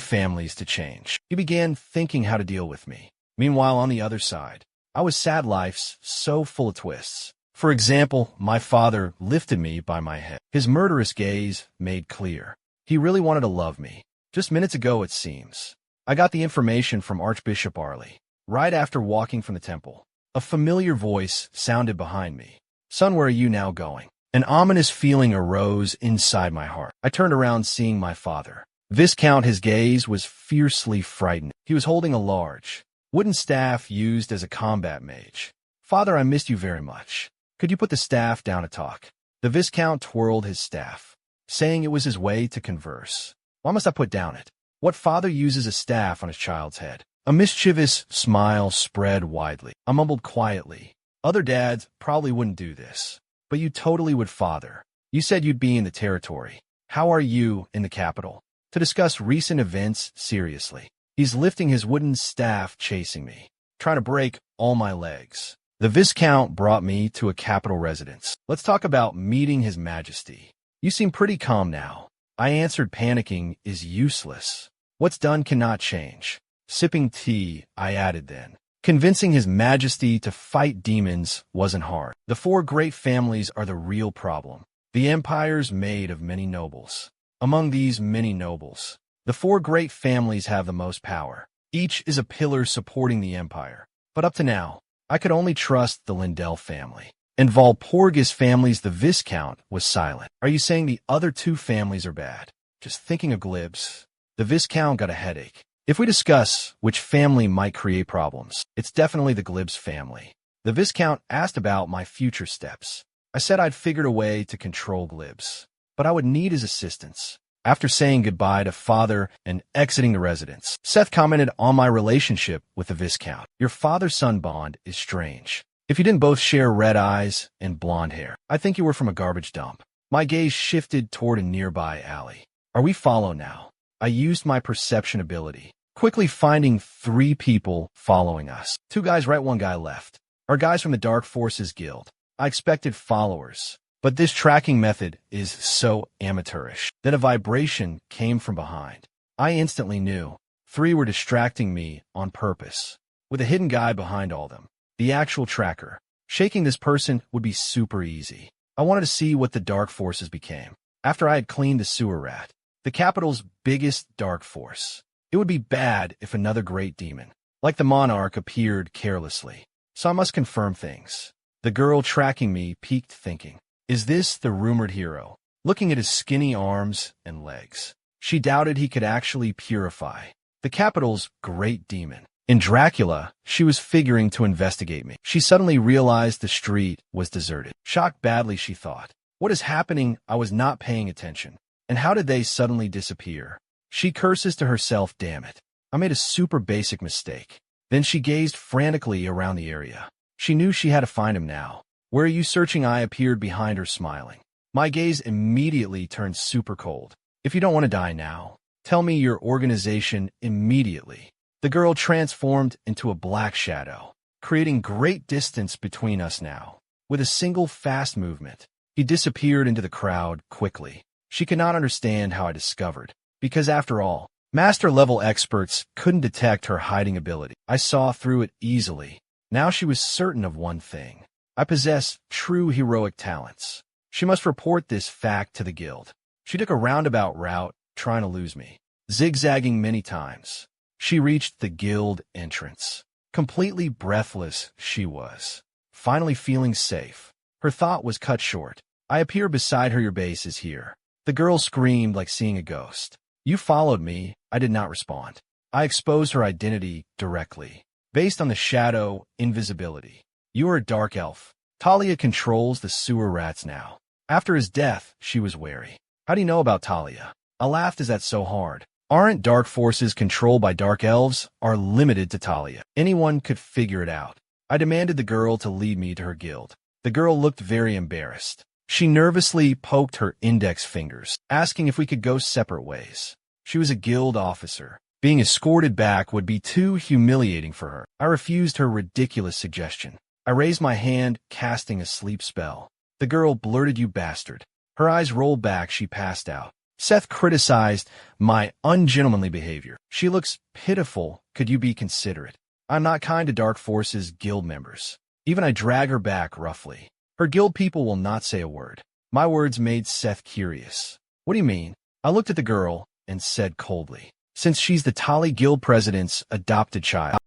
families to change. He began thinking how to deal with me. Meanwhile, on the other side, I was sad life's so full of twists. For example, my father lifted me by my head. His murderous gaze made clear. He really wanted to love me. Just minutes ago, it seems. I got the information from Archbishop Arley right after walking from the temple. A familiar voice sounded behind me. Son, where are you now going? An ominous feeling arose inside my heart. I turned around, seeing my father. Viscount, his gaze was fiercely frightened. He was holding a large wooden staff used as a combat mage. Father, I missed you very much. Could you put the staff down to talk? The Viscount twirled his staff, saying it was his way to converse. Why must I put down it? What father uses a staff on his child's head? A mischievous smile spread widely. I mumbled quietly. Other dads probably wouldn't do this, but you totally would, father. You said you'd be in the territory. How are you in the capital? To discuss recent events seriously. He's lifting his wooden staff, chasing me, trying to break all my legs. The Viscount brought me to a capital residence. Let's talk about meeting His Majesty. You seem pretty calm now. I answered, panicking is useless. What's done cannot change. Sipping tea, I added then. Convincing His Majesty to fight demons wasn't hard. The four great families are the real problem. The empire's made of many nobles. Among these many nobles, the four great families have the most power. Each is a pillar supporting the empire. But up to now, I could only trust the Lindell family. In Valpurgis families, the Viscount was silent. Are you saying the other two families are bad? Just thinking of Glibs. The Viscount got a headache. If we discuss which family might create problems, it's definitely the Glibs family. The Viscount asked about my future steps. I said I'd figured a way to control Glibs, but I would need his assistance. After saying goodbye to father and exiting the residence, Seth commented on my relationship with the Viscount. Your father-son bond is strange. If you didn't both share red eyes and blonde hair, I think you were from a garbage dump. My gaze shifted toward a nearby alley. Are we follow now? I used my perception ability, quickly finding 3 people following us. 2 guys right, 1 guy left. Our guys from the Dark Forces Guild. I expected followers, but this tracking method is so amateurish. Then a vibration came from behind. I instantly knew 3 were distracting me on purpose, with a hidden guy behind all them. The actual tracker. Shaking this person would be super easy. I wanted to see what the Dark Forces became. After I had cleaned the sewer rat, the capital's biggest dark force. It would be bad if another great demon, like the monarch, appeared carelessly. So I must confirm things. The girl tracking me peeked, thinking, is this the rumored hero? Looking at his skinny arms and legs, she doubted he could actually purify the capital's great demon. In Dracula, she was figuring to investigate me. She suddenly realized the street was deserted. Shocked badly, she thought, what is happening? I was not paying attention. And how did they suddenly disappear? She curses to herself, damn it. I made a super basic mistake. Then she gazed frantically around the area. She knew she had to find him now. Where are you searching? I appeared behind her, smiling. My gaze immediately turned super cold. If you don't want to die now, tell me your organization immediately. The girl transformed into a black shadow, creating great distance between us now. With a single fast movement, he disappeared into the crowd quickly. She could not understand how I discovered, because after all, master-level experts couldn't detect her hiding ability. I saw through it easily. Now she was certain of one thing. I possess true heroic talents. She must report this fact to the guild. She took a roundabout route, trying to lose me. Zigzagging many times, she reached the guild entrance. Completely breathless, she was. Finally feeling safe. Her thought was cut short. I appear beside her. Your base is here. The girl screamed like seeing a ghost. You followed me. I did not respond. I exposed her identity directly. Based on the shadow, invisibility. You are a dark elf. Talia controls the sewer rats now. After his death, she was wary. How do you know about Talia? I laughed. Is that so hard? Aren't dark forces controlled by dark elves are limited to Talia? Anyone could figure it out. I demanded the girl to lead me to her guild. The girl looked very embarrassed. She nervously poked her index fingers, asking if we could go separate ways. She was a guild officer. Being escorted back would be too humiliating for her. I refused her ridiculous suggestion. I raised my hand, casting a sleep spell. The girl blurted, "You bastard." Her eyes rolled back. She passed out. Seth criticized my ungentlemanly behavior. She looks pitiful. Could you be considerate? I'm not kind to Dark Forces guild members. Even I drag her back roughly. Her guild people will not say a word. My words made Seth curious. What do you mean? I looked at the girl and said coldly, since she's the Tali Guild president's adopted child,